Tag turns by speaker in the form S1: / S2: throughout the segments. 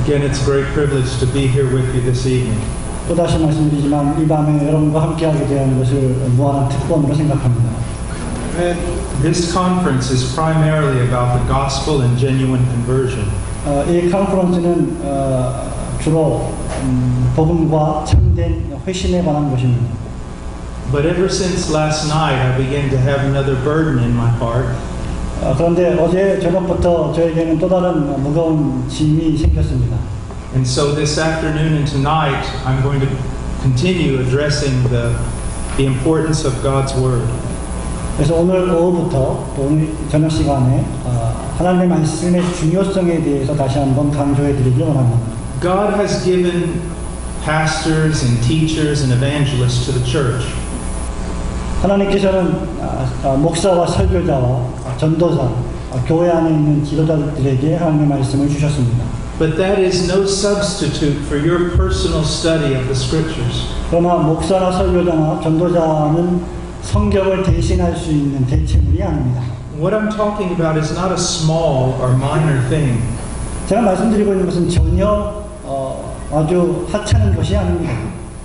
S1: Again, it's a great privilege to be here with you this evening.
S2: 또다시 말씀드리지만 이 밤에 여러분과 함께하게 되는 것을 무한한 특권으로 생각합니다.
S1: This conference is primarily about the gospel and genuine conversion.
S2: 이 컨퍼런스는 주로 복음과 참된 회심에 관한 것입니다.
S1: But ever since last night, I began to have another burden in my heart.
S2: 그런데 어제 저녁부터 저에게는 또 다른 무거운 짐이 생겼습니다.
S1: And so this afternoon and tonight, I'm going to continue addressing the importance of God's Word.
S2: 그래서 오늘 오후부터 또 오늘 저녁 시간에 하나님의 말씀의 중요성에 대해서 다시 한번 강조해 드리기 원합니다.
S1: God has given pastors and teachers and evangelists to the church.
S2: 하나님께서는 목사와 설교자와 전도자, 교회 안에 있는 지도자들에게 하나님의 말씀을 주셨습니다.
S1: But that is no substitute for your personal study of the Scriptures.
S2: 그러나 목사나 설교자나 전도자는 성경을 대신할 수 있는 대체물이 아닙니다.
S1: What I'm talking about is not a small or minor thing.
S2: 제가 말씀드리고 있는 것은 전혀 아주 하찮은 것이 아닙니다.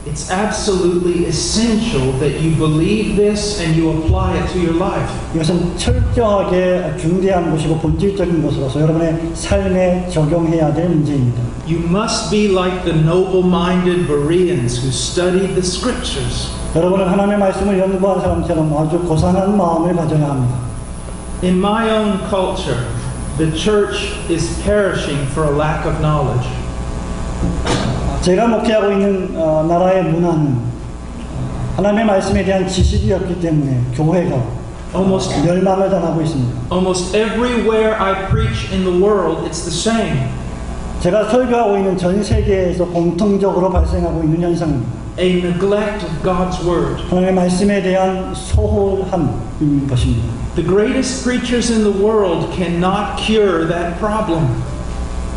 S1: It's absolutely essential that you believe this and you apply it to your life.
S2: 이것은 철저하게 중대한 것이고 본질적인 것으로서 여러분의 삶에 적용해야 될 문제입니다.
S1: You must be like the noble-minded Bereans who studied the Scriptures.
S2: 여러분은 하나님의 말씀을 연구한 사람처럼 아주 고상한 마음을 가져야 합니다.
S1: In my own culture, the church is perishing for a lack of knowledge.
S2: 제가 목회하고 있는 나라의 문화는 하나님의 말씀에 대한 지식이 없기 때문에 교회가 멸망을 당하고 있습니다.
S1: Almost everywhere I preach in the world, it's the same.
S2: 제가 설교하고 있는 전 세계에서 공통적으로 발생하고 있는 현상입니다.
S1: A neglect of God's word.
S2: 하나님의 말씀에 대한 소홀함인 것입니다.
S1: The greatest preachers in the world cannot cure that problem.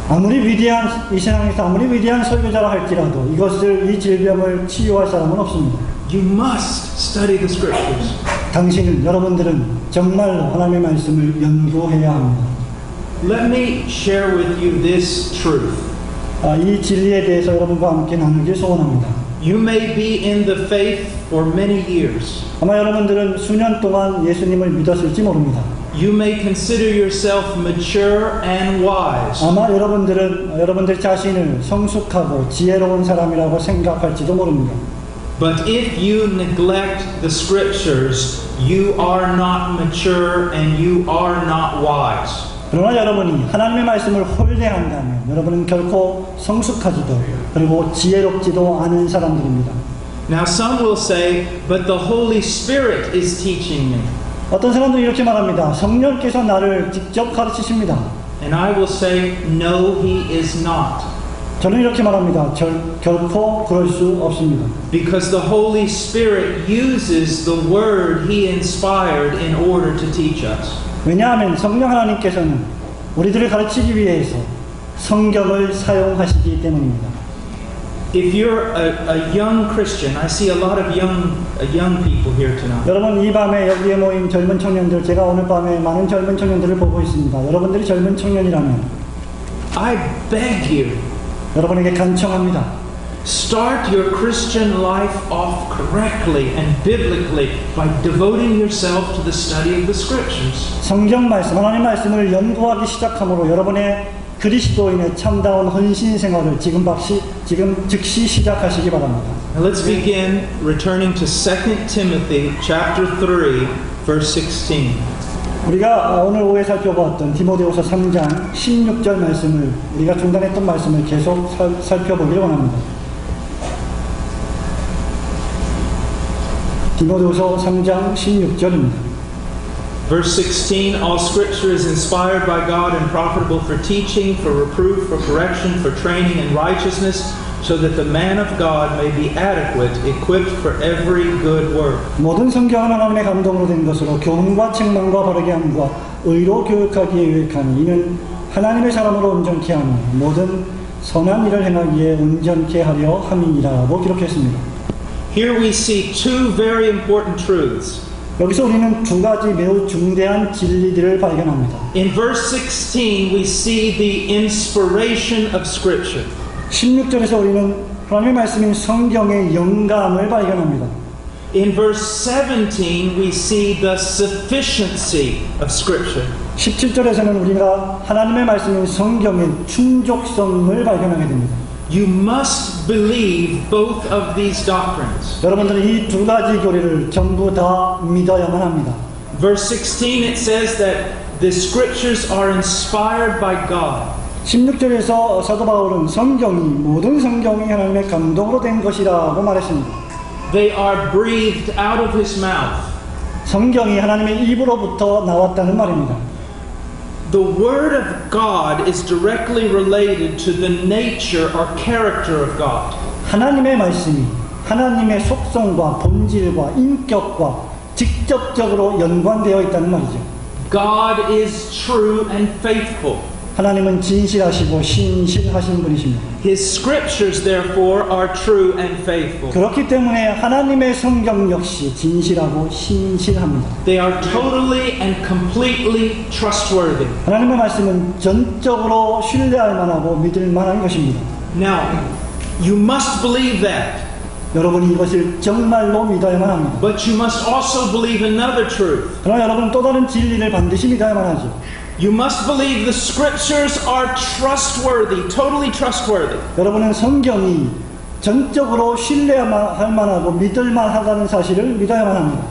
S2: 아무리 위대한 이 세상에서 아무리 위대한 설교자라 할지라도 이것을 이 질병을 치유할 사람은 없습니다.
S1: You must study the Scriptures.
S2: 당신은 여러분들은 정말로 하나님의 말씀을 연구해야 합니다.
S1: Let me share with you this truth.
S2: 이 진리에 대해서 여러분과 함께 나누길 소원합니다.
S1: You may be in the faith for many years.
S2: 아마 여러분들은 수년 동안 예수님을 믿었을지 모릅니다.
S1: You may consider yourself mature and wise.
S2: 아마 여러분들 자신을 성숙하고 지혜로운 사람이라고 생각할지도 모릅니다.
S1: But if you neglect the Scriptures, you are not mature and you are not wise.
S2: 그러나 여러분이 하나님의 말씀을 홀대한다면 여러분은 결코 성숙하지도 그리고 지혜롭지도 않은 사람들입니다.
S1: Now some will say, but the Holy Spirit is teaching me.
S2: 어떤 사람들은 이렇게 말합니다. 성령께서 나를 직접 가르치십니다.
S1: And I will say, no, He is not.
S2: 저는 이렇게 말합니다. 결코 그럴 수 없습니다.
S1: Because the Holy Spirit uses the Word He inspired in order to teach us.
S2: 왜냐하면 성령 하나님께서는 우리들을 가르치기 위해서 성경을 사용하시기 때문입니다.
S1: If you're a young Christian, I see a lot of young people here tonight.
S2: 여러분 이 밤에 여기에 모인 젊은 청년들, 제가 오늘 밤에 많은 젊은 청년들을 보고 있습니다. 여러분들이 젊은 청년이라면
S1: I beg you,
S2: 여러분에게 간청합니다.
S1: start your Christian life off correctly and biblically by devoting yourself to the study of the Scriptures.
S2: 성경 말씀, 하나님 말씀을 연구하기 시작함으로 여러분의 그리스도인의 참다운 헌신 생활을 지금 즉시 시작하시기 바랍니다.
S1: Now let's begin returning to 2 Timothy chapter 3 verse 16.
S2: 우리가 오늘 오후에 살펴보았던 디모데후서 3장 16절 말씀을 우리가 중단했던 말씀을 계속 살펴보기를 원합니다. 디모데후서 3장 16절입니다.
S1: Verse 16, all Scripture is inspired by God and profitable for teaching, for reproof, for correction, for training in righteousness, so that the man of God may be adequate, equipped for every good work.
S2: 모든 성경은 하나님의 감동으로 된 것으로 교훈과 책망과 바르게 함과 의로 교육하기에 유익하니 이는 하나님의 사람으로 온전케 하며 모든 선한 일을 행하기에 온전케 하려 함이니라고 기록했습니다.
S1: Here we see two very important truths.
S2: 여기서 우리는 두 가지 매우 중대한 진리들을 발견합니다.
S1: In verse 16, we see the inspiration of Scripture.
S2: 16절에서 우리는 하나님의 말씀인 성경의 영감을 발견합니다.
S1: In verse 17, we see the sufficiency of Scripture.
S2: 17절에서는 우리가 하나님의 말씀인 성경의 충족성을 발견하게 됩니다.
S1: You must believe both of these doctrines.
S2: 여러분들은 이 두 가지 교리를 전부 다 믿어야만 합니다.
S1: Verse 16, it says that the Scriptures are inspired by God.
S2: 16절에서 사도 바울은 모든 성경이 하나님의 감동으로 된 것이라고 말했습니다.
S1: They are breathed out of His mouth.
S2: 성경이 하나님의 입으로부터 나왔다는 말입니다.
S1: The Word of God is directly related to the nature or character of God.
S2: 하나님의 말씀이 하나님의 속성과 본질과 인격과 직접적으로 연관되어 있다는 말이죠.
S1: God is true and faithful.
S2: 하나님은 진실하시고 신실하신 분이십니다.
S1: His scriptures, therefore, are true and faithful.
S2: 그렇기 때문에 하나님의 성경 역시 진실하고 신실합니다.
S1: They are totally and completely trustworthy.
S2: 하나님의 말씀은 전적으로 신뢰할 만하고 믿을 만한 것입니다.
S1: Now, you must believe that.
S2: 여러분이 이것을 정말로 믿어야만 합니다.
S1: But you must also believe another truth.
S2: 그러나 여러분은 또 다른 진리를 반드시 믿어야만 하죠.
S1: You must believe the scriptures are trustworthy, totally trustworthy.
S2: 여러분은 성경이 전적으로 신뢰할 만하고 믿을 만하다는 사실을 믿어야만 합니다.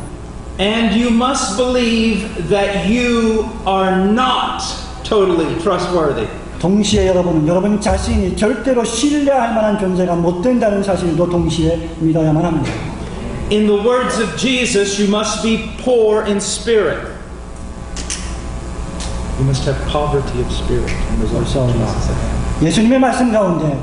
S1: And you must believe that you are not totally trustworthy.
S2: 동시에 여러분 자신이 절대로 신뢰할 만한 존재가 못 된다는 사실도 동시에 믿어야만 합니다.
S1: In the words of Jesus, you must be poor in spirit. You must have poverty of spirit. In the words of Jesus.
S2: 예수님의 말씀 가운데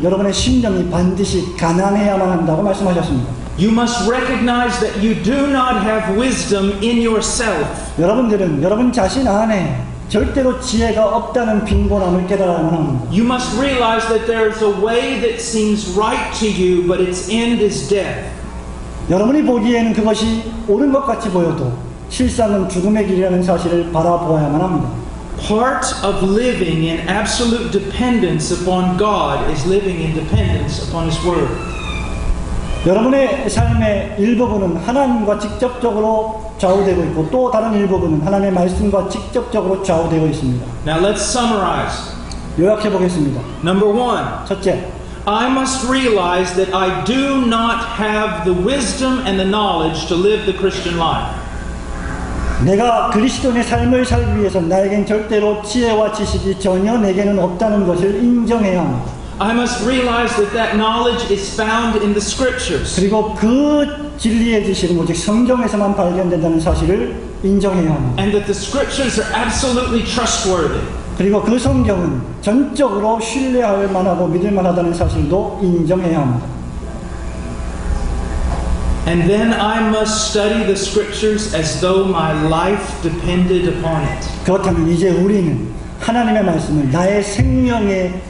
S2: 여러분의 심령이 반드시 가난해야만 한다고 말씀하셨습니다.
S1: You must recognize that you do not have wisdom in yourself.
S2: 여러분들은 여러분 자신 안에 절대로 지혜가 없다는 빈곤함을 깨달아야만 합니다.
S1: You must realize that there is a way that seems right to you, but its end is death.
S2: 여러분이 보기에는 그것이 옳은 것 같이 보여도 실상은 죽음의 길이라는 사실을 바라보아야만 합니다.
S1: Part of living in absolute dependence upon God is living in dependence upon His Word.
S2: 여러분의 삶의 일부분은 하나님과 직접적으로 좌우되고 있고 또 다른 일부분은 하나님의 말씀과 직접적으로 좌우되어 있습니다.
S1: Now let's summarize.
S2: 요약해 보겠습니다.
S1: Number one,
S2: 첫째,
S1: I must realize that I do not have the wisdom and the knowledge to live the Christian life.
S2: 내가 그리스도인의 삶을 살기 위해서 나에겐 절대로 지혜와 지식이 전혀 내게는 없다는 것을 인정해야 합니다.
S1: I must realize that that knowledge is found in the Scriptures.
S2: 그리고 그 진리의 지식은 오직 성경에서만 발견된다는 사실을 인정해야 합니다.
S1: And that the Scriptures are absolutely trustworthy.
S2: 그리고 그 성경은 전적으로 신뢰할 만하고 믿을 만하다는 사실도 인정해야 합니다.
S1: And then I must study the Scriptures as though my life depended upon it.
S2: 그렇다면 이제 우리는 하나님의 말씀을 나의 생명에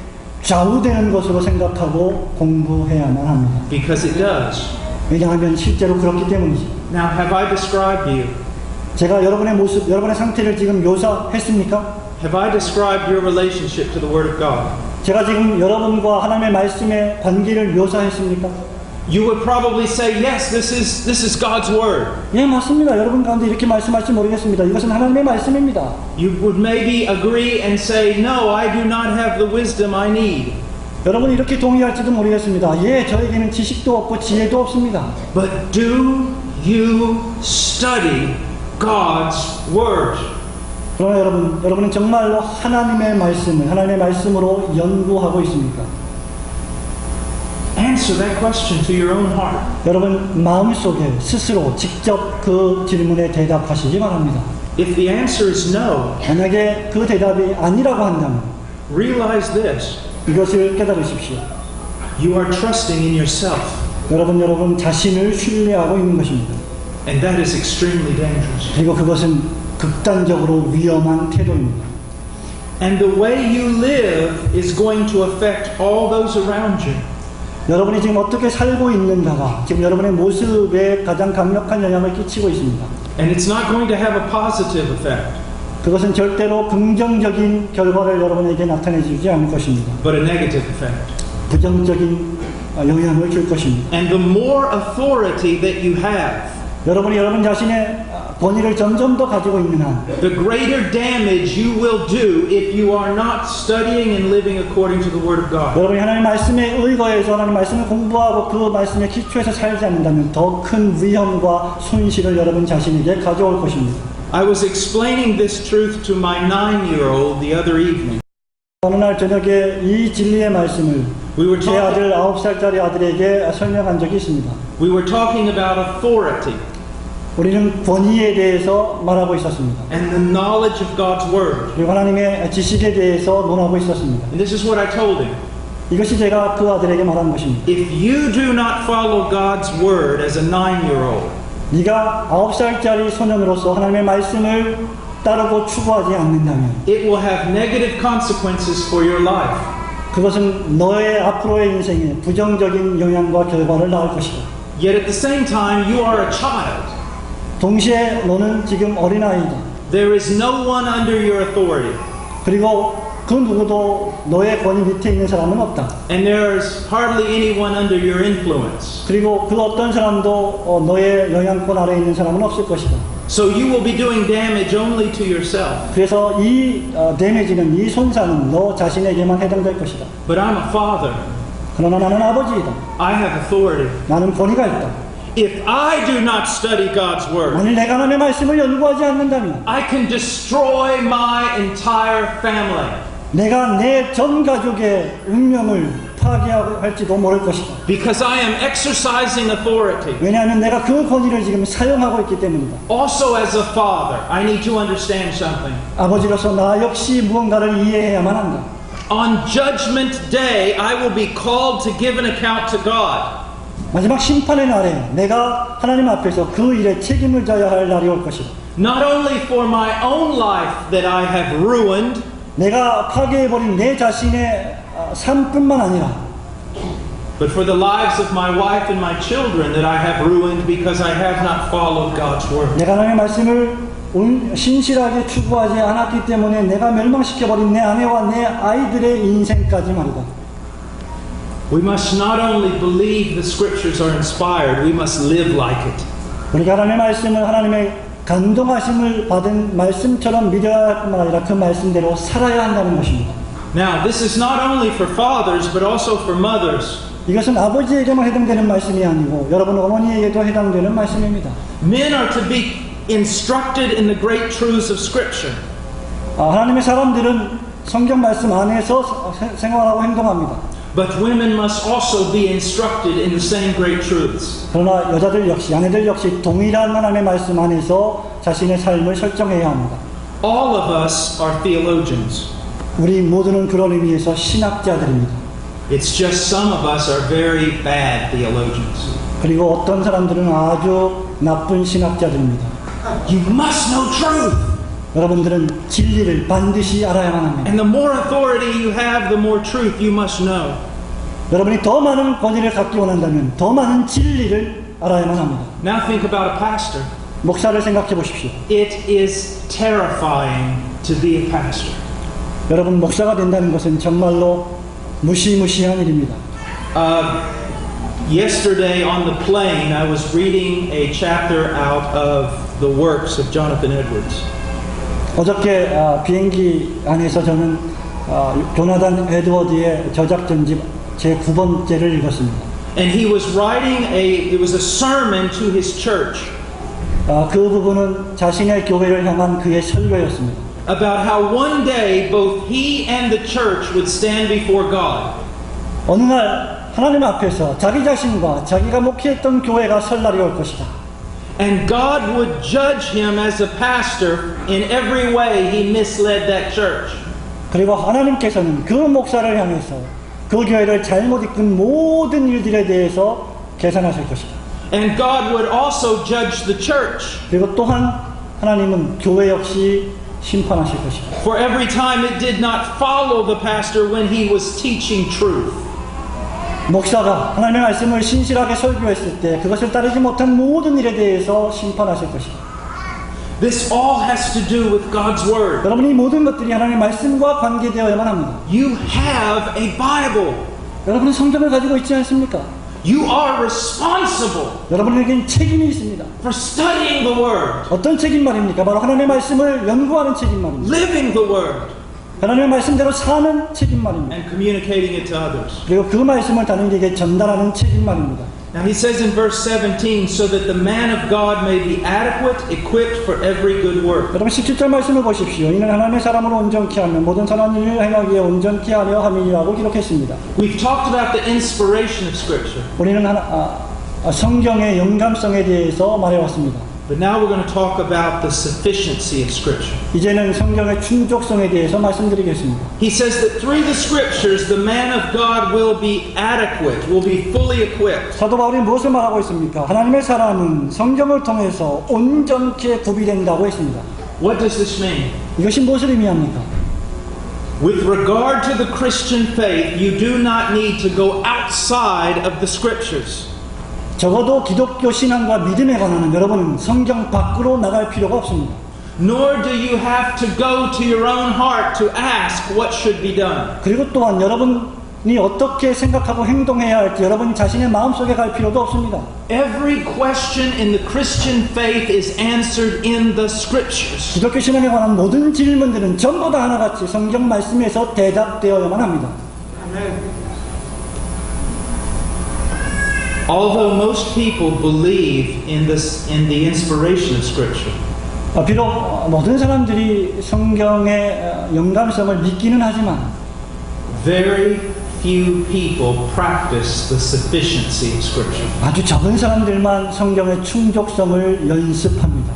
S2: 좌우되는 것으로 생각하고 공부해야만 합니다.
S1: Because it does.
S2: 왜냐하면 실제로 그렇기 때문이죠.
S1: Now, have I described you?
S2: 제가 여러분의 모습, 여러분의 상태를 지금 묘사했습니까?
S1: Have I described your relationship to the Word of God?
S2: 제가 지금 여러분과 하나님의 말씀의 관계를 묘사했습니까?
S1: You would probably say, yes, this is God's Word.
S2: 예, 맞습니다. 여러분 가운데 이렇게 말씀할지 모르겠습니다. 이것은 하나님의 말씀입니다.
S1: You would maybe agree and say, no, I do not have the wisdom I need.
S2: 여러분이 이렇게 동의할지도 모르겠습니다. 예, 저에게는 지식도 없고 지혜도 없습니다.
S1: But do you study God's Word?
S2: 그러나 여러분은 정말로 하나님의 말씀으로 연구하고 있습니까?
S1: Answer that question to your own heart.
S2: 여러분 마음속에 스스로 직접 그 질문에 대답하시기 바랍니다.
S1: If the answer is no,
S2: 만약에 그 대답이 아니라고 한다면
S1: realize this.
S2: 이것을 깨달으십시오.
S1: You are trusting in yourself.
S2: 여러분 자신을 신뢰하고 있는 것입니다.
S1: And that is extremely dangerous.
S2: 그리고 그것은 극단적으로 위험한 태도입니다.
S1: And the way you live is going to affect all those around you.
S2: 여러분이 지금 어떻게 살고 있는가가 지금 여러분의 모습에 가장 강력한 영향을 끼치고 있습니다.
S1: And it's not going to have a positive effect,
S2: 그것은 절대로 긍정적인 결과를 여러분에게 나타내주지 않을 것입니다.
S1: but a negative effect.
S2: 부정적인 영향을 줄 것입니다.
S1: And the more authority that you have,
S2: 여러분이 여러분 자신의 권위를 점점 더 가지고 있는 한
S1: the greater damage you will do if you are not studying and living according to the Word of God.
S2: 여러분이 하나님 말씀에 의거해서 하나님 말씀을 공부하고 그 말씀에 기초해서 살지 않는다면 더 큰 위험과 손실을 여러분 자신에게 가져올 것입니다.
S1: I was explaining this truth to my 9-year-old the other evening.
S2: 어느 날 저녁에 이 진리의 말씀을
S1: We were
S2: 제 아들 9살짜리 아들에게 설명한 적이 있습니다.
S1: We were talking about authority
S2: 우리는 권위에 대해서 말하고 있었습니다.
S1: and the knowledge of God's Word.
S2: 그리고 하나님의 지식에 대해서 논하고 있었습니다.
S1: And this is what I told him.
S2: 이것이 제가 그 아들에게 말한 것입니다.
S1: If you do not follow God's Word as a 9-year-old,
S2: 네가 9살짜리 소년으로서 하나님의 말씀을 따르고 추구하지 않는다면
S1: it will have negative consequences for your life.
S2: 그것은 너의 앞으로의 인생에 부정적인 영향과 결과를 낳을 것이다.
S1: Yet at the same time, you are a child.
S2: 동시에 너는 지금 어린아이다.
S1: There is no one under your authority.
S2: 그리고 그 누구도 너의 권위 밑에 있는 사람은 없다.
S1: And there's hardly anyone under your influence.
S2: 그리고 그 어떤 사람도 너의 영향권 아래에 있는 사람은 없을 것이다.
S1: So you will be doing damage only to yourself.
S2: 그래서 이 데미지는, 이 손상은 너 자신에게만 해당될 것이다.
S1: But I'm a father.
S2: 그러나 나는 아버지이다.
S1: I have authority.
S2: 나는 권위가 있다.
S1: If I do not study God's Word,
S2: 만일 내가 하나님의 말씀을 연구하지 않는다면
S1: I can destroy my entire family.
S2: 내가 내 전 가족의 운명을 파괴할지도 모를 것이다.
S1: Because I am exercising authority.
S2: 왜냐하면 내가 그 권위를 지금 사용하고 있기 때문이다.
S1: Also as a father, I need to understand something.
S2: 아버지로서 나 역시 무언가를 이해해야만 한다.
S1: On Judgment Day, I will be called to give an account to God.
S2: 마지막 심판의 날에 내가 하나님 앞에서 그 일에 책임을 져야 할 날이 올 것이다.
S1: Not only for my own life that I have ruined,
S2: 내가 파괴해버린 내 자신의 삶뿐만 아니라
S1: but for the lives of my wife and my children that I have ruined because I have not followed God's Word.
S2: 내가 하나님의 말씀을 신실하게 추구하지 않았기 때문에 내가 멸망시켜버린 내 아내와 내 아이들의 인생까지 말이다.
S1: We must not only believe the Scriptures are inspired, we must live like it.
S2: 우리가 하나님의 말씀을 하나님의 감동하심을 받은 말씀처럼 믿어야 할 뿐만 아니라 그 말씀대로 살아야 한다는 것입니다.
S1: Now, this is not only for fathers, but also for mothers.
S2: 이것은 아버지에게만 해당되는 말씀이 아니고 여러분 어머니에게도 해당되는 말씀입니다.
S1: Men are to be instructed in the great truths of Scripture.
S2: 하나님의 사람들은 성경 말씀 안에서 생활하고 행동합니다.
S1: But women must also be instructed in the same great truths.
S2: 그러나 여자들 역시, 아내들 역시 동일한 하나님의 말씀 안에서 자신의 삶을 설정해야 합니다.
S1: All of us are theologians.
S2: 우리 모두는 그런 의미에서 신학자들입니다.
S1: It's just some of us are very bad theologians.
S2: 그리고 어떤 사람들은 아주 나쁜 신학자들입니다.
S1: You must know truth.
S2: 여러분들은 진리를 반드시 알아야만 합니다.
S1: And the more authority you have, the more truth you must know.
S2: 여러분이 더 많은 권위를 갖기 원한다면 더 많은 진리를 알아야만 합니다.
S1: Now think about a pastor.
S2: 목사를 생각해 보십시오.
S1: It is terrifying to be a pastor.
S2: 여러분 목사가 된다는 것은 정말로 무시무시한 일입니다.
S1: Yesterday on the plane, I was reading a chapter out of the works of Jonathan Edwards.
S2: 어저께 비행기 안에서 저는 조나단 에드워드의 저작전집 제 9번째를 읽었습니다.
S1: And he was writing it was a sermon to his church.
S2: 그 부분은 자신의 교회를 향한 그의 설교였습니다.
S1: About how one day both he and the church would stand before God.
S2: 어느 날 하나님 앞에서 자기 자신과 자기가 목회했던 교회가 설 날이 올 것이다.
S1: And God would judge him as a pastor in every way he misled that church.
S2: 그리고 하나님께서는 그 목사를 향해서 그 교회를 잘못 이끈 모든 일들에 대해서 계산하실 것이다.
S1: And God would also judge the church.
S2: 그리고 또한 하나님은 교회 역시 심판하실 것이다.
S1: For every time it did not follow the pastor when he was teaching truth.
S2: 목사가 하나님의 말씀을 신실하게 설교했을 때 그것을 따르지 못한 모든 일에 대해서 심판하실 것입니다.
S1: This all has to do with God's Word.
S2: 여러분, 이 모든 것들이 하나님의 말씀과 관계되어야만 합니다.
S1: You have a Bible.
S2: 여러분은 성경을 가지고 있지 않습니까?
S1: You are responsible
S2: 여러분에게는 책임이 있습니다.
S1: for studying the Word,
S2: 어떤 책임 말입니까? 바로 하나님의 말씀을 연구하는 책임 말입니다.
S1: living the Word,
S2: 하나님의 말씀대로 사는 책임 말입니다.
S1: and communicating it to others.
S2: 그리고 그 말씀을 다른 이에게 전달하는 책임 말입니다.
S1: Now he says in verse 17, so that the man of God may be adequate, equipped for every good work.
S2: 여러분 17절 말씀을 보십시오. 이는 하나님의 사람으로 온전케 하며 모든 선한 일을 행하기에 온전케 하려 함이라고 기록했습니다.
S1: We've talked about the inspiration of Scripture,
S2: 우리는 성경의 영감성에 대해서 말해왔습니다.
S1: but now we're going to talk about the sufficiency of Scripture.
S2: 이제는 성경의 충족성에 대해서 말씀드리겠습니다.
S1: He says that through the Scriptures, the man of God will be adequate, will be fully equipped.
S2: 사도 바울이 무엇을 말하고 있습니까? 하나님의 사람은 성경을 통해서 온전케 구비된다고 했습니다.
S1: What does this mean?
S2: 이것이 무엇을 의미합니까?
S1: With regard to the Christian faith, you do not need to go outside of the Scriptures.
S2: 적어도 기독교 신앙과 믿음에 관한 여러분은 성경 밖으로 나갈 필요가 없습니다.
S1: Nor do you have to go to your own heart to ask what should be done.
S2: 그리고 또한 여러분이 어떻게 생각하고 행동해야 할지 여러분 자신의 마음속에 갈 필요도 없습니다.
S1: Every question in the Christian faith is answered in the Scriptures.
S2: 기독교 신앙에 관한 모든 질문들은 전부 다 하나같이 성경 말씀에서 대답되어야만 합니다.
S1: Although most people believe in the inspiration of Scripture,
S2: 비록 모든 사람들이 성경의 영감성을 믿기는 하지만
S1: very few people practice the sufficiency of Scripture.
S2: 아주 적은 사람들만 성경의 충족성을 연습합니다.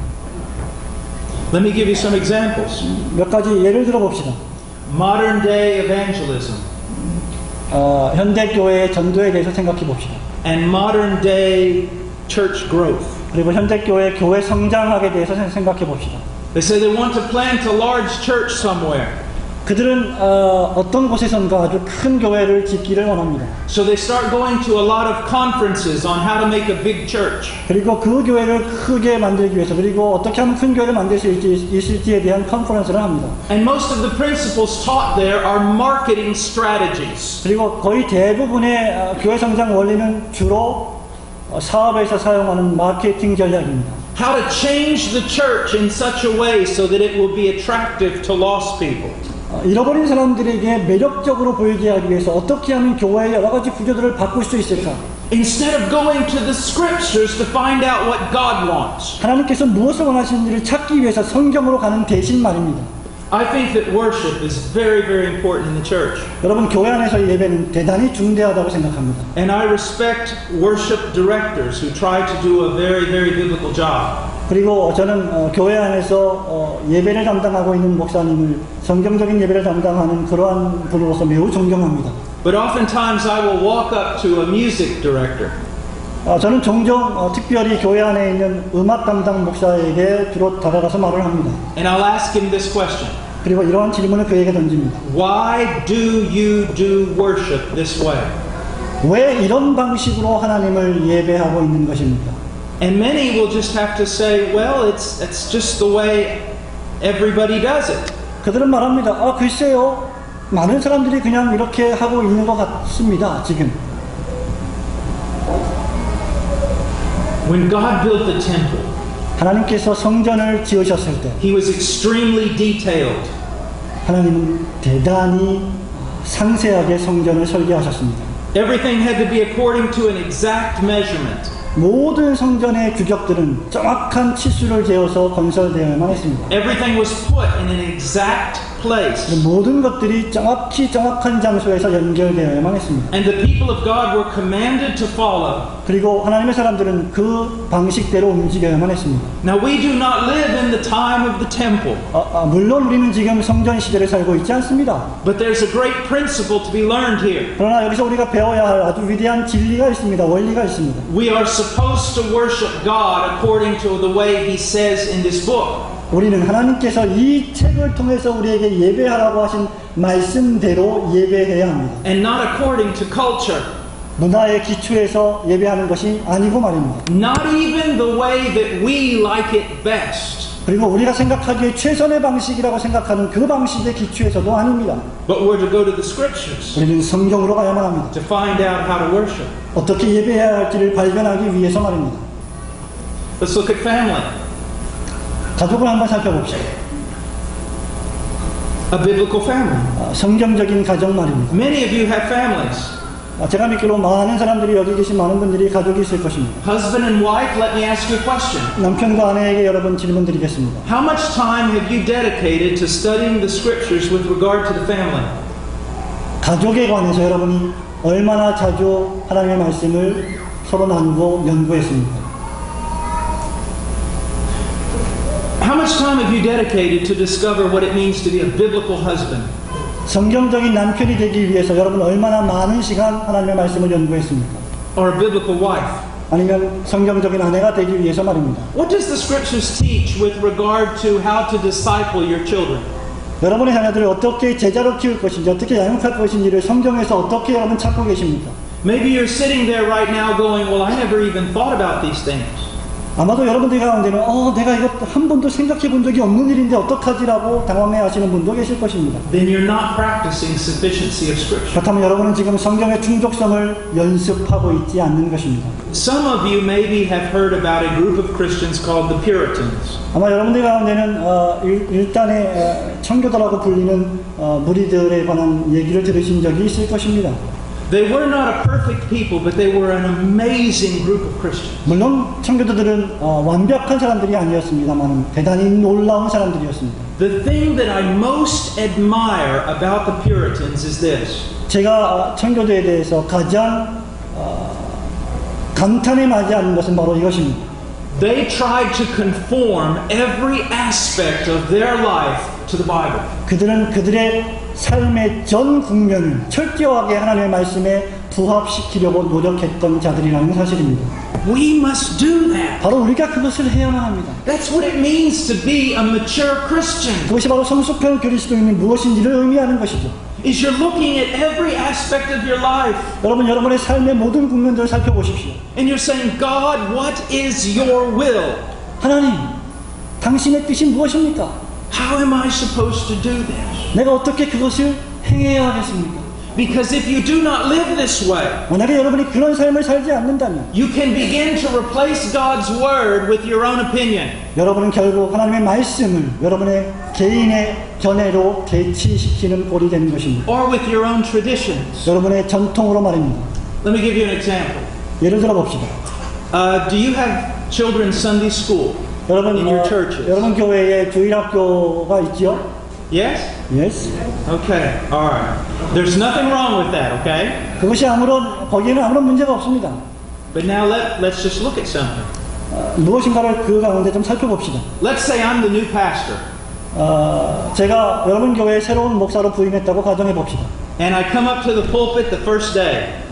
S1: Let me give you some examples.
S2: 몇 가지 예를 들어 봅시다.
S1: Modern day evangelism
S2: 현대 교회의 전도에 대해서 생각해 봅시다.
S1: and modern day church growth.
S2: 그리고 현대 교회 성장학에 대해서 생각해 봅시다.
S1: They say they want to plant a large church somewhere.
S2: 그들은 어떤 곳에선가 아주 큰 교회를 짓기를 원합니다.
S1: So they start going to a lot of conferences on how to make a big church.
S2: 그리고 그 교회를 크게 만들기 위해서 그리고 어떻게 하면 큰 교회를 만들 수 있을지에 대한 컨퍼런스를 합니다.
S1: And most of the principles taught there are marketing strategies.
S2: 그리고 거의 대부분의 교회 성장 원리는 주로 사업에서 사용하는 마케팅 전략입니다.
S1: How to change the church in such a way so that it will be attractive to lost people.
S2: 잃어버린 사람들에게 매력적으로 보이게 하기 위해서 어떻게 하면 교회의 여러 가지 구조들을 바꿀 수 있을까?
S1: Instead of going to the Scriptures to find out what God wants.
S2: 하나님께서 무엇을 원하시는지를 찾기 위해서 성경으로 가는 대신 말입니다.
S1: I think that worship is very, very important in the church.
S2: 여러분 교회 안에서의 예배는 대단히 중대하다고 생각합니다.
S1: And I respect worship directors who try to do a very, very biblical job.
S2: 그리고 저는 교회 안에서 예배를 담당하고 있는 목사님을 성경적인 예배를 담당하는 그러한 분으로서 매우 존경합니다.
S1: But oftentimes I will walk up to a music director.
S2: 저는 종종 특별히 교회 안에 있는 음악 담당 목사에게 주로 다가가서 말을 합니다.
S1: And I'll ask him this question.
S2: 그리고 이러한 질문을 그에게 던집니다.
S1: Why do you do worship this way?
S2: 왜 이런 방식으로 하나님을 예배하고 있는 것입니까?
S1: And many will just have to say, well, it's just the way everybody does it.
S2: 그들은 말합니다. 글쎄요. 많은 사람들이 그냥 이렇게 하고 있는 것 같습니다. 지금.
S1: When God built the temple,
S2: 하나님께서 성전을 지으셨을 때
S1: He was extremely detailed.
S2: 하나님은 대단히 상세하게 성전을 설계하셨습니다.
S1: Everything had to be according to an exact measurement.
S2: 모든 성전의 규격들은 정확한 치수를 재어서 건설되어야만 했습니다.
S1: Everything was put in an exact place.
S2: 모든 것들이 정확한 장소에서 연결되어야만 했습니다.
S1: And the people of God were commanded to follow.
S2: 그리고 하나님의 사람들은 그 방식대로 움직여야만 했습니다.
S1: Now we do not live in the time of the temple.
S2: 물론 우리는 지금 성전 시대를 살고 있지 않습니다.
S1: But there's a great principle to be learned here.
S2: 그러나 여기서 우리가 배워야 할 아주 위대한 진리가 있습니다. 원리가 있습니다.
S1: We are supposed to worship God according to the way He says in this book.
S2: 우리는 하나님께서 이 책을 통해서 우리에게 예배하라고 하신 말씀대로 예배해야 합니다.
S1: And not according to culture.
S2: 문화의 기초에서 예배하는 것이 아니고 말입니다.
S1: Not even the way that we like it best.
S2: 그리고 우리가 생각하기에 최선의 방식이라고 생각하는 그 방식의 기초에서도 아닙니다.
S1: But we're to go to the scriptures
S2: 우리는 성경으로 가야만 합니다.
S1: to find out how to worship.
S2: 어떻게 예배해야 할지를 발견하기 위해서 말입니다.
S1: Let's look at family.
S2: 가족을 한번 살펴봅시다.
S1: A biblical family.
S2: 성경적인 가정 말입니다.
S1: Many of you have families.
S2: 제가 믿기로 많은 사람들이 여기 계신 많은 분들이 가족이 있을 것입니다.
S1: Husband and wife, let me ask you a question.
S2: 남편과 아내에게 여러분 질문 드리겠습니다.
S1: How much time have you dedicated to studying the scriptures with regard to the family?
S2: 가족에 관해서 여러분이 얼마나 자주 하나님의 말씀을 서로 나누고 연구했습니까?
S1: How much time have you dedicated to discover what it means to be a biblical husband?
S2: 성경적인 남편이 되기 위해서 여러분 얼마나 많은 시간 하나님의 말씀을 연구했습니까?
S1: Or a biblical wife?
S2: 아니면 성경적인 아내가 되기 위해서 말입니다.
S1: What does the scriptures teach with regard to how to disciple your children?
S2: 여러분의 자녀들을 어떻게 제자로 키울 것인지 어떻게 양육할 것인지를 성경에서 어떻게 여러분 찾고 계십니까?
S1: Maybe you're sitting there right now going, well, I never even thought about these things.
S2: 아마도 여러분들 가운데는 내가 이거 한 번도 생각해 본 적이 없는 일인데 어떡하지라고 당황해 하시는 분도 계실 것입니다.
S1: Then you're not practicing sufficiency of scripture.
S2: 그렇다면 여러분은 지금 성경의 충족성을 연습하고 있지 않는 것입니다.
S1: Some of you maybe have heard about a group of Christians called the Puritans.
S2: 아마 여러분들 가운데는 일단의 청교도라고 불리는 무리들에 관한 얘기를 들으신 적이 있을 것입니다.
S1: They were not a perfect people, but they were an amazing group of Christians.
S2: 물론 청교도들은 완벽한 사람들이 아니었습니다만 대단히 놀라운 사람들이었습니다.
S1: The thing that I most admire about the Puritans is this.
S2: 제가 청교도에 대해서 가장 감탄에 맞이하는 것은 바로 이것입니다.
S1: They tried to conform every aspect of their life to the Bible.
S2: 그들은 그들의 삶의 전 국면을 철저하게 하나님의 말씀에 부합시키려고 노력했던 자들이라는 사실입니다.
S1: We must do that.
S2: 바로 우리가 그것을 해야만 합니다.
S1: That's what it means to be a mature Christian.
S2: 그것이 바로 성숙한 그리스도인이 무엇인지를 의미하는 것이죠.
S1: Is you're looking at every aspect of your life.
S2: 여러분 여러분의 삶의 모든 국면들을 살펴보십시오.
S1: And you're saying, God, what is your will?
S2: 하나님, 당신의 뜻이 무엇입니까?
S1: How am I supposed to do this?
S2: 내가 어떻게 그것을 행해야 하겠습니까?
S1: Because if you do not live this way,
S2: 만약에 여러분이 그런 삶을 살지 않는다면
S1: you can begin to replace God's word with your own opinion.
S2: 여러분은 결국 하나님의 말씀을 여러분의 개인의 견해로 대치시키는 꼴이 되는 것입니다.
S1: Or with your own traditions.
S2: 여러분의 전통으로 말입니다.
S1: Let me give you an example.
S2: 예를 들어 봅시다.
S1: Do you have children's Sunday school
S2: 여러분,
S1: in your churches?
S2: 여러분 교회에 주일학교가 있지요?
S1: Yes?
S2: Yes.
S1: Okay, all right. There's nothing wrong with that, okay?
S2: 그것이 거기에는 아무런 문제가 없습니다.
S1: But now let's just look at something.
S2: 무엇인가를 그 가운데 좀 살펴봅시다.
S1: Let's say I'm the new pastor.
S2: 제가 여러분 교회에 새로운 목사로 부임했다고 가정해 봅시다.
S1: And I come up to the pulpit the first day.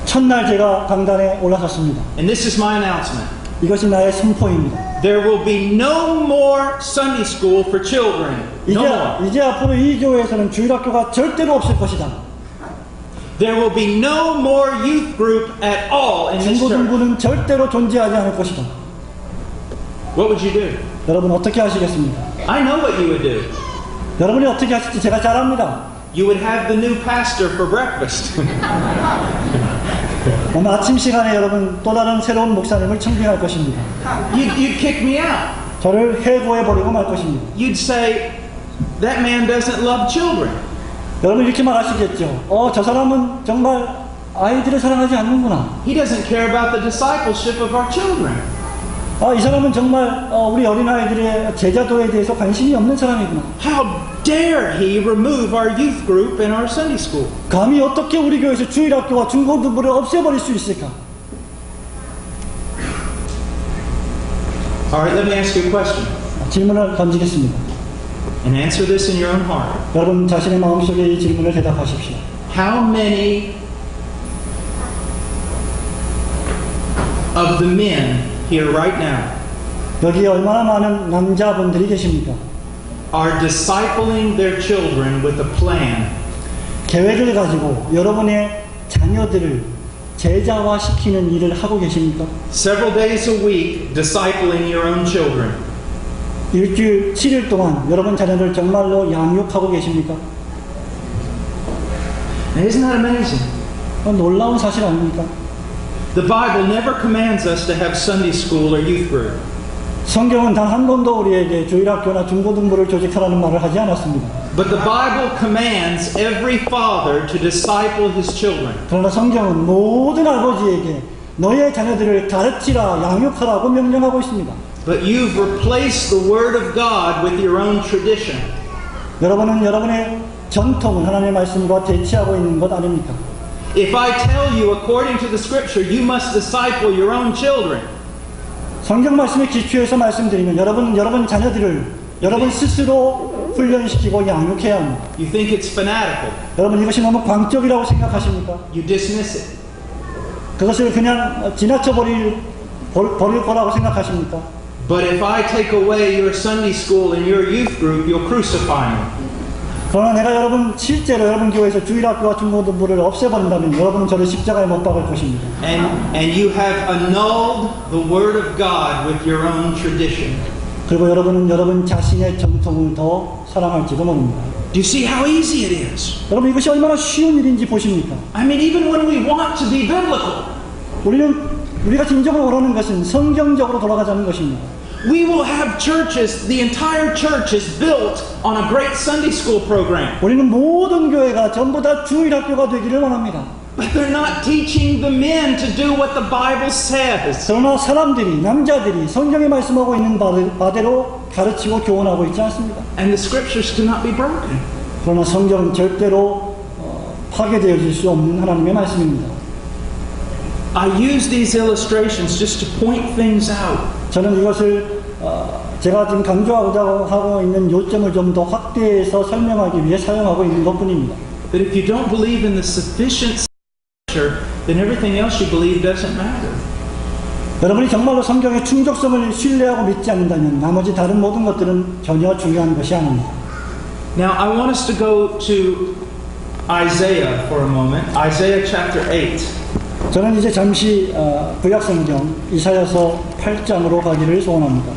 S2: 첫날 제가 강단에 올라섰습니다.
S1: And this is my announcement.
S2: 이것이 나의 선포입니다.
S1: There will be no more Sunday school for children. No more.
S2: 이제 앞으로 이 교회에서는 주일학교가 절대로 없을 것이다.
S1: There will be no more youth group at all in this church.
S2: 중고등부는 절대로 존재하지 않을 것이다.
S1: What would you do?
S2: 여러분 어떻게 하시겠습니까?
S1: I know what you would do.
S2: 여러분이 어떻게 하실지 제가 잘 압니다.
S1: You would have the new pastor for breakfast.
S2: 아마 아침 시간에 여러분 또 다른 새로운 목사님을 청빙할 것입니다.
S1: You'd kick me out.
S2: 저를 해고해버리고 말 것입니다.
S1: You'd say, that man doesn't love children.
S2: 여러분 이렇게 말하시겠죠. 저 사람은 정말 아이들을 사랑하지 않는구나.
S1: He doesn't care about the discipleship of our children.
S2: 이 사람은 정말 우리 어린아이들의 제자도에 대해서 관심이 없는 사람이구나.
S1: How dare he remove our youth group and our Sunday school?
S2: 감히 어떻게 우리 교회에서 주일학교와 중고등부를 없애버릴 수 있을까?
S1: All right, let me ask you a question.
S2: 질문을 던지겠습니다.
S1: And answer this in your own heart.
S2: 여러분 자신의 마음속에 이 질문을 대답하십시오.
S1: How many of the men here right now
S2: 여기에 얼마나 많은 남자분들이 계십니까?
S1: are discipling their children with a plan
S2: 계획을 가지고 여러분의 자녀들을 제자화시키는 일을 하고 계십니까?
S1: Several days a week, discipling your own children.
S2: 일주일 7일 동안 여러분 자녀를 정말로 양육하고 계십니까?
S1: Now, isn't that amazing?
S2: 놀라운 사실 아닙니까?
S1: The Bible never commands us to have Sunday school or youth group.
S2: 성경은 단 한 번도 우리에게 주일학교나 중고등부를 조직하라는 말을 하지 않았습니다.
S1: But the Bible commands every father to disciple his children.
S2: 그러나 성경은 모든 아버지에게 너의 자녀들을 가르치라, 양육하라고 명령하고 있습니다.
S1: But you've replaced the Word of God with your own tradition.
S2: 여러분은 여러분의 전통을 하나님의 말씀과 대치하고 있는 것 아닙니까?
S1: If I tell you according to the Scripture, you must disciple your own children.
S2: 성경 말씀에 기초해서 말씀드리면 여러분은 여러분 자녀들을 여러분 스스로 훈련시키고 양육해야 합니다.
S1: You think it's fanatical.
S2: 여러분 이것이 너무 광적이라고 생각하십니까?
S1: You dismiss it.
S2: 그것을 그냥 지나쳐 버릴 거라고 생각하십니까?
S1: But if I take away your Sunday school and your youth group, you'll crucify me.
S2: 그러나 내가 여러분 실제로 여러분 교회에서 주일학교와 중고등부를 없애버린다면 여러분은 저를 십자가에 못 박을 것입니다.
S1: And you have annulled the Word of God with your own tradition.
S2: 그리고 여러분은 여러분 자신의 전통을 더 사랑할지도 모릅니다.
S1: Do you see how easy it is?
S2: 여러분 이것이 얼마나 쉬운 일인지 보십니까?
S1: I mean, even when we want to be biblical,
S2: 우리가 진정으로 원하는 것은 성경적으로 돌아가자는 것입니다.
S1: we will have churches, the entire church is built on a great Sunday school program.
S2: 우리는 모든 교회가 전부 다 주일학교가 되기를 원합니다.
S1: But they're not teaching the men to do what the Bible says.
S2: 그러나 사람들이, 남자들이 성경에 말씀하고 있는 바대로 가르치고 교훈하고 있지 않습니다.
S1: And the scriptures cannot be broken.
S2: 그러나 성경은 절대로 파괴되어질 수 없는 하나님의 말씀입니다.
S1: I use these illustrations just to point things out.
S2: 저는 이것을 제가 지금 강조하고자 하고 있는 요점을 좀 더 확대해서 설명하기 위해 사용하고 있는 것뿐입니다.
S1: That if you don't believe in the sufficient scripture, then everything else you believe doesn't matter.
S2: 여러분이 정말로 성경의 충족성을 신뢰하고 믿지 않는다면 나머지 다른 모든 것들은 전혀 중요한 것이 아닙니다.
S1: Now I want us to go to Isaiah for a moment. Isaiah chapter 8.
S2: 저는 이제 잠시 구약성경 이사야서 8장으로 가기를 소원합니다.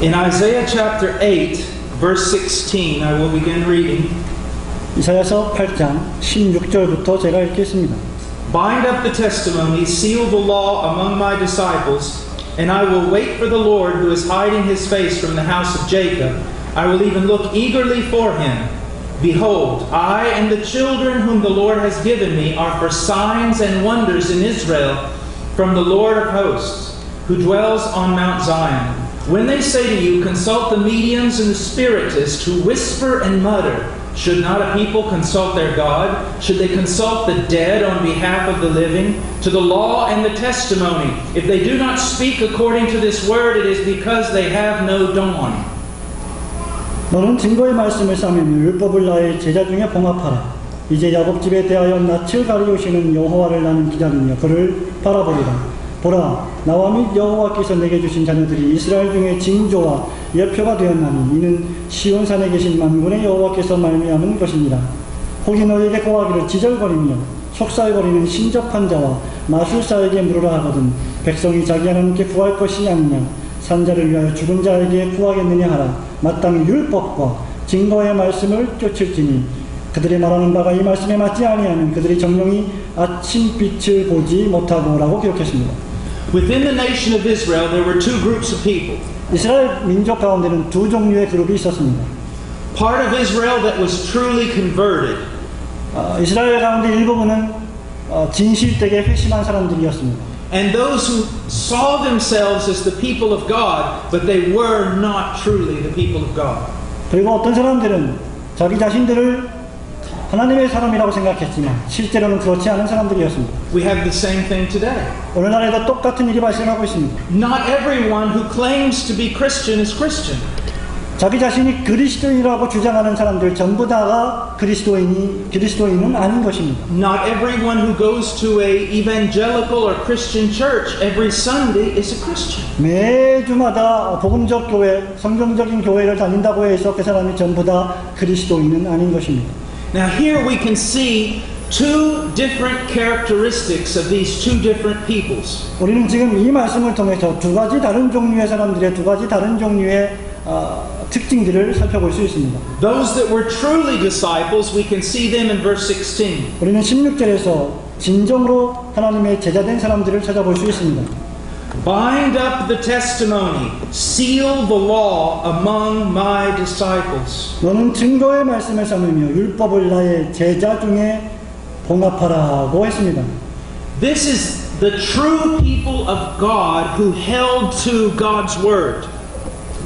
S1: In Isaiah chapter 8, verse 16, I will begin reading.
S2: 이사야서 8장 16절부터 제가 읽겠습니다.
S1: Bind up the testimony, seal the law among my disciples, and I will wait for the Lord who is hiding his face from the house of Jacob. I will even look eagerly for him. Behold, I and the children whom the Lord has given me are for signs and wonders in Israel from the Lord of hosts, who dwells on Mount Zion. When they say to you, consult the mediums and the spiritists who whisper and mutter, should not a people consult their God? Should they consult the dead on behalf of the living? To the law and the testimony, if they do not speak according to this word, it is because they have no dawn.
S2: 너는 증거의 말씀을 싸매며 율법을 나의 제자 중에 봉합하라. 이제 야곱 집에 대하여 낯을 가리우시는 여호와를 나는 기다리며 그를 바라보리라. 보라, 나와 및 여호와께서 내게 주신 자녀들이 이스라엘 중에 징조와 예표가 되었나니 이는 시온산에 계신 만군의 여호와께서 말미암은 것이니라. 혹이 너에게 고하기를 지절거리며 속살거리는 신접한 자와 마술사에게 물으라 하거든 백성이 자기 하나님께 구할 것이 아니냐. 산자를 위하여 죽은 자에게 구하겠느냐 하라. 마땅히 율법과 증거의 말씀을 쫓을지니 그들이 말하는 바가 이 말씀에 맞지 아니하면 그들이 정령이 아침빛을 보지 못하고 라고 기록했습니다.
S1: Within the nation of Israel, there were two groups of people.
S2: 이스라엘 민족 가운데는 두 종류의 그룹이 있었습니다.
S1: Part of Israel that was truly converted.
S2: 이스라엘 가운데 일부분은 진실되게 회심한 사람들이었습니다.
S1: And those who saw themselves as the people of God, but they were not truly the people of God.
S2: 그리고 어떤 사람들은 자기 자신들을 하나님의 사람이라고 생각했지만 실제로는 그렇지 않은 사람들이었습니다.
S1: We have the same thing today.
S2: 오늘날에도 똑같은 일이 발생하고 있습니다.
S1: Not everyone who claims to be Christian is Christian.
S2: 자기 자신이 그리스도인이라고 주장하는 사람들 전부 다가 그리스도인은 아닌 것입니다.
S1: Not everyone who goes to a evangelical or Christian church every Sunday is a Christian.
S2: 매주마다 복음적 교회, 성경적인 교회를 다닌다고 해서 그 사람이 전부 다 그리스도인은 아닌 것입니다.
S1: Now here we can see two different characteristics of these two different peoples.
S2: 우리는 지금 이 말씀을 통해서 두 가지 다른 종류의 사람들의 두 가지 다른 종류의 특징들을 살펴볼 수 있습니다.
S1: Those that were truly disciples, we can see them in verse 16.
S2: 우리는 16절에서 진정으로 하나님의 제자된 사람들을 찾아볼 수 있습니다.
S1: Bind up the testimony, seal the law among my disciples.
S2: 너는 증거의 말씀을 삼으며 율법을 나의 제자 중에 봉합하라고 했습니다.
S1: This is the true people of God who held to God's word.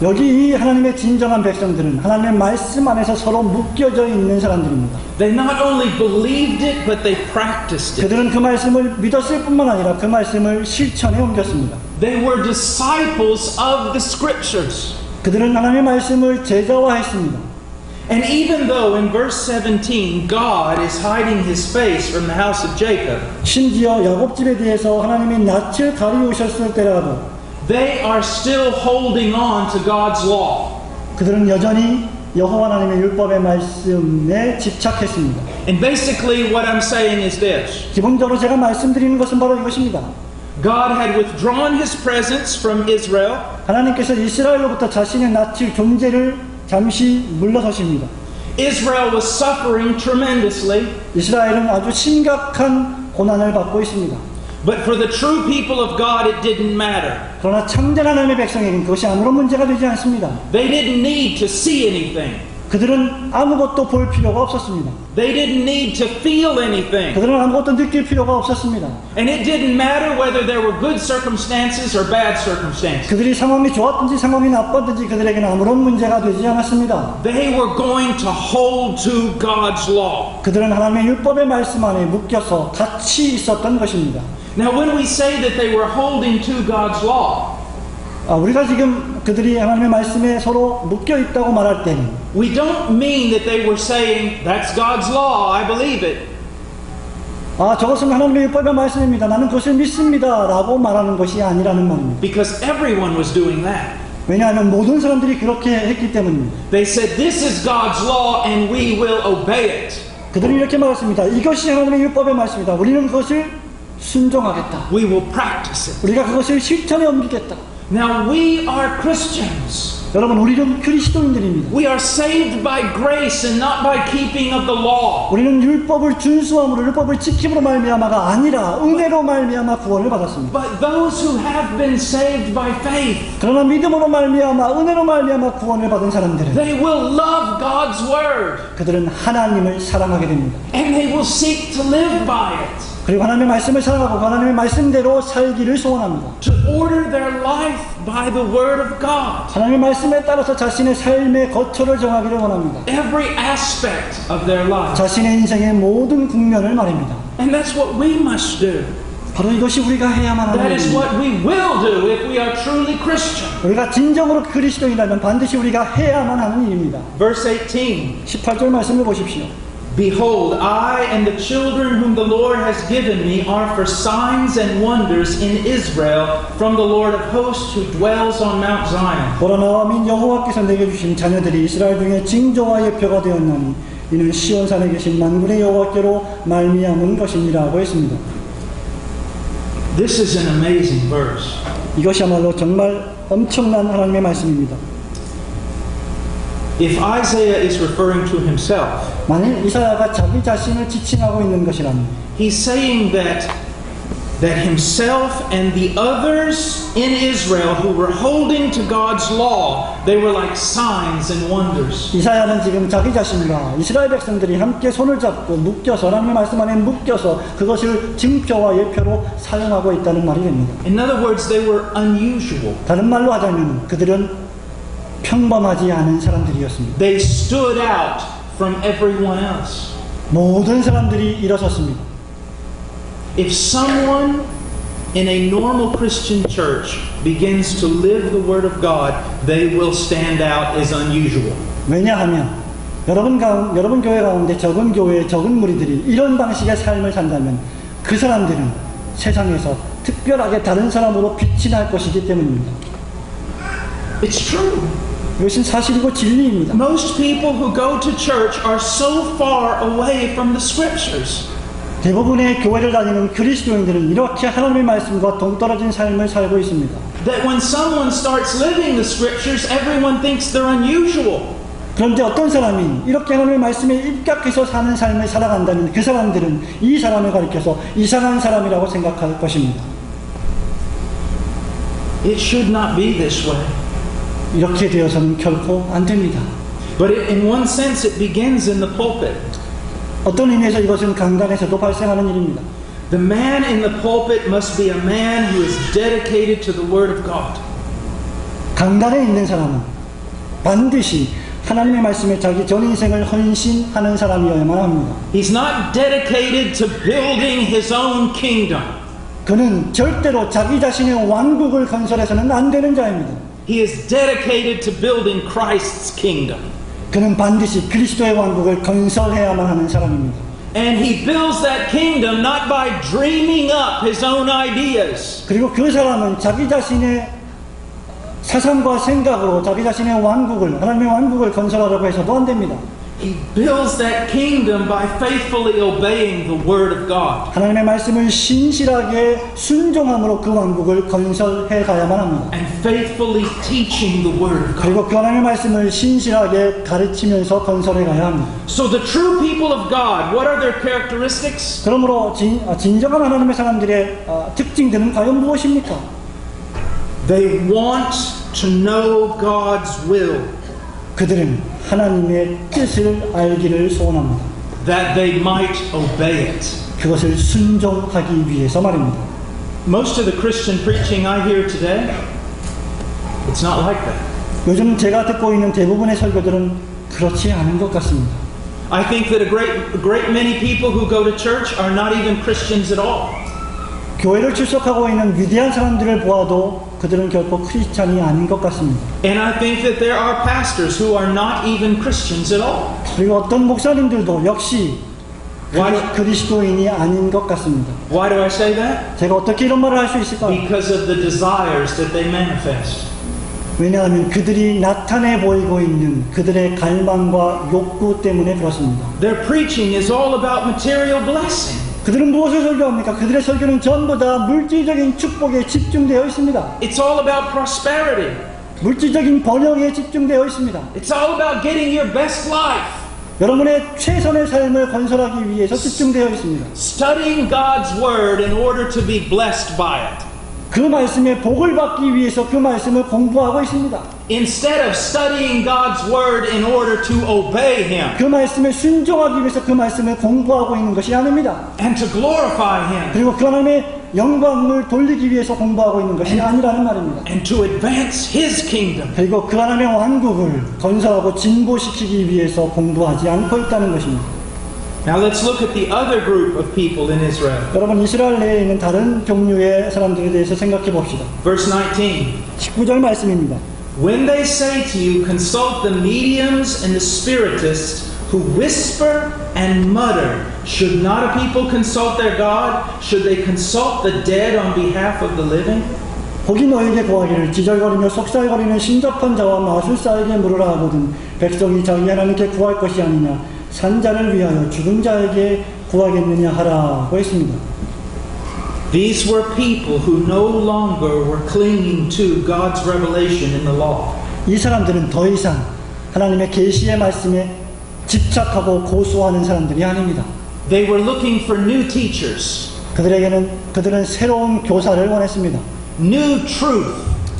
S2: 여기 이 하나님의 진정한 백성들은 하나님의 말씀 안에서 서로 묶여져 있는 사람들입니다.
S1: They not only believed it, but they practiced it.
S2: 그들은 그 말씀을 믿었을 뿐만 아니라 그 말씀을 실천에 옮겼습니다.
S1: They were disciples of the scriptures.
S2: 그들은 하나님의 말씀을 제자화했습니다.
S1: And even though in verse 17 God is hiding his face from the house of Jacob,
S2: 심지어 야곱집에 대해서 하나님이 낯을 가리우셨을 때라도
S1: they are still holding on to God's law.
S2: 그들은 여전히 여호와 하나님의 율법의 말씀에 집착했습니다.
S1: And basically what I'm saying is this.
S2: 기본적으로 제가 말씀드리는 것은 바로 이것입니다.
S1: God had withdrawn his presence from Israel.
S2: 하나님께서 이스라엘로부터 자신의 낯을 존재를 잠시 물러서십니다.
S1: Israel was suffering tremendously.
S2: 이스라엘은 아주 심각한 고난을 받고 있습니다.
S1: But for the true people of God, it didn't matter.
S2: 그러나 참된 하나님의 백성에게는 그것이 아무런 문제가 되지 않습니다.
S1: They didn't need to see anything.
S2: 그들은 아무것도 볼 필요가 없었습니다.
S1: They didn't need to feel anything.
S2: 그들은 아무것도 느낄 필요가 없었습니다.
S1: And it didn't matter whether there were good circumstances or bad circumstances.
S2: 그들이 상황이 좋았든지 상황이 나빴든지 그들에게는 아무런 문제가 되지 않았습니다.
S1: They were going to hold to God's law.
S2: 그들은 하나님의 율법의 말씀 안에 묶여서 같이 있었던 것입니다.
S1: Now, when we say that they were holding to God's law,
S2: 우리가 지금 그들이 하나님의 말씀에 서로 묶여 있다고 말할 때는
S1: we don't mean that they were saying, that's God's law, I believe it.
S2: 저것은 하나님의 율법의 말씀입니다. 나는 그것을 믿습니다. 라고 말하는 것이 아니라는 말입니다.
S1: Because everyone was doing that.
S2: 왜냐하면 모든 사람들이 그렇게 했기 때문입니다.
S1: They said, this is God's law and we will obey it.
S2: 그들이 이렇게 말했습니다. 이것이 하나님의 율법의 말씀이다. 우리는 그것을 순종하겠다.
S1: We will practice it.
S2: 우리가 그것을 실천에 옮기겠다.
S1: Now we are Christians.
S2: 여러분, 우리는 그리스도인들입니다.
S1: We are saved by grace and not by keeping of the law.
S2: 우리는 율법을 준수함으로 율법을 지킴으로 말미암아가 아니라 은혜로 말미암아 구원을 받았습니다.
S1: But those who have been saved by faith,
S2: 그러나 믿음으로 말미암아 은혜로 말미암아 구원을 받은 사람들은
S1: they will love God's word
S2: 그들은 하나님을 사랑하게 됩니다.
S1: and they will seek to live by it.
S2: 그리고 하나님의 말씀을 사랑하고 하나님의 말씀대로 살기를 소원합니다.
S1: To order their life by the word of God.
S2: 하나님의 말씀에 따라서 자신의 삶의 거처를 정하기를 원합니다.
S1: Every aspect of their life.
S2: 자신의 인생의 모든 국면을 말입니다.
S1: And that's what we must do.
S2: 바로 이것이 우리가 해야만 하는
S1: That is
S2: 일입니다.
S1: what we will do if we are truly Christian.
S2: 우리가 진정으로 그리스도인이라면 반드시 우리가 해야만 하는 일입니다.
S1: Verse 18.
S2: 18절 말씀을 보십시오.
S1: Behold, I and the children whom the Lord has given me are for signs and wonders in Israel from the Lord of hosts who dwells on Mount Zion.
S2: 보라 나와 민 여호와께서 내게 주신 자녀들이 이스라엘 중에 징조와 예표가 되었나니 이는 시온산에 계신 만군의 여호와께로 말미암은 것이니라고 했습니다.
S1: This is an amazing verse.
S2: 이것이야말로 정말 엄청난 하나님의 말씀입니다.
S1: If Isaiah is referring to himself,
S2: 만일 이사야가 자기 자신을 지칭하고 있는 것이라면
S1: he's saying that himself and the others in Israel who were holding to God's law, they were like signs and wonders.
S2: 이사야는 지금 자기 자신과 이스라엘 백성들이 함께 손을 잡고 묶여서 하나님의 말씀 안에 묶여서 그것을 징표와 예표로 사용하고 있다는 말이 됩니다.
S1: In other words, they were unusual.
S2: 다른 말로 하자면 그들은 평범하지 않은 사람들이었습니다.
S1: They stood out from everyone else.
S2: 모든 사람들이 일어섰습니다.
S1: If someone in a normal Christian church begins to live the Word of God, they will stand out as unusual.
S2: 왜냐하면 여러분 교회 가운데 적은 교회의 적은 무리들이 이런 방식의 삶을 산다면 그 사람들은 세상에서 특별하게 다른 사람으로 빛이 날 것이기 때문입니다.
S1: It's true.
S2: 이것은 사실이고 진리입니다.
S1: Most people who go to church are so far away from the Scriptures.
S2: 대부분의 교회를 다니는 그리스도인들은 이렇게 하나님의 말씀과 동떨어진 삶을 살고 있습니다.
S1: That when someone starts living the Scriptures, everyone thinks they're unusual.
S2: 그런데 어떤 사람이 이렇게 하나님의 말씀에 입각해서 사는 삶을 살아간다면 그 사람들은 이 사람을 가리켜서 이상한 사람이라고 생각할 것입니다.
S1: It should not be this way.
S2: 이렇게 되어서는 결코 안 됩니다.
S1: But in one sense, it begins in the pulpit.
S2: 어떤 의미에서 이것은 강단에서도 발생하는 일입니다.
S1: The man in the pulpit must be a man who is dedicated to the Word of God.
S2: 강단에 있는 사람은 반드시 하나님의 말씀에 자기 전 인생을 헌신하는 사람이어야만 합니다.
S1: He's not dedicated to building his own kingdom.
S2: 그는 절대로 자기 자신의 왕국을 건설해서는 안 되는 자입니다.
S1: He is dedicated to building Christ's kingdom.
S2: 그는 반드시 그리스도의 왕국을 건설해야만 하는 사람입니다.
S1: And he builds that kingdom not by dreaming up his own ideas.
S2: 그리고 그 사람은 자기 자신의 사상과 생각으로 자기 자신의 왕국을, 하나님의 왕국을 건설하려고 해서도 안 됩니다.
S1: He builds that kingdom by faithfully obeying the Word of God.
S2: 하나님의 말씀을 신실하게 순종함으로 그 왕국을 건설해 가야만 합니다.
S1: And faithfully teaching the Word of God.
S2: 그리고 그 하나님의 말씀을 신실하게 가르치면서 건설해 가야 합니다.
S1: So the true people of God, what are their characteristics?
S2: 그러므로 진정한 하나님의 사람들의 특징들은 과연 무엇입니까?
S1: They want to know God's will.
S2: 그들은 하나님의 뜻을 알기를 소원합니다.
S1: That they might obey it.
S2: 그것을 순종하기 위해서 말입니다.
S1: Most of the Christian preaching I hear today, it's not like that.
S2: 요즘 제가 듣고 있는 대부분의 설교들은 그렇지 않은 것 같습니다.
S1: I think that a great many people who go to church are not even Christians at all.
S2: 교회를 출석하고 있는 위대한 사람들을 보아도 그들은 결코 크리스찬이 아닌 것 같습니다.
S1: And I think that there are pastors who are not even Christians at all.
S2: 그리고 어떤 목사님들도 역시 그리스도인이 아닌 것 같습니다.
S1: Why do I say that?
S2: 제가 어떻게 이런 말을 할 수 있을까요?
S1: Because of the desires that they manifest.
S2: 왜냐하면 그들이 나타내 보이고 있는 그들의 갈망과 욕구 때문에 그렇습니다.
S1: Their preaching is all about material blessing.
S2: 그들은 무엇을 설교합니까? 그들의 설교는 전부 다 물질적인 축복에 집중되어 있습니다.
S1: It's all about prosperity.
S2: 물질적인 번영에 집중되어 있습니다.
S1: It's all about getting your best life.
S2: 여러분의 최선의 삶을 건설하기 위해서 집중되어 있습니다.
S1: Studying God's Word in order to be blessed by it.
S2: 그 말씀에 복을 받기 위해서 그 말씀을 공부하고 있습니다.
S1: Instead of studying God's Word in order to obey Him.
S2: 그 말씀에 순종하기 위해서 그 말씀을 공부하고 있는 것이 아닙니다.
S1: And to glorify Him.
S2: 그리고 그 하나님의 영광을 돌리기 위해서 공부하고 있는 것이 아니라는 말입니다.
S1: And to advance His kingdom.
S2: 그리고 그 하나님의 왕국을 건설하고 진보시키기 위해서 공부하지 않고 있다는 것입니다.
S1: Now let's look at the other group of people in Israel.
S2: 여러분 이스라엘 내에 있는 다른 종류의 사람들에 대해서 생각해 봅시다.
S1: Verse 19.
S2: 19절 말씀입니다.
S1: When they say to you, consult the mediums and the spiritists who whisper and mutter, should not a people consult their God? Should they consult the dead on behalf of the living?
S2: 혹이 너에게 구하기를 지절거리며 속살거리는 신접한 자와 마술사에게 물으라 하거든 백성이 자기 하나님께 구할 것이 아니냐 산자를 위하여 죽은 자에게 구하겠느냐 하라고 했습니다.
S1: These were people who no longer were clinging to God's revelation in the law.
S2: 이 사람들은 더 이상 하나님의 계시의 말씀에 집착하고 고수하는 사람들이 아닙니다.
S1: They were looking for new teachers.
S2: 그들은 새로운 교사를 원했습니다.
S1: New truth.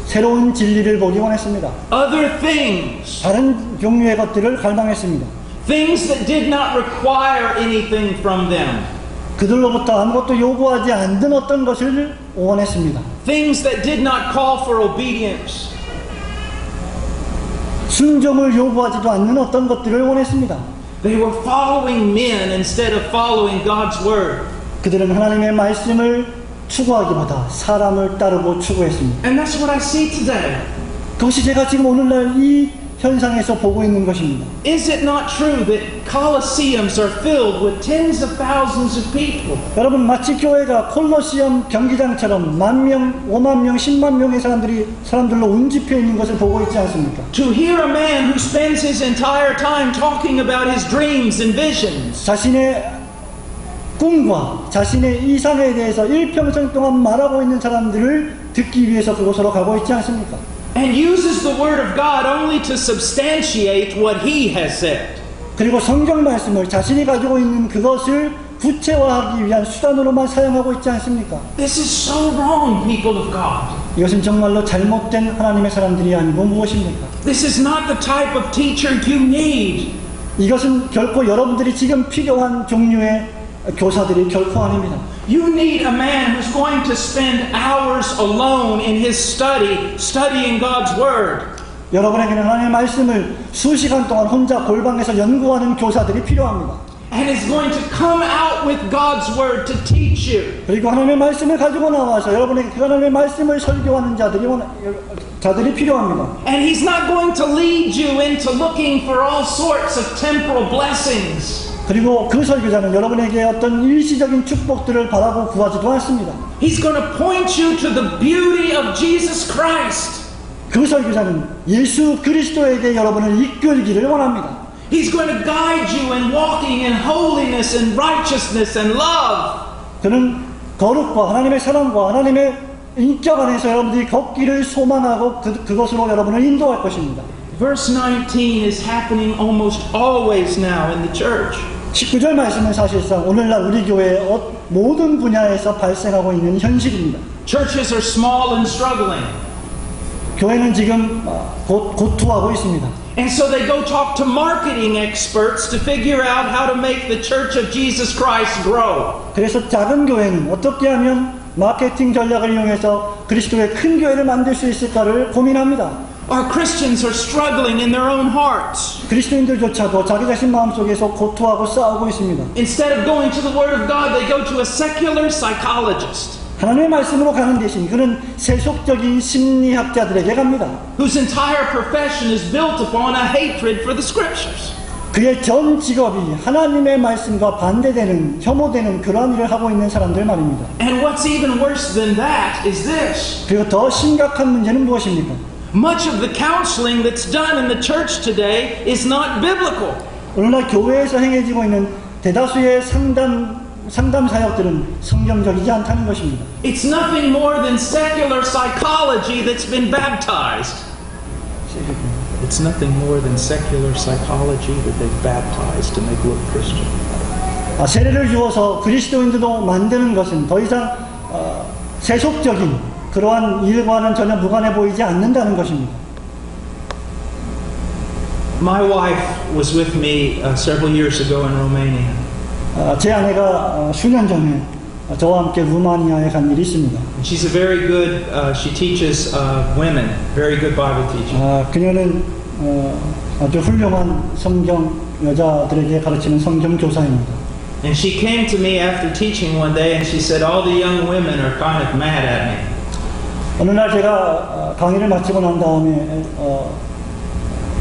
S2: 새로운 진리를 보기 원했습니다.
S1: Other things.
S2: 다른 종류의 것들을 갈망했습니다.
S1: Things that did not require anything from them.
S2: 그들로부터 아무것도 요구하지 않는 어떤 것을 원했습니다.
S1: Things that did not call for obedience.
S2: 순종을 요구하지도 않는 어떤 것들을 원했습니다.
S1: They were following men instead of following God's word.
S2: 그들은 하나님의 말씀을 추구하기보다 사람을 따르고 추구했습니다.
S1: And that's what I see today.
S2: 그것이 제가 지금 오늘날 이 현상에서 보고 있는 것입니다.
S1: Is it not true that colosseums are filled with tens of thousands of people?
S2: 여러분, 마치 교회가 콜로시엄 경기장처럼 10,000명, 50,000명, 10만 명의 사람들로 운집해 있는 것을 보고 있지 않습니까?
S1: To hear a man who spends his entire time talking about his dreams and visions.
S2: 자신의 꿈과 자신의 이상에 대해서 일평생 동안 말하고 있는 사람들을 듣기 위해서 그곳으로 가고 있지 않습니까?
S1: And uses the word of God only to substantiate what he has said.
S2: 그리고 성경 말씀을 자신이 가지고 있는 그것을 구체화하기 위한 수단으로만 사용하고 있지 않습니까?
S1: This is so wrong, people of God.
S2: 이것은 정말로 잘못된 하나님의 사람들이 아니고 무엇입니까?
S1: This is not the type of teacher you need.
S2: 이것은 결코 여러분들이 지금 필요한 종류의 교사들이 결코 아닙니다.
S1: You need a man who's going to spend hours alone in his study, studying God's Word.
S2: 여러분에게는 하나님의 말씀을 수시간 동안 혼자 골방에서 연구하는 교사들이 필요합니다.
S1: And is going to come out with God's Word to teach you.
S2: 그리고 하나님의 말씀을 가지고 나와서 여러분에게 그 하나님의 말씀을 설교하는 자들이 필요합니다.
S1: And he's not going to lead you into looking for all sorts of temporal blessings.
S2: 그리고 그 설교자는 여러분에게 어떤 일시적인 축복들을 바라고 구하지도 않습니다.
S1: He's going to point you to the beauty of Jesus Christ.
S2: 그 설교자는 예수 그리스도에게 여러분을 이끌기를 원합니다.
S1: He's going to guide you in walking in holiness and righteousness and love.
S2: 그는 거룩과 하나님의 사랑과 하나님의 인격 안에서 여러분들이 걷기를 소망하고 그것으로 여러분을 인도할 것입니다.
S1: Verse 19 is happening almost always now in the church.
S2: 19절 말씀은 사실상 오늘날 우리 교회의 모든 분야에서 발생하고 있는 현실입니다.
S1: Churches are small and struggling.
S2: 교회는 지금 고투하고 있습니다.
S1: And so they go talk to marketing experts to figure out how to make the Church of Jesus Christ grow.
S2: 그래서 작은 교회는 어떻게 하면 마케팅 전략을 이용해서 그리스도의 큰 교회를 만들 수 있을까를 고민합니다.
S1: Our Christians are struggling in their own hearts.
S2: 그리스도인들조차도 자기 자신 마음속에서 고투하고 싸우고 있습니다.
S1: Instead of going to the Word of God, they go to a secular psychologist.
S2: 하나님의 말씀으로 가는 대신 그는 세속적인 심리학자들에게 갑니다.
S1: Whose entire profession is built upon a hatred for the Scriptures.
S2: 그의 전 직업이 하나님의 말씀과 반대되는, 혐오되는 그러한 일을 하고 있는 사람들 말입니다.
S1: And what's even worse than that is this.
S2: 그리고 더 심각한 문제는 무엇입니까?
S1: Much of the counseling that's done in the church today is not biblical.
S2: 오늘날 교회에서 행해지고 있는 대다수의 상담 사역들은 성경적이지 않다는 것입니다.
S1: It's nothing more than secular psychology that's been baptized. It's nothing more than secular psychology that they've baptized to make look Christian.
S2: 세례를 주어서 그리스도인들도 만드는 것은 더 이상 세속적인 그러한 일과는 전혀 무관해 보이지 않는다는 것입니다.
S1: My wife was with me several years ago in Romania.
S2: 제 아내가 수년 전에 저와 함께 루마니아에 간 일이 있습니다.
S1: She's a very good, she teaches women, very good Bible teaching.
S2: 그녀는 아주 훌륭한 성경 여자들에게 가르치는 성경 교사입니다.
S1: And she came to me after teaching one day and she said, all the young women are kind of mad at me.
S2: 어느 날 제가 강의를 마치고 난 다음에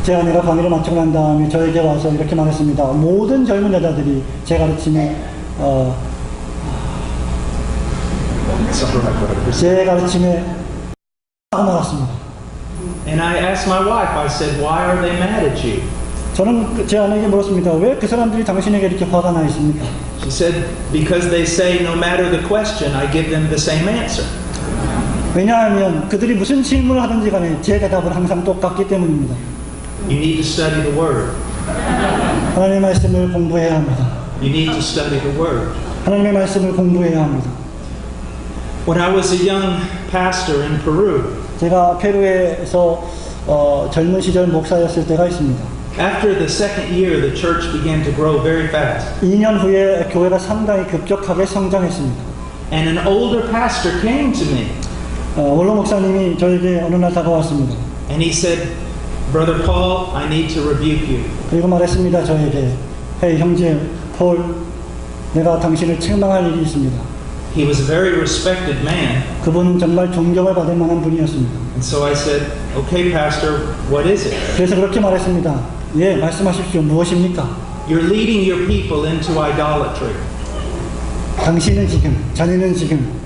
S2: 제 아내가 강의를 마치고 난 다음에 저에게 와서 이렇게 말했습니다. 모든 젊은 여자들이 제 가르침에 하고 말았습니다.
S1: And I asked my wife, I said, why are they mad at you?
S2: 저는 제 아내에게 물었습니다. 왜 그 사람들이 당신에게 이렇게 화가 나 있습니까?
S1: She said, because they say no matter the question, I give them the same answer.
S2: 왜냐하면 그들이 무슨 질문을 하든지 간에 제 대답은 항상 똑같기 때문입니다.
S1: You need to study the Word.
S2: 하나님의 말씀을 공부해야 합니다.
S1: You need to study the Word.
S2: 하나님의 말씀을 공부해야 합니다.
S1: When I was a young pastor in Peru,
S2: 제가 페루에서 젊은 시절 목사였을 때가 있습니다.
S1: after the second year, the church began to grow very fast.
S2: 2년 후에 교회가 상당히 급격하게 성장했습니다.
S1: And an older pastor came to me.
S2: 원로 목사님이 저에게 어느 날 다가왔습니다.
S1: And he said, Brother Paul, I need to rebuke you.
S2: 그리고 말했습니다. 저에게, 헤이 형제 폴, 내가 당신을 책망할 일이 있습니다.
S1: He was a very respected man.
S2: 그분은 정말 존경을 받을 만한 분이었습니다.
S1: And so I said, okay, Pastor, what is it?
S2: 그래서 그렇게 말했습니다. 예, 말씀하십시오. 무엇입니까?
S1: You're leading your people into idolatry.
S2: 당신은 지금, 자네는 지금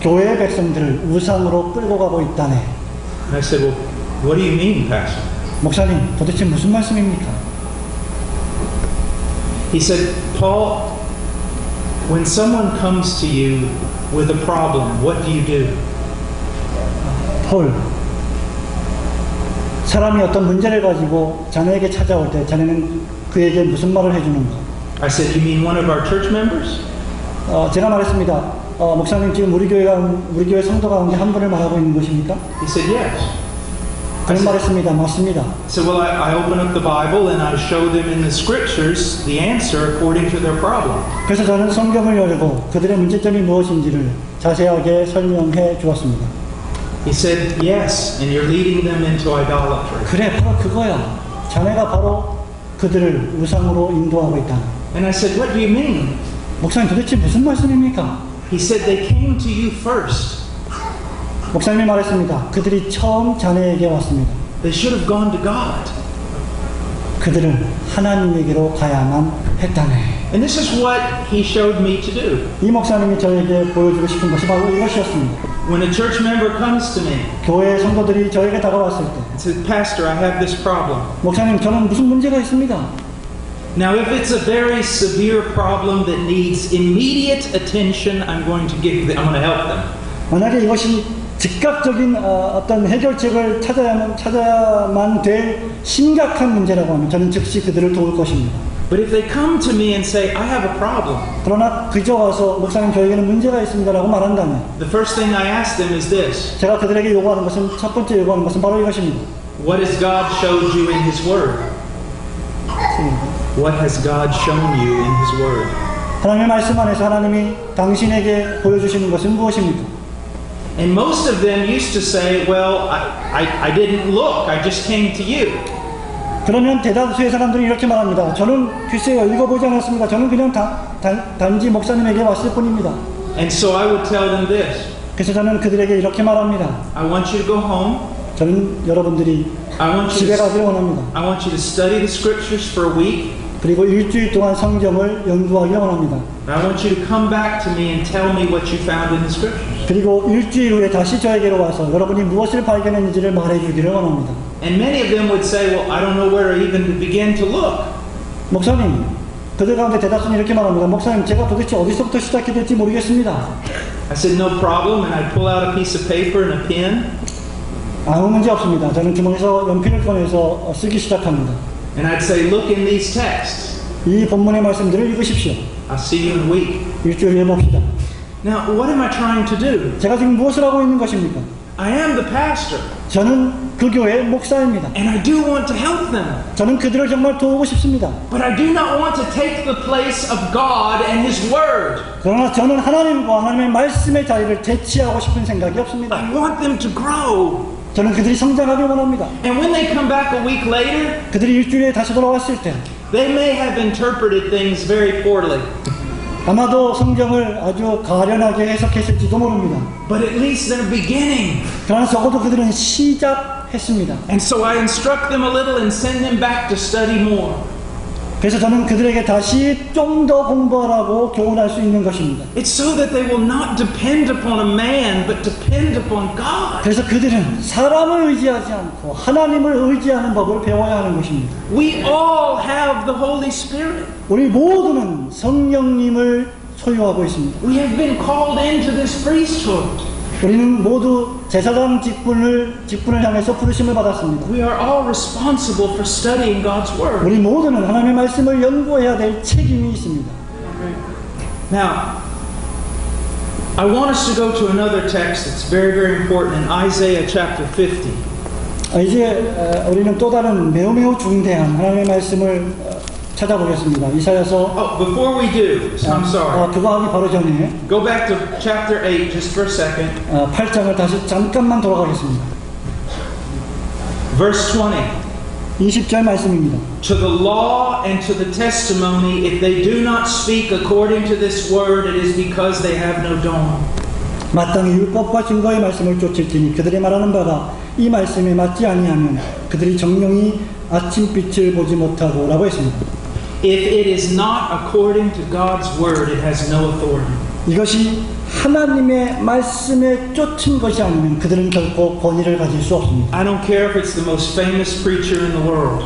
S2: 교회의 백성들을 우상으로 끌고 가고 있다네.
S1: And I said, well, what do you mean, Pastor?
S2: 목사님, 도대체 무슨 말씀입니까?
S1: He said, Paul, when someone comes to you with a problem, what do you do?
S2: 폴, 사람이 어떤 문제를 가지고 자네에게 찾아올 때 자네는 그에게 무슨 말을 해주는가?
S1: I said, you mean one of our church members?
S2: 제가 말했습니다. 목사님 지금 우리 교회 성도 가운데 한 분을 말하고 있는 것입니까?
S1: He said, yes.
S2: 그런 말했습니다. 맞습니다.
S1: So well, I open up the Bible and I show them in the scriptures the answer according to their problem.
S2: 그래서 저는 성경을 열고 그들의 문제점이 무엇인지를 자세하게 설명해 주었습니다.
S1: He said, yes, and you're leading them into idolatry.
S2: 그래, 바로 그거야. 자네가 바로 그들을 우상으로 인도하고 있다.
S1: And I said, what do you mean?
S2: 목사님 도대체 무슨 말씀입니까?
S1: He said, they came to you first.
S2: 목사님이 말했습니다. 그들이 처음 자네에게 왔습니다.
S1: They should have gone to God.
S2: 그들은 하나님에게로 가야만 했다네.
S1: And this is what he showed me to do.
S2: 이 목사님이 저에게 보여주고 싶은 것이 바로 이것이었습니다.
S1: When a church member comes to me
S2: 교회 성도들이 저에게 다가왔을 때,
S1: and said, Pastor, I have this problem.
S2: 목사님, 저는 무슨 문제가 있습니다.
S1: Now, if it's a very severe problem that needs immediate attention, I'm going to help them.
S2: 만약에 이것이 즉각적인 어떤 해결책을 찾아야만 될 심각한 문제라고 하면 저는 즉시 그들을 도울 것입니다.
S1: But if they come to me and say, I have a problem,
S2: 그러나 그저 와서 목사님 저에게는 문제가 있습니다라고 말한다면
S1: the first thing I ask them is this.
S2: 제가 그들에게 요구하는 것은 첫 번째 요구하는 것은 바로 이것입니다.
S1: What has God showed you in His Word? What has God shown you in His Word?
S2: 하나님의 말씀 안에서 하나님이 당신에게 보여주시는 것은 무엇입니까?
S1: And most of them used to say, well, I didn't look, I just came to you.
S2: 그러면 대다수의 사람들이 이렇게 말합니다. 저는 글쎄요, 읽어보지 않았습니다. 저는 그냥 단지 목사님에게 왔을 뿐입니다.
S1: And so I would tell them this.
S2: 그래서 저는 그들에게 이렇게 말합니다.
S1: I want you to go home.
S2: 저는 여러분들이 집에 가기를 원합니다.
S1: I want you to study the scriptures for a week.
S2: 그리고 일주일 동안 성경을 연구하기를 원합니다.
S1: I want you to come back to me and tell me what you found in the scriptures.
S2: 그리고 일주일 후에 다시 저에게로 와서 여러분이 무엇을 발견했는지를 말해주기를 원합니다.
S1: And many of them would say, well, I don't know where even to begin to look.
S2: 목사님, 그들 가운데 대다수는 이렇게 말합니다. 목사님, 제가 도대체 어디서부터 시작해야 될지 모르겠습니다.
S1: I said, no problem, and I'd pull out a piece of paper and a pen.
S2: 아무 문제 없습니다. 저는 주머니에서 연필을 꺼내서 쓰기 시작합니다.
S1: And I'd say, look in these texts.
S2: 이 본문의 말씀들을 읽으십시오.
S1: I'll see you in a week.
S2: 일주일 후에 봅시다.
S1: Now, what am I trying to do?
S2: 제가 지금 무엇을 하고 있는 것입니까?
S1: I am the pastor,
S2: 저는 그 교회의 목사입니다.
S1: and I do want to help them.
S2: 저는 그들을 정말 도우고 싶습니다.
S1: But I do not want to take the place of God and His Word.
S2: 그러나 저는 하나님과 하나님의 말씀의 자리를 대치하고 싶은 생각이 없습니다.
S1: I want them to grow.
S2: 저는 그들이 성장하길 원합니다.
S1: And when they come back a week later,
S2: 그들이 일주일에 다시 돌아왔을 때
S1: they may have interpreted things very poorly.
S2: 아마도 성경을 아주 가련하게 해석했을지도 모릅니다.
S1: But at least they're beginning.
S2: 그러나 적어도 그들은 시작했습니다.
S1: And so I instruct them a little and send them back to study more.
S2: 그래서 저는 그들에게 다시 좀 더 공부하라고 교훈할 수 있는 것입니다.
S1: It's so that they will not depend upon a man, but depend upon God.
S2: 그래서 그들은 사람을 의지하지 않고 하나님을 의지하는 법을 배워야 하는 것입니다.
S1: We all have the Holy Spirit.
S2: 우리 모두는 성령님을 소유하고 있습니다.
S1: We have been called into this priesthood.
S2: 우리는 모두 제사장 직분을 향해서 부르심을 받았습니다.
S1: We are all responsible for studying God's Word.
S2: 우리 모두는 하나님의 말씀을 연구해야 될 책임이 있습니다.
S1: Now, I want us to go to another text that's very, very important in Isaiah chapter 50.
S2: 이제 우리는 또 다른 매우 중대한 하나님의 말씀을 찾아보겠습니다. 이사야서.
S1: Oh, before we do, I'm sorry.
S2: 그거 하기 바로 전에
S1: Go back to chapter 8 just for a second.
S2: 8장을 다시 잠깐만 돌아가겠습니다.
S1: Verse 20.
S2: 20절 말씀입니다.
S1: To the law and to the testimony, if they do not speak according to this word, it is because they have no dawn.
S2: 마땅히 율법과 증거의 말씀을 쫓을지니 그들이 말하는 바가 이 말씀에 맞지 아니하면 그들이 정령이 아침빛을 보지 못하고 라고 했습니다.
S1: If it is not according to God's word, it has no authority.
S2: 이것이 하나님의 말씀에 쫓은 것이 아니면 그들은 결코 권위를 가질 수 없습니다.
S1: I don't care if it's the most famous preacher in the world.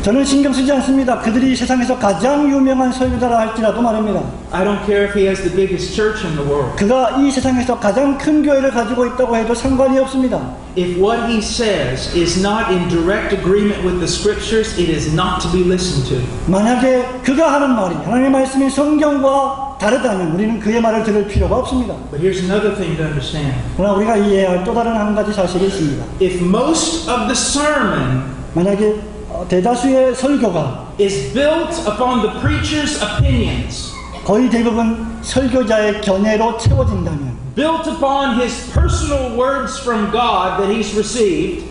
S2: 저는 신경 쓰지 않습니다. 그들이 세상에서 가장 유명한 설교자라 할지라도 말입니다.
S1: I don't care if he has the biggest church in the world.
S2: 그가 이 세상에서 가장 큰 교회를 가지고 있다고 해도 상관이 없습니다.
S1: If what he says is not in direct agreement with the scriptures, it is not to be listened to.
S2: 만약에 그가 하는 말이 하나님의 말씀인 성경과 다르다면 우리는 그의 말을 들을 필요가 없습니다.
S1: But here's another thing to understand.
S2: 그러나 우리가 이해해야 할 또 다른 한 가지 사실이 있습니다.
S1: If most of the sermon
S2: 만약에 대다수의 설교가
S1: is built upon the preacher's opinions,
S2: 거의 대부분 설교자의 견해로 채워진다면
S1: built upon his personal words from God that he's received,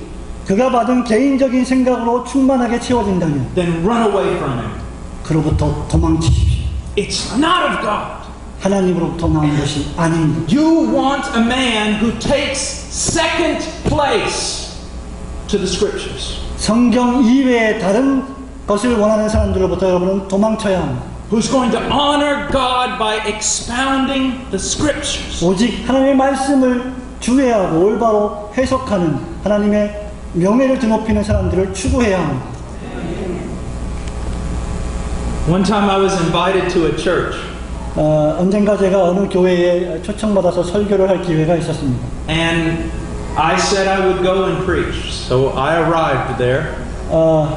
S2: 그가 받은 개인적인 생각으로 충만하게 채워진다면
S1: then run away from him.
S2: 그로부터 도망치십시오.
S1: It's not of God.
S2: 하나님으로부터 나온 것이 아닙니다.
S1: You want a man who takes second place to the scriptures.
S2: 성경 이외의 다른 것을 원하는 사람들로부터 여러분은 도망쳐야 합니다.
S1: Who's going to honor God by expounding the scriptures.
S2: 오직 하나님의 말씀을 주의하고 올바로 해석하는 하나님의 명예를 드높이는 사람들을 추구해야 합니다.
S1: One time I was invited to a church.
S2: 언젠가 제가 어느 교회에 초청받아서 설교를 할 기회가 있었습니다.
S1: And I said I would go and preach. So I arrived there.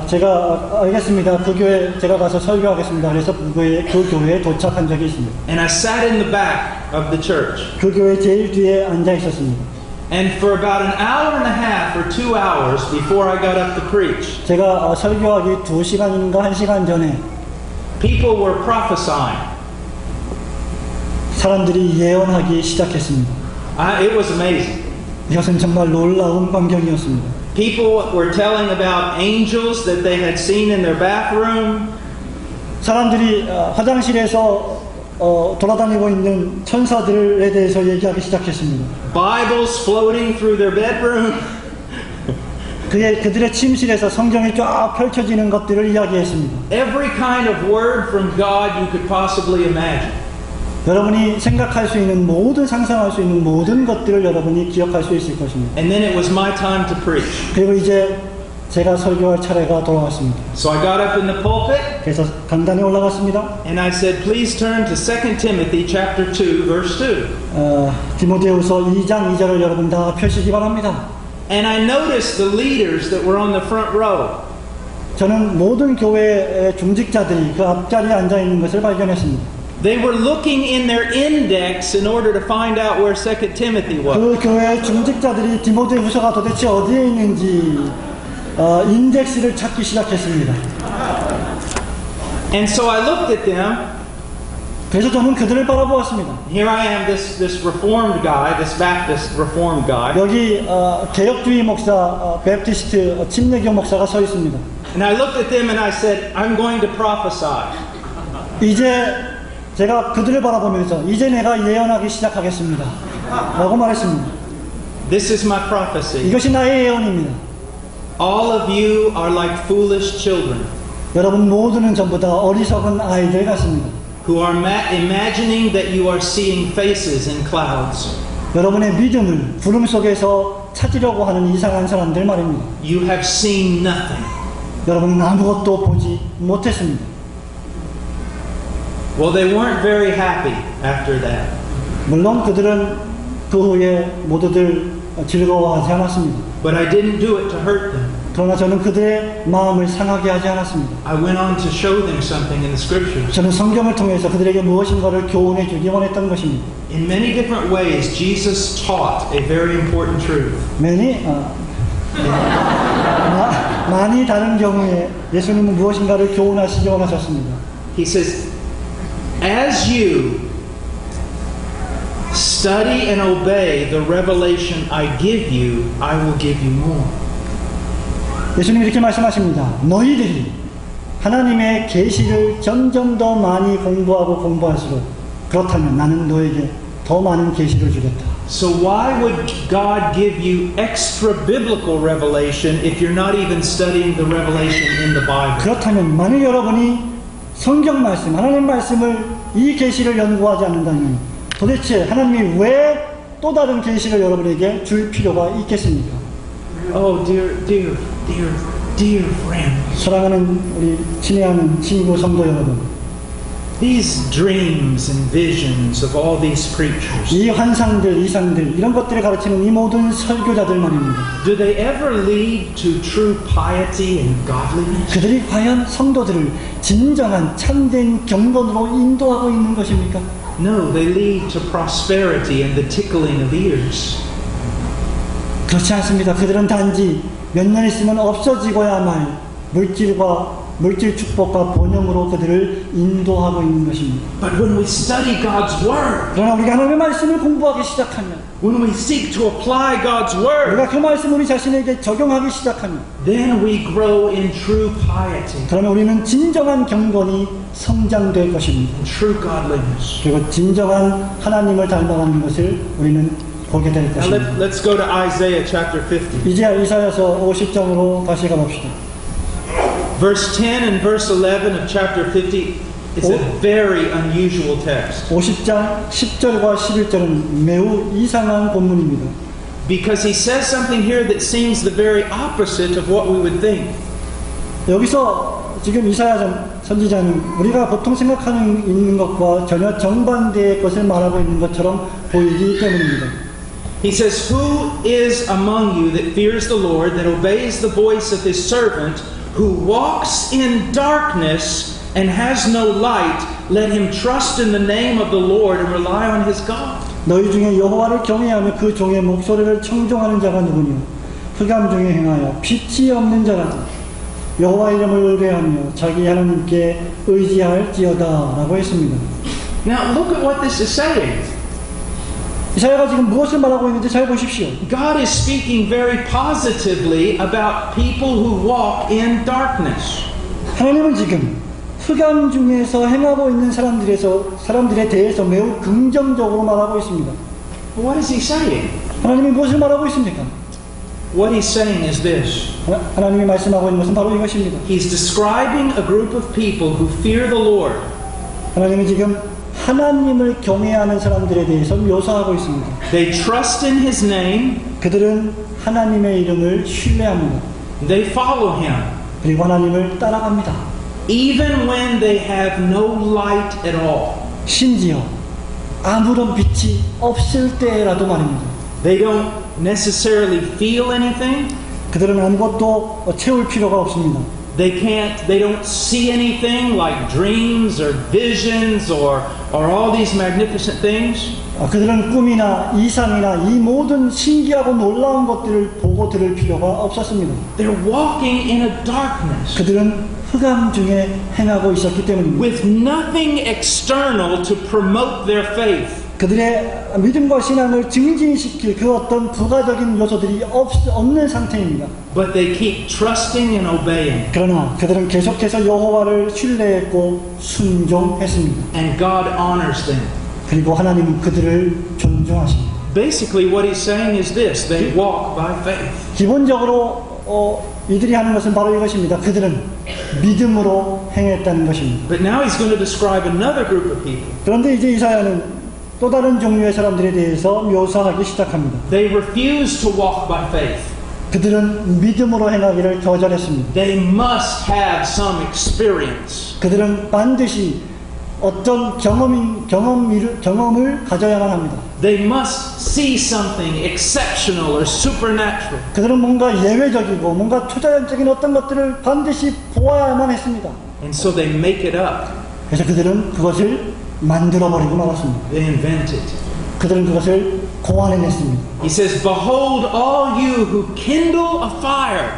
S2: 제가 알겠습니다. 그 교회 제가 가서 설교하겠습니다. 그래서 그 교회에 도착한 적이 있습니다.
S1: And I sat in the back of the church.
S2: 그 교회 제일 뒤에 앉아 있었습니다.
S1: And for about an hour and a half or 2 hours before I got up to preach,
S2: 제가 설교하기 2시간인가 1시간 전에
S1: people were prophesying.
S2: 사람들이 예언하기 시작했습니다.
S1: It was amazing.
S2: 이것은 정말 놀라운 광경이었습니다.
S1: People were telling about angels that they had seen in their bathroom.
S2: 사람들이 화장실에서 돌아다니고 있는 천사들에 대해서 얘기하기 시작했습니다.
S1: Bibles floating through their bedroom.
S2: 그들의 침실에서 성경이 쫙 펼쳐지는 것들을 이야기했습니다.
S1: Every kind of word from God you could possibly imagine.
S2: 여러분이 생각할 수 있는 모든 상상할 수 있는 모든 것들을 여러분이 기억할 수 있을 것입니다.
S1: And then it was my time to preach.
S2: 그리고 이제 제가 설교할 차례가 돌아왔습니다.
S1: So I got up in the pulpit.
S2: 그래서 강단에 올라갔습니다.
S1: And I said, please turn to 2 Timothy chapter 2, verse 2.
S2: 디모데후서 2장 2절을 여러분 다 펴시기 바랍니다.
S1: And I noticed the leaders that were on the front row.
S2: 저는 모든 교회의 중직자들이 그 앞자리에 앉아 있는 것을 발견했습니다.
S1: They were looking in their index in order to find out where 2 Timothy was.
S2: 그 교회 중직자들이 디모데후서가 도대체 어디에 있는지 인덱스를 찾기 시작했습니다.
S1: And so I looked at them.
S2: 그래서 저는 그들을 바라보았습니다.
S1: Here I am, this reformed guy, this Baptist reformed guy.
S2: 여기 개혁주의 목사, 베프티스트 침례교 목사가 서 있습니다.
S1: And I looked at them and I said, I'm going to prophesy.
S2: 이제 제가 그들을 바라보면서 이제 내가 예언하기 시작하겠습니다. 라고 말했습니다.
S1: This is my prophecy.
S2: 이것이 나의 예언입니다.
S1: All of you are like foolish children
S2: 여러분 모두는 전부 다 어리석은 아이들 같습니다.
S1: who are imagining that you are seeing faces in clouds.
S2: 여러분의 믿음을 구름 속에서 찾으려고 하는 이상한 사람들 말입니다.
S1: You have seen nothing.
S2: 여러분은 아무것도 보지 못했습니다.
S1: Well, they weren't very happy after that.
S2: 물론 그들은 그 후에 모두들 즐거워하지 않았습니다.
S1: But I didn't do it to hurt them.
S2: 그러나 저는 그들의 마음을 상하게 하지 않았습니다.
S1: I went on to show them something in the scriptures.
S2: 저는 성경을 통해서 그들에게 무엇인가를 교훈해 주기 원했던 것입니다.
S1: In many different ways, Jesus taught a very important truth.
S2: 많이 다른 경우에 예수님은 무엇인가를 교훈하시기 원하셨습니다.
S1: He says, as you study and obey the revelation I give you, I will give you more.
S2: 예수님이 이렇게 말씀하십니다. 너희들이 하나님의 계시를 점점 더 많이 공부할수록 그렇다면 나는 너에게 더 많은 계시를 주겠다.
S1: So why would God give you extra biblical revelation if you're not even studying the revelation in the Bible?
S2: 그렇다면 만일 여러분이 성경 말씀, 하나님 말씀을 이 계시를 연구하지 않는다면 도대체 하나님이 왜 또 다른 계시를 여러분에게 줄 필요가 있겠습니까?
S1: Oh, dear friend.
S2: 사랑하는 우리 친애하는 친구 성도 여러분,
S1: These dreams and visions of all these preachers,
S2: 이 환상들, 이상들 이런 것들을 가르치는 이 모든 설교자들 말입니다.
S1: do they ever lead to true piety and godliness?
S2: 그들이 과연 성도들을 진정한 참된 경건으로 인도하고 있는 것입니까?
S1: No, they lead to prosperity and the tickling of ears.
S2: 그렇지 않습니다. 그들은 단지 몇 년 있으면 없어지고야 말 물질 축복과 번영으로 그들을 인도하고 있는 것입니다.
S1: But when we study God's Word,
S2: 그러나 우리가 하나님의 말씀을 공부하기 시작하면,
S1: when we seek to apply God's Word,
S2: 우리가 그 말씀을 우리 자신에게 적용하기 시작하면,
S1: then we grow in true piety,
S2: 그러면 우리는 진정한 경건이 성장될 것입니다.
S1: and true godliness.
S2: 그리고 진정한 하나님을 닮아가는 것을 우리는 보게 될
S1: Now
S2: 것입니다.
S1: let's go to Isaiah chapter 50.
S2: 이제 이사야서 50장으로 다시 가봅시다.
S1: Verse 10 and verse 11 of chapter 50 is a very unusual text.
S2: 50장 10절과 11절은 매우 이상한 본문입니다.
S1: Because he says something here that seems the very opposite of what we would think.
S2: 여기서 지금 이사야 선지자는 우리가 보통 생각하는 있는 것과 전혀 정반대의 것을 말하고 있는 것처럼 보이기 때문입니다.
S1: He says, Who is among you that fears the Lord, that obeys the voice of his servant, who walks in darkness and has no light? Let him trust in the name of the Lord and rely on his God.
S2: 너희 중에 여호와를 경외하며 그 종의 목소리를 청종하는 자가 누구냐? 흑암 중에 행하여 빛이 없는 자라. 여호와 이름을 의뢰하며 자기 하나님께 의지할지어다라고 했습니다.
S1: Now look at what this is saying.
S2: 이사야가 지금 무엇을 말하고 있는지 잘 보십시오.
S1: God is speaking very positively about people who walk in darkness.
S2: 하나님은 지금 흑암 중에서 행하고 있는 사람들에 대해서 매우 긍정적으로 말하고 있습니다.
S1: What is he saying?
S2: 하나님이 무엇을 말하고 있습니까?
S1: What he's saying is this.
S2: 하나님이 말씀하고 있는 것은 바로 이것입니다.
S1: He's describing a group of people who fear the Lord.
S2: 하나님이 지금 하나님을 경외하는 사람들에 대해서 묘사하고 있습니다.
S1: They trust in his name.
S2: 그들은 하나님의 이름을 신뢰합니다.
S1: They follow him.
S2: 그리고 하나님을 따라갑니다.
S1: Even when they have no light at all.
S2: 심지어 아무런 빛이 없을 때라도 말입니다.
S1: They don't necessarily feel anything.
S2: 그들은 아무것도 채울 필요가 없습니다.
S1: They don't see anything like dreams or visions or all these magnificent things.
S2: 그들은 꿈이나 이상이나 이 모든 신기하고 놀라운 것들을 보고 들을 필요가 없었습니다.
S1: They're walking in a darkness.
S2: 그들은 흑암 중에 행하고 있었기 때문입니다.
S1: With nothing external to promote their faith.
S2: 그들의 믿음과 신앙을 증진시킬 그 어떤 부가적인 요소들이 없는 상태입니다.
S1: But they keep trusting and obeying.
S2: 그러나 그들은 계속해서 여호와를 신뢰했고 순종했습니다.
S1: And God honors them.
S2: 그리고 하나님은 그들을 존중하십니다.
S1: Basically what he's saying is this. They walk by faith.
S2: 기본적으로 이들이 하는 것은 바로 이것입니다. 그들은 믿음으로 행했다는 것입니다.
S1: But now he's going to describe another group of people.
S2: 그런데 이제 이사야는 또 다른 종류의 사람들에 대해서 묘사하기 시작합니다.
S1: They refuse to walk by faith.
S2: 그들은 믿음으로 행하기를 거절했습니다.
S1: They must have some experience.
S2: 그들은 반드시 어떤 경험을 가져야만 합니다.
S1: They must see something exceptional or supernatural.
S2: 그들은 뭔가 예외적이고 뭔가 초자연적인 어떤 것들을 반드시 보아야만 했습니다.
S1: And so they make it up.
S2: 그래서 그들은 그것을 만들어버리고 말았습니다.
S1: They invent it.
S2: 그들은 그것을 고안해냈습니다.
S1: He says, Behold all you who kindle a fire.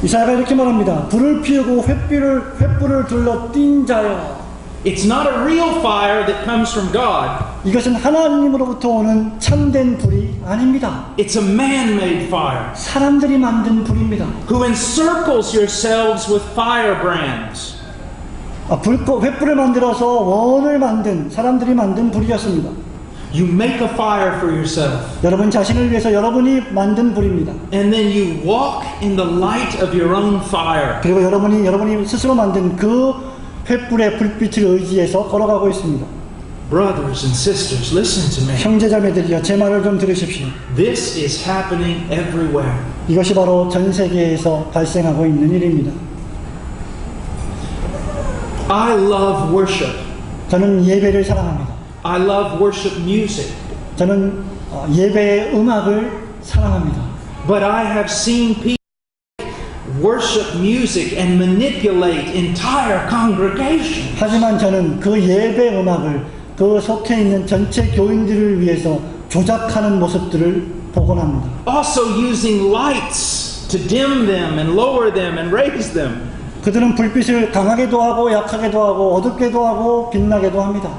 S2: 이사야가 이렇게 말합니다. 불을 피우고 횃불을 둘러 띈 자여.
S1: It's not a real fire that comes from God.
S2: 이것은 하나님으로부터 오는 참된 불이 아닙니다.
S1: It's a man-made fire.
S2: 사람들이 만든 불입니다.
S1: Who encircles yourselves with firebrands.
S2: 횃불을 만들어서 원을 만든 사람들이 만든 불이었습니다.
S1: You make a fire for yourself.
S2: 여러분 자신을 위해서 여러분이 만든 불입니다.
S1: And then you walk in the light of your own fire.
S2: 그리고 여러분이 스스로 만든 그 횃불의 불빛을 의지해서 걸어가고 있습니다.
S1: Brothers and sisters, listen to me.
S2: 형제자매들이여 제 말을 좀 들으십시오.
S1: This is happening everywhere.
S2: 이것이 바로 전 세계에서 발생하고 있는 일입니다.
S1: I love worship.
S2: 저는 예배를 사랑합니다.
S1: I love worship music.
S2: 저는 예배의 음악을 사랑합니다.
S1: But I have seen people worship music and manipulate entire congregations.
S2: 하지만 저는 그 예배 음악을 그 속해 있는 전체 교인들을 위해서 조작하는 모습들을 보곤 합니다.
S1: Also using lights to dim them and lower them and raise them.
S2: 그들은 불빛을 강하게도 하고 약하게도 하고 어둡게도 하고 빛나게도 합니다.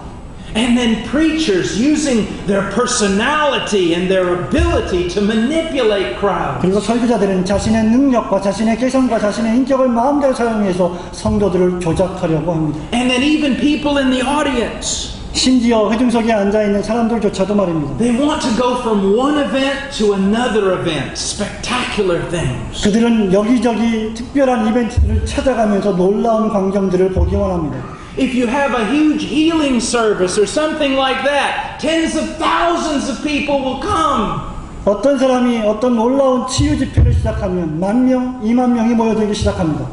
S1: And then preachers using their personality and their ability to manipulate crowds.
S2: 그리고 설교자들은 자신의 능력과 자신의 개성과 자신의 인격을 마음대로 사용해서 성도들을 조작하려고 합니다.
S1: And then even people in the audience.
S2: 심지어 회중석에 앉아있는 사람들조차도 말입니다.
S1: They want to go from one event to another event. Spectacular things.
S2: 그들은 여기저기 특별한 이벤트들을 찾아가면서 놀라운 광경들을 보기 원합니다.
S1: If you have a huge healing service or something like that, tens of thousands of people will come.
S2: 어떤 사람이 어떤 놀라운 치유 집회를 시작하면 10,000명, 20,000명이 모여들기 시작합니다.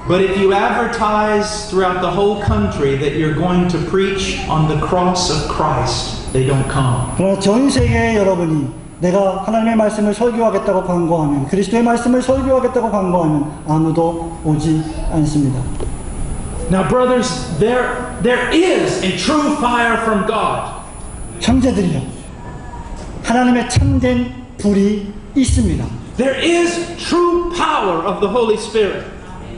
S1: But if you advertise throughout the whole country that you're going to preach on the cross of Christ, they don't come.
S2: 그러나 전 세계의 여러분이 내가 하나님의 말씀을 설교하겠다고 광고하면, 그리스도의 말씀을 설교하겠다고 광고하면 아무도 오지 않습니다.
S1: Now, brothers, there is a true fire from God.
S2: 형제들이요, 하나님의 참된 불이 있습니다.
S1: There is true power of the Holy Spirit.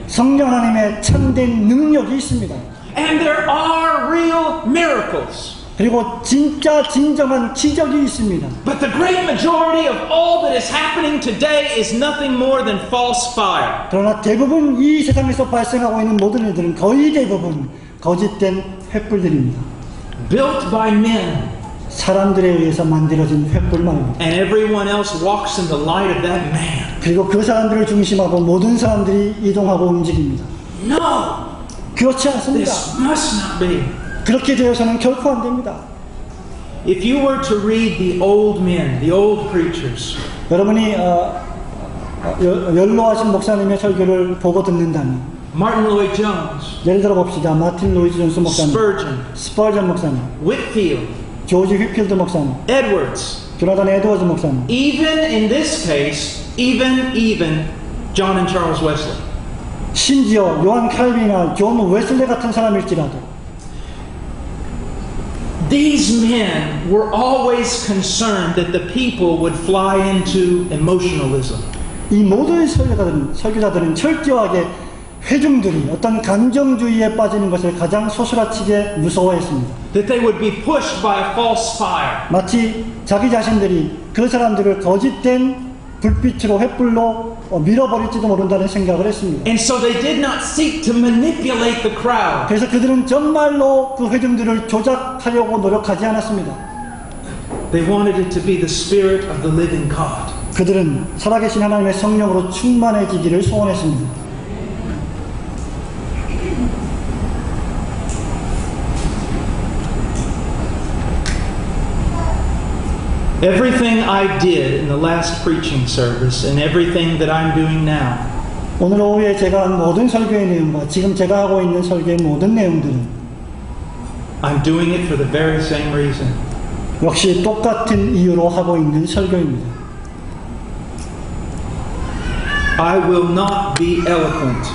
S2: 성령 하나님의 참된 능력이 있습니다.
S1: And there are real miracles.
S2: 그리고 진짜 진정한 기적이 있습니다.
S1: But the great majority of all that is happening today is nothing more than false fire.
S2: 그러나 대부분 이 세상에서 발생하고 있는 모든 일들은 거의 대부분 거짓된 횃불들입니다.
S1: Built by men.
S2: 사람들에 의해서 만들어진 횃불만입니다.
S1: And everyone else walks in the light of that man.
S2: 그리고 그 사람들을 중심하고 모든 사람들이 이동하고 움직입니다.
S1: No.
S2: 그렇지 않습니다.
S1: This must not be.
S2: 그렇게 되어서는 결코 안 됩니다.
S1: If you were to read the old men, the old preachers,
S2: 여러분이 연로하신 목사님의 설교를 보고 듣는다면,
S1: Martin Lloyd-Jones,
S2: 예를 들어 봅시다. 마틴 로이드 존스 목사님, 스펄전 목사님,
S1: Whitfield,
S2: 조지 휘필드 목사님,
S1: Edwards,
S2: 조나단 에드워즈 목사님,
S1: even in this case, even John and Charles Wesley.
S2: 심지어 요한 칼빈이나 존 웨슬레 같은 사람일지라도
S1: These men were always concerned that the people would fly into emotionalism.
S2: 이 모든 설교자들은 철저하게 회중들이 어떤 감정주의에 빠지는 것을 가장 소스라치게 무서워했습니다.
S1: That they would be pushed by a false fire.
S2: 마치 자기 자신들이 그 사람들을 거짓된 불빛으로 횃불로 밀어버릴지도 모른다는 생각을 했습니다.
S1: And so they did not seek to manipulate the crowd.
S2: 그래서 그들은 정말로 그 회중들을 조작하려고 노력하지 않았습니다.
S1: They wanted it to be the Spirit of the living God.
S2: 그들은 살아계신 하나님의 성령으로 충만해지기를 소원했습니다.
S1: Everything I did in the last preaching service and everything that I'm doing now
S2: 오늘 오후에 제가 한 모든 설교의 내용과 지금 제가 하고 있는 설교의 모든 내용들은
S1: I'm doing it for the very same reason.
S2: 역시 똑같은 이유로 하고 있는 설교입니다.
S1: I will not be eloquent.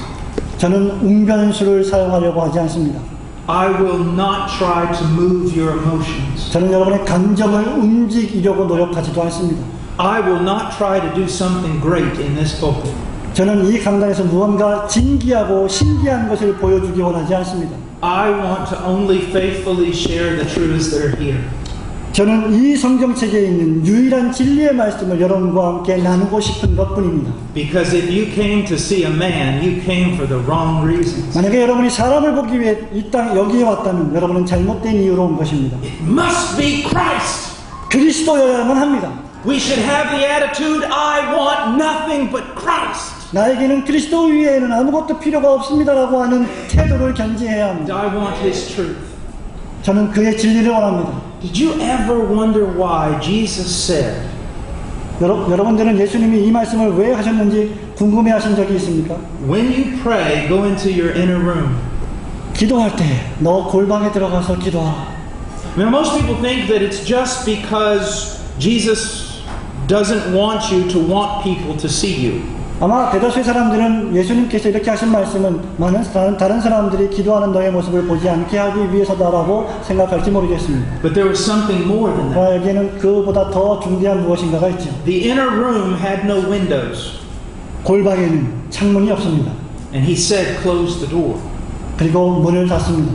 S2: 저는 웅변수를 사용하려고 하지 않습니다.
S1: I will not try to move your emotions.
S2: 저는 여러분의 감정을 움직이려고 노력하지도 않습니다.
S1: I will not try to do something great in this pulpit.
S2: 저는 이 강단에서 무언가 진기하고 신기한 것을 보여주기 원하지 않습니다.
S1: I want to only faithfully share the truths that are here.
S2: 저는 이 성경책에 있는 유일한 진리의 말씀을 여러분과 함께 나누고 싶은 것뿐입니다.
S1: Because if you came to see a man, you came for the wrong reasons.
S2: 만약에 여러분이 사람을 보기 위해 이 땅 여기에 왔다면 여러분은 잘못된 이유로 온 것입니다.
S1: It must be Christ.
S2: 그리스도여야만 합니다.
S1: We should have the attitude, I want nothing but Christ.
S2: 나에게는 그리스도 위에는 아무것도 필요가 없습니다라고 하는 태도를 견지해야
S1: And
S2: 합니다.
S1: I want His truth.
S2: 저는 그의 진리를 원합니다.
S1: Did you ever wonder why Jesus said,
S2: 여러분들은 예수님이 이 말씀을 왜 하셨는지 궁금해하신 적이 있습니까?
S1: when you pray, go into your inner room?
S2: 기도할 때 너 골방에 들어가서 기도하라.
S1: Now, most people think that it's just because Jesus doesn't want you to want people to see you.
S2: 아마 대다수의 사람들은 예수님께서 이렇게 하신 말씀은 다른 사람들이 기도하는 너의 모습을 보지 않게 하기 위해서다라고 생각할지 모르겠습니다.
S1: But there was something more than that.
S2: 여기에는 그보다 더 중대한 무엇인가가 있죠.
S1: The inner room had no windows.
S2: 골방에는 창문이 없습니다.
S1: And He said, close the door.
S2: 그리고 문을 닫습니다.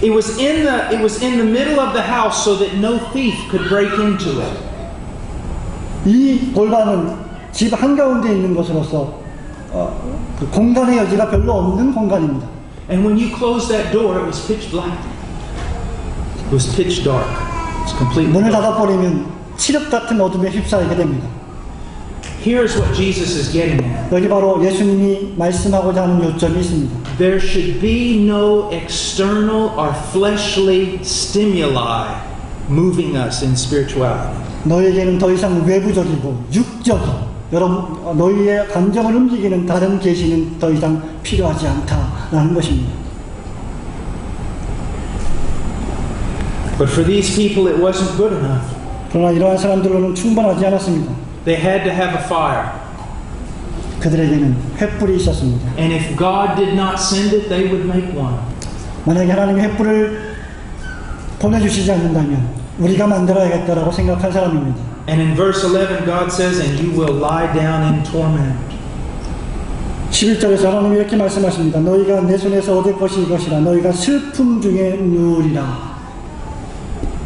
S1: It was in the middle of the house so that no thief could break into it.
S2: 이 골방은 집 한가운데 있는 것으로서 그 공간의 여지가 별로 없는 공간입니다.
S1: And when you closed that door, it was pitch black. It was pitch dark. It's completely
S2: 문을
S1: dark.
S2: 닫아버리면 칠흑 같은 어둠에 휩싸이게 됩니다.
S1: Here's what Jesus is getting at.
S2: 여기 바로 예수님이 말씀하고자 하는 요점이 있습니다.
S1: There should be no external or fleshly stimuli moving us in spirituality.
S2: 너에게는 더 이상 외부적이고 육적인 너희의 감정을 움직이는 다른 계시는 더 이상 필요하지 않다라는 것입니다.
S1: But for these people, it wasn't good enough.
S2: 그러나 이러한 사람들로는 충분하지 않았습니다.
S1: They had to have a fire.
S2: 그들에게는 횃불이 있었습니다.
S1: And if God did not send it, they would make one.
S2: 만약에 하나님이 횃불을 보내주시지 않는다면 우리가 만들어야겠다라고 생각한 사람입니다.
S1: And in verse 11, God says, and you will lie down in torment.
S2: 11절에서 하나님이 이렇게 말씀하십니다. 너희가 내 손에서 얻을 것이 이것이라. 너희가 슬픔 중에 누우리라.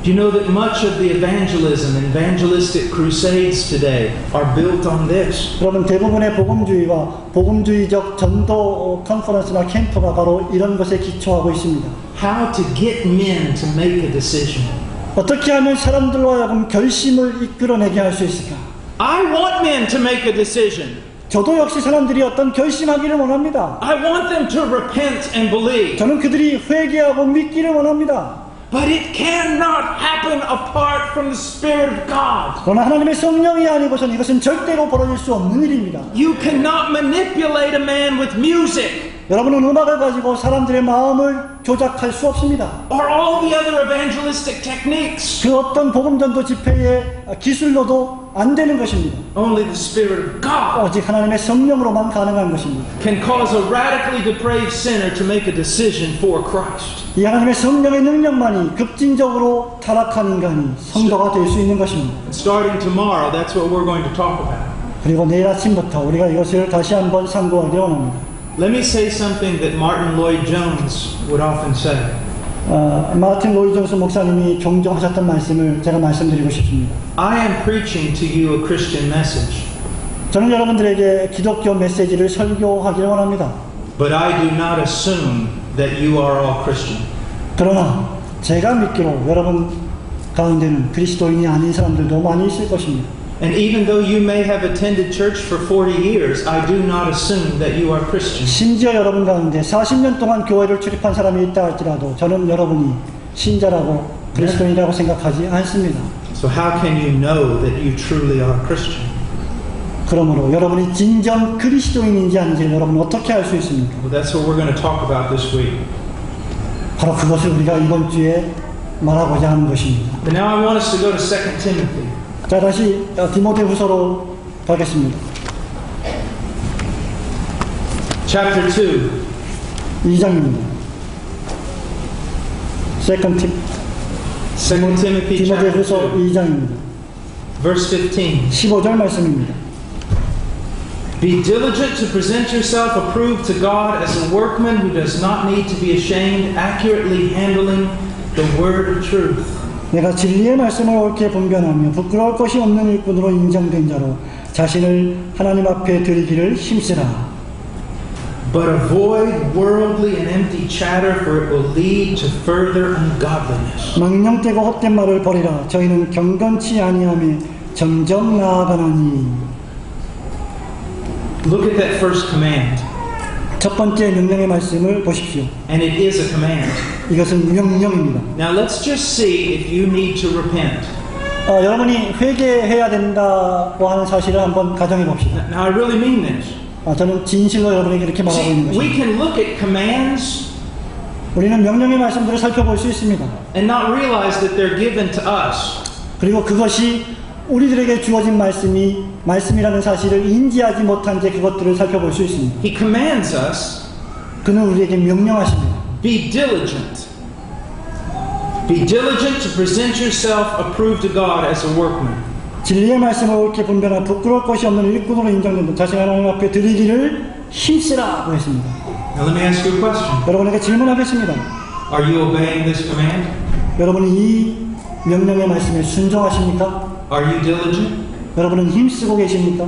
S1: Do you know that much of the evangelism and evangelistic crusades today are built on this?
S2: 여러분 대부분의 복음주의와 복음주의적 전도 컨퍼런스나 캠프가 바로 이런 것에 기초하고 있습니다.
S1: How to get men to make a decision.
S2: 어떻게 하면 사람들로 하여금 결심을 이끌어내게 할 수 있을까?
S1: I want men to make a decision.
S2: 저도 역시 사람들이 어떤 결심하기를 원합니다.
S1: I want them to repent and believe.
S2: 저는 그들이 회개하고 믿기를 원합니다.
S1: But it cannot happen apart from the Spirit of God.
S2: 그러나 하나님의 성령이 아니고서는 이것은 절대로 벌어질 수 없는 일입니다.
S1: You cannot manipulate a man with music.
S2: 여러분은 음악을 가지고 사람들의 마음을 조작할 수 없습니다.
S1: Or all the other evangelistic techniques.
S2: 그 어떤 복음전도 집회의 기술로도 안 되는 것입니다.
S1: Only the Spirit of God
S2: 오직 하나님의 성령으로만 가능한 것입니다.
S1: can cause a radically depraved sinner to make a decision for Christ.
S2: 이 하나님의 성령의 능력만이 급진적으로 타락한 인간이 성도가 될 수 있는 것입니다.
S1: Starting tomorrow, that's what we're going to talk about.
S2: 그리고 내일 아침부터 우리가 이것을 다시 한번 상고하기 원합니다.
S1: Let me say something that Martin Lloyd-Jones would often say.
S2: 마틴 로이드 존스 목사님이 종종 하셨던 말씀을 제가 말씀드리고 싶습니다.
S1: I am preaching to you a Christian message.
S2: 저는 여러분들에게 기독교 메시지를 설교하기를 원합니다.
S1: But I do not assume that you are all Christian.
S2: 그러나 제가 믿기로 여러분 가운데는 그리스도인이 아닌 사람들도 많이 있을 것입니다.
S1: And even though you may have attended church for 40 years, I do not assume that you are Christian.
S2: 심지어 여러분 가운데 40년 동안 교회를 출입한 사람이 있다 할지라도 저는 여러분이 신자라고 그리스도인이라고 생각하지 않습니다.
S1: So how can you know that you truly are Christian?
S2: 그러므로 여러분이 진정 그리스도인인지 아닌지 여러분은 어떻게 알 수 있습니까?
S1: Well, that's what we're going to talk about this week.
S2: 바로 그것을 우리가 이번 주에 말하고자 하는 것입니다.
S1: But now I want us to go to 2 Timothy.
S2: 자, 다시 디모데후서로 가겠습니다.
S1: Chapter 2.
S2: 2장입니다. 2
S1: Timothy chapter
S2: 디모데후서
S1: 2.
S2: 2장입니다.
S1: Verse 15.
S2: 15절 말씀입니다.
S1: Be diligent to present yourself approved to God as a workman who does not need to be ashamed, accurately handling the word of truth.
S2: 내가 진리의 말씀을 옳게 분별하며 부끄러울 것이 없는 일꾼으로 인정된 자로 자신을 하나님 앞에 드리기를 힘쓰라.
S1: But avoid worldly and empty chatter, for it will lead to further ungodliness.
S2: 망령되고 헛된 말을 버리라. 저희는 경건치 아니함에 점점 나아가나니.
S1: Look at that first command.
S2: 첫 번째 명령의 말씀을 보십시오.
S1: And it is a command.
S2: 이것은 명령입니다.
S1: Now let's just see if you need to repent.
S2: 여러분이 회개해야 된다고 하는 사실을 한번 가정해 봅시다.
S1: Now I really mean this.
S2: 저는 진실로 여러분에게 이렇게 말하고 있는
S1: See, we
S2: 것입니다.
S1: can look at commands
S2: 우리는 명령의 말씀들을 살펴볼 수 있습니다.
S1: and not realize that they're given to us.
S2: 그리고 그것이 우리들에게 주어진 말씀이라는 사실을 인지하지 못한 채 그것들을 살펴볼 수 있습니다.
S1: He commands us,
S2: 그는 우리에게 명령하십니다.
S1: be diligent. Be diligent to present yourself approved to God as a workman.
S2: 진리의 말씀을 옳게 분별하여 부끄러울 것이 없는 일꾼으로 인정된다. 자신 하나님 앞에 드리기를 힘쓰라고 했습니다.
S1: Now let me ask you a question.
S2: 여러분에게 질문하겠습니다.
S1: Are you obeying this command?
S2: 여러분이 이 명령의 말씀에 순종하십니까?
S1: Are you diligent?
S2: 여러분은 힘쓰고 계십니까?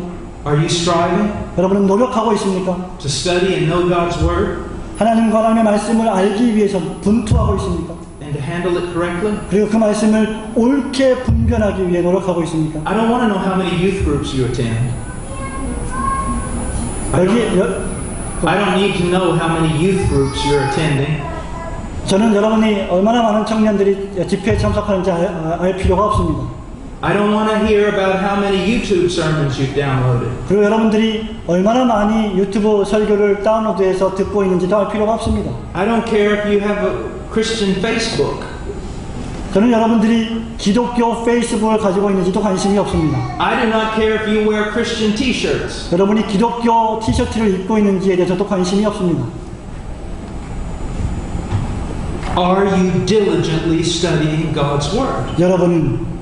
S1: Are you striving
S2: 여러분은 노력하고 있습니까?
S1: to study and know God's word
S2: 하나님과 하나님의 말씀을 알기 위해서 분투하고 있습니까?
S1: and to handle it correctly?
S2: 그리고 그 말씀을 옳게 분별하기 위해 노력하고 있습니까?
S1: I don't want to know how many youth groups you attend. I don't need to know how many youth groups you're attending.
S2: 저는 여러분이 얼마나 많은 청년들이 집회에 참석하는지 알 필요가 없습니다.
S1: I don't want to hear about how many YouTube sermons you've downloaded.
S2: 그리고 여러분들이 얼마나 많이 유튜브 설교를 다운로드해서 듣고 있는지도 알 필요가 없습니다.
S1: I don't care if you have a Christian Facebook.
S2: 저는 여러분들이 기독교 페이스북을 가지고 있는지도 관심이 없습니다.
S1: I do not care if you wear Christian t-shirts.
S2: 여러분이 기독교 티셔츠를 입고 있는지에 대해서도 관심이 없습니다.
S1: Are you diligently studying God's word?
S2: 여러분은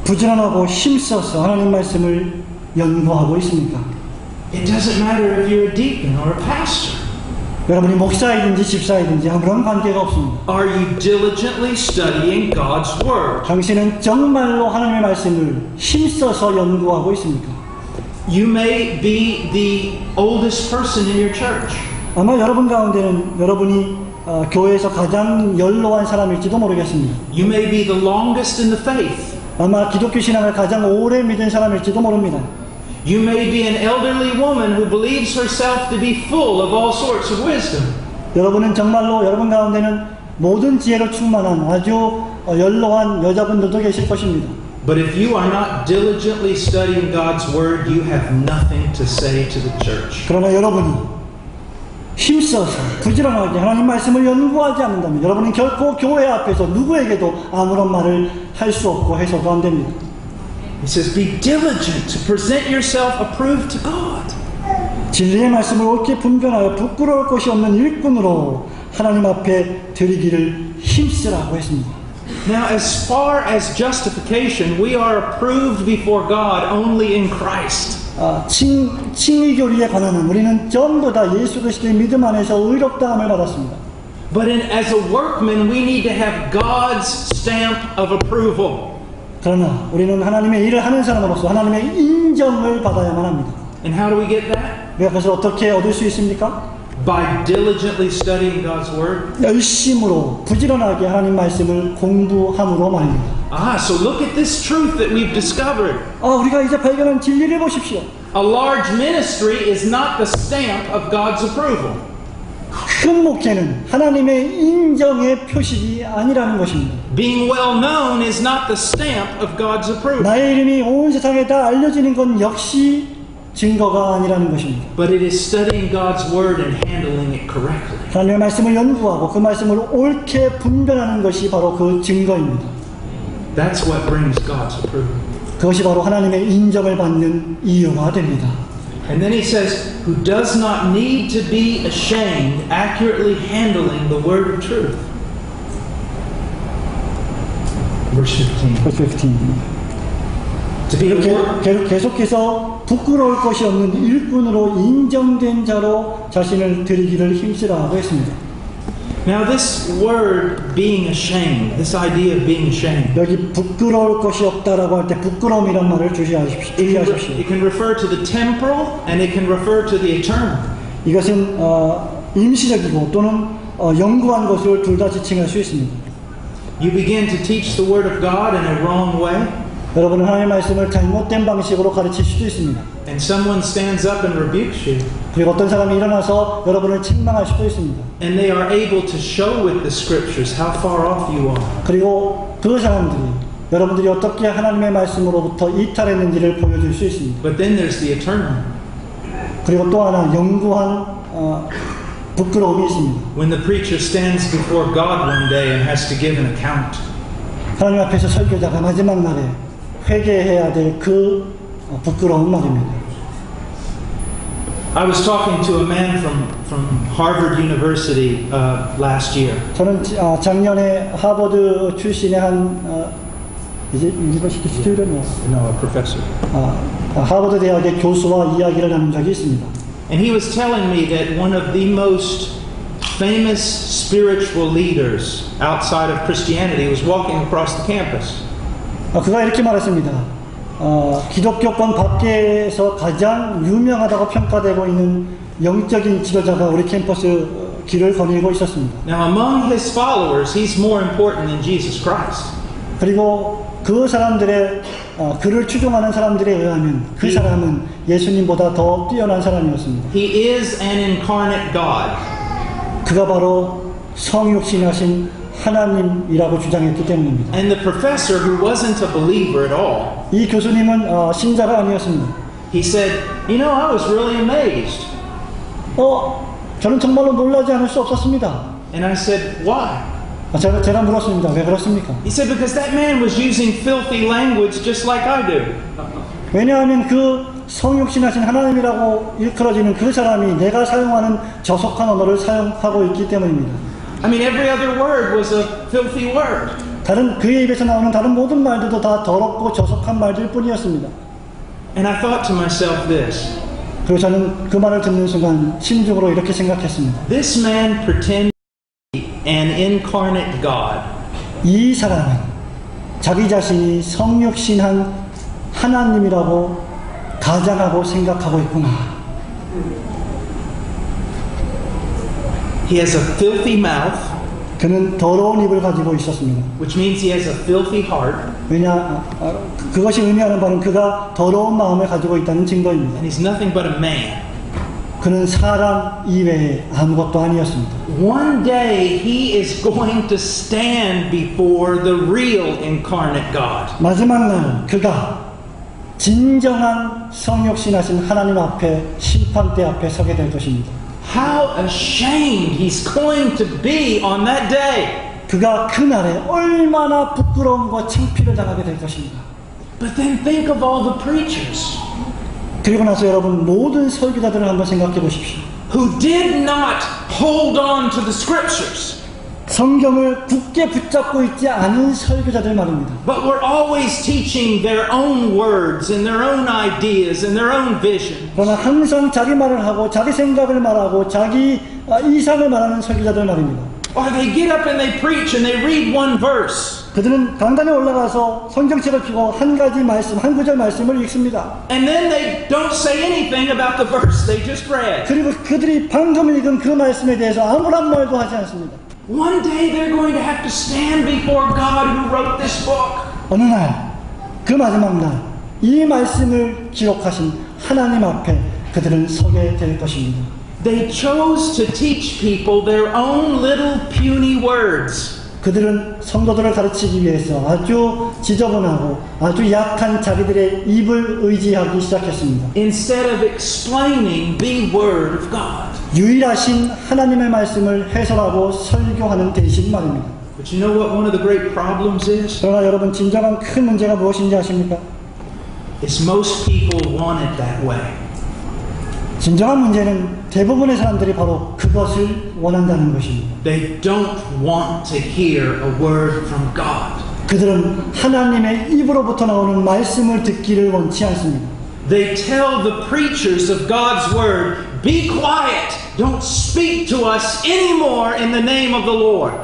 S2: 부지런하고 힘써서 하나님 말씀을 연구하고 있습니까?
S1: It doesn't matter if you're a deacon or a pastor.
S2: 여러분이 목사이든지 집사이든지 아무런 관계가 없습니다.
S1: Are you diligently studying God's word?
S2: 당신은 정말로 하나님의 말씀을 힘써서 연구하고 있습니까?
S1: You may be the oldest person in your church.
S2: 아마 여러분 가운데는 여러분이 교회에서 가장 연로한 사람일지도 모르겠습니다.
S1: You may be the longest in the faith.
S2: 아마 기독교 신앙을 가장 오래 믿은 사람일지도 모릅니다.
S1: You may be an elderly woman who believes herself to be full of all sorts of wisdom.
S2: 여러분은 정말로 여러분 가운데는 모든 지혜로 충만한 아주 연로한 여자분들도 계실 것입니다.
S1: But if you are not diligently studying God's word, you have nothing to say to the church.
S2: 그러나 여러분이 힘써서 부지런하게 하나님 말씀을 연구하지 않는다면 여러분은 결코 교회 앞에서 누구에게도 아무런 말을 할 수 없고 해서도 안 됩니다.
S1: He says, be diligent to present yourself approved to God.
S2: 진리의 말씀을 옳게 분별하여 부끄러울 것이 없는 일꾼으로 하나님 앞에 드리기를 힘쓰라고 했습니다.
S1: Now, as far as justification, we are approved before God only in Christ.
S2: 칭의 교리에 관한 한 우리는 전부 다 예수 그리스도의 믿음 안에서 의롭다함을 받았습니다.
S1: But as a workman, we need to have God's stamp of approval.
S2: 그러나 우리는 하나님의 일을 하는 사람으로서 하나님의 인정을 받아야만 합니다.
S1: And how do we get that?
S2: 우리가 그것을 어떻게 얻을 수 있습니까?
S1: By diligently studying God's word.
S2: 열심으로 부지런하게 하나님 말씀을 공부함으로 말입니다.
S1: So look at this truth that we've discovered.
S2: 우리가 이제 발견한 진리를 보십시오.
S1: A large ministry is not the stamp of God's approval.
S2: 큰 목회는 하나님의 인정의 표식이 아니라는 것입니다.
S1: Being well known is not the stamp of God's approval.
S2: 나의 이름이 온 세상에 다 알려지는 건 역시 증거가 아니라는 것입니다.
S1: But it is studying God's word and handling it correctly.
S2: 하나님의 말씀을 연구하고 그 말씀을 옳게 분별하는 것이 바로 그 증거입니다.
S1: That's what brings God's approval.
S2: 그것이 바로 하나님의 인정을 받는 이유가 됩니다.
S1: And then he says, who does not need to be ashamed, accurately handling the word of truth. Verse 15. To be a word,
S2: 계속해서 부끄러울 것이 없는 일꾼으로 인정된 자로 자신을 드리기를 힘쓰라 하고 했습니다.
S1: now this word being ashamed, this idea of being ashamed,
S2: 여기 부끄러울 것이 없다라고 할 때 부끄러움이란 말을 주의하십시오.
S1: it can refer to the temporal and it can refer to the eternal.
S2: 이것은 임시적이고 또는 영구한 것을 둘 다 지칭할 수 있습니다.
S1: You begin to teach the word of God in a wrong way,
S2: 여러분은 하나님의 말씀을 잘못된 방식으로 가르칠 수도 있습니다.
S1: and someone stands up and rebukes you,
S2: 그리고 어떤 사람이 일어나서 여러분을 책망할 수도 있습니다.
S1: and they are able to show with the scriptures how far off you are.
S2: 그리고 그 사람들이 여러분들이 어떻게 하나님의 말씀으로부터 이탈했는지를 보여줄 수 있습니다.
S1: But then there's the eternal.
S2: 그리고 또 하나 영구한 부끄러움이 있습니다.
S1: When the preacher stands before God one day and has to give an account.
S2: 하나님 앞에서 설교자가 마지막 날에 회개해야 될 그 부끄러운 말입니다.
S1: I was talking to a man from Harvard University last year.
S2: 저는 작년에 하버드 출신의 한 이제 유니버시티 스튜던트
S1: No, a professor.
S2: 하버드 대학의 교수와 이야기를 나눈 적이 있습니다.
S1: And he was telling me that one of the most famous spiritual leaders outside of Christianity was walking across the campus.
S2: 그가 이렇게 말했습니다. 기독교권 밖에서 가장 유명하다고 평가되고 있는 영적인 지도자가 우리 캠퍼스 길을 거닐고 있었습니다.
S1: Now, among his followers, he's more important than Jesus Christ.
S2: 그리고 그 사람들의 그를 추종하는 사람들에 의하면 그 사람은 예수님보다 더 뛰어난 사람이었습니다.
S1: He is an incarnate God.
S2: 그가 바로 성육신하신 하나님이라고 주장했기 때문입니다.
S1: And the professor, who wasn't a believer at all,
S2: 이 교수님은 신자가 아니었습니다.
S1: he said, "You know, I was really amazed."
S2: 저는 정말로 놀라지 않을 수 없었습니다.
S1: And I said, "Why?"
S2: 제가 물었습니다. 왜 그렇습니까?
S1: He said, "Because that man was using filthy language just like I do."
S2: 왜냐하면 그 성육신하신 하나님이라고 일컬어지는 그 사람이 내가 사용하는 저속한 언어를 사용하고 있기 때문입니다.
S1: I mean, every other word was a filthy word.
S2: 그의 입에서 나오는 다른 모든 말들도 다 더럽고 저속한 말들 뿐이었습니다.
S1: And I thought to myself this,
S2: 그리고 저는 그 말을 듣는 순간 심중으로 이렇게 생각했습니다.
S1: this man pretends to be an incarnate God.
S2: 이 사람은 자기 자신이 성육신한 하나님이라고 가장하고 생각하고 있구나.
S1: He has a filthy mouth,
S2: 그는 더러운 입을 가지고 있었습니다.
S1: which means he has a filthy heart,
S2: 그것이 의미하는 바는 그가 더러운 마음을 가지고 있다는 증거입니다.
S1: and he's nothing but a man.
S2: 그는 사람 이외에 아무것도 아니었습니다.
S1: One day he is going to stand before the real incarnate God.
S2: 마지막 날 그가 진정한 성육신하신 하나님 앞에 심판대 앞에 서게 될 것입니다.
S1: How ashamed he's going to be on that day.
S2: 그가 그날에 얼마나 부끄러움과 창피를 당하게 될 것입니다.
S1: But then think of all the preachers
S2: 그리고 나서 여러분 모든 설교자들을 한번 생각해 보십시오.
S1: who did not hold on to the scriptures,
S2: 성경을 굳게 붙잡고 있지 않은 설교자들 말입니다.
S1: but were always teaching their own words and their own ideas and their own vision.
S2: 그러나 항상 자기 말을 하고 자기 생각을 말하고 자기 이상을 말하는 설교자들 말입니다.
S1: Or they get up and they preach and they read one verse.
S2: 그들은 강단에 올라가서 성경책을 펴고 한 가지 말씀, 한 구절 말씀을 읽습니다.
S1: And then they don't say anything about the verse they just read.
S2: 그리고 그들이 방금 읽은 그 말씀에 대해서 아무런 말도 하지 않습니다.
S1: One day they're going to have to stand before God who wrote this book.
S2: 어느 날, 그 마지막 날, 이 말씀을 기록하신 하나님 앞에 그들은 서게 될 것입니다.
S1: They chose to teach people their own little puny words.
S2: 그들은 성도들을 가르치기 위해서 아주 지저분하고 아주 약한 자기들의 입을 의지하기 시작했습니다.
S1: Instead of explaining the word of God.
S2: 유일하신 하나님의 말씀을 해설하고 설교하는 대신 말입니다.
S1: But you know what one of the great problems is?
S2: 그러나 여러분 진정한 큰 문제가 무엇인지 아십니까?
S1: It's most people want it that way.
S2: 진정한 문제는 대부분의 사람들이 바로 그것을 원한다는 것입니다.
S1: They don't want to hear a word from God.
S2: 그들은 하나님의 입으로부터 나오는 말씀을 듣기를 원치 않습니다.
S1: They tell the preachers of God's word, be quiet, don't speak to us anymore in the name of the Lord.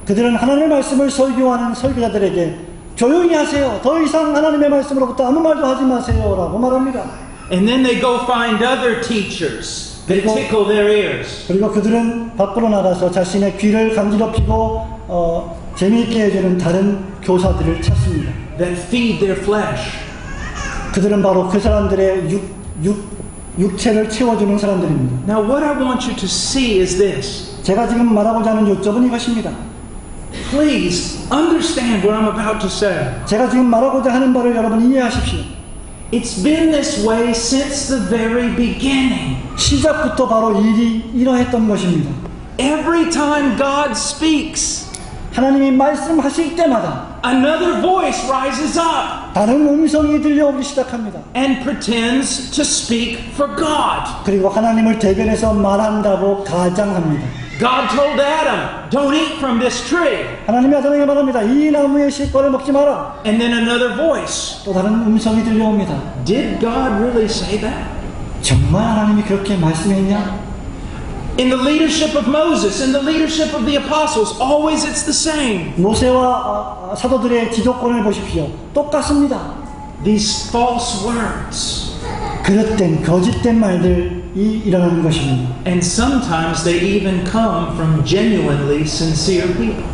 S2: 그들은 하나님의 말씀을 설교하는 설교자들에게 조용히 하세요. 더 이상 하나님의 말씀으로부터 아무 말도 하지 마세요. 라고 말합니다.
S1: And then they go find other teachers that tickle their ears.
S2: 그리고 그들은 밖으로 나가서 자신의 귀를 간지럽히고 재미있게 해주는 다른 교사들을 찾습니다.
S1: That feed their flesh.
S2: 그들은 바로 그 사람들의 육체를 채워주는 사람들입니다.
S1: Now what I want you to see is this.
S2: 제가 지금 말하고자 하는 요점은 이것입니다.
S1: Please understand what I'm about to say.
S2: 제가 지금 말하고자 하는 바를 여러분 이해하십시오.
S1: It's been this way since the very beginning.
S2: 시작부터 바로 일이 이러했던 것입니다.
S1: Every time God speaks,
S2: 하나님이 말씀하실 때마다
S1: another voice rises up
S2: 다른 음성이 들려오기 시작합니다.
S1: and pretends to speak for God.
S2: 그리고 하나님을 대변해서 말한다고 가장합니다.
S1: God told Adam, don't eat from this tree.
S2: 하나님이 아담에게 말합니다. 이 나무의 실과를 먹지 마라.
S1: And then another voice.
S2: 또 다른 음성이 들려옵니다.
S1: Did God really say that?
S2: 정말 하나님이 그렇게 말씀했냐?
S1: In the leadership of Moses, in the leadership of the apostles, always it's the same.
S2: 모세와 사도들의 지도권을 보십시오. 똑같습니다.
S1: These false words.
S2: 그릇된 거짓된 말들이 일어나는 것입니다.
S1: And sometimes they even come from genuinely sincere people.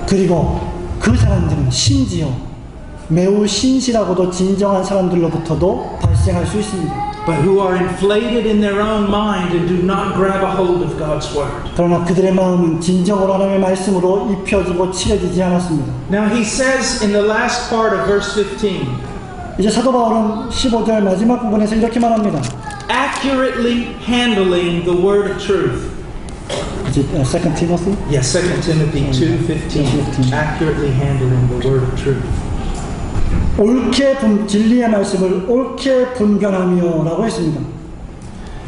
S2: 그리고 그 사람들은 심지어 매우 신실하고도 진정한 사람들로부터도 발생할 수 있습니다.
S1: But who are inflated in their own mind and do not grab a hold of God's word.
S2: 그러나 그들의 마음은 진정으로 하나님의 말씀으로 입혀지고 칠해지지 않았습니다.
S1: Now he says in the last part of verse 15.
S2: 이제 사도 바울은 15절 마지막 부분에서 이렇게 말합니다.
S1: Accurately handling the word of truth.
S2: 이제 2 Timothy?
S1: Yes, 2 Timothy 2:15. Accurately handling the word of truth.
S2: 옳게 진리의 말씀을 옳게 분별하며라고 했습니다.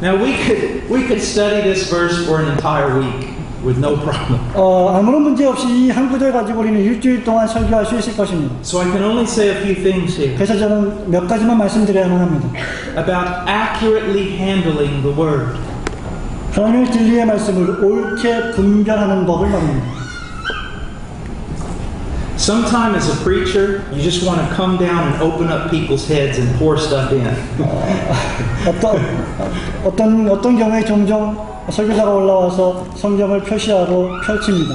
S1: Now we could study this verse for an entire week with no problem.
S2: 아무런 문제 없이 이 한 구절 가지고 우리는 일주일 동안 설교할 수 있을 것입니다.
S1: So I can only say a few things here
S2: 그래서 저는 몇 가지만 말씀드려야만 합니다.
S1: about accurately handling the word.
S2: 하나님의 진리의 말씀을 옳게 분별하는 법을 말합니다.
S1: Sometimes as a preacher, you just want to come down and open up people's heads and pour stuff in.
S2: 어떤 경우에 종종 설교자가 올라와서 성경을 표시하고 펼칩니다.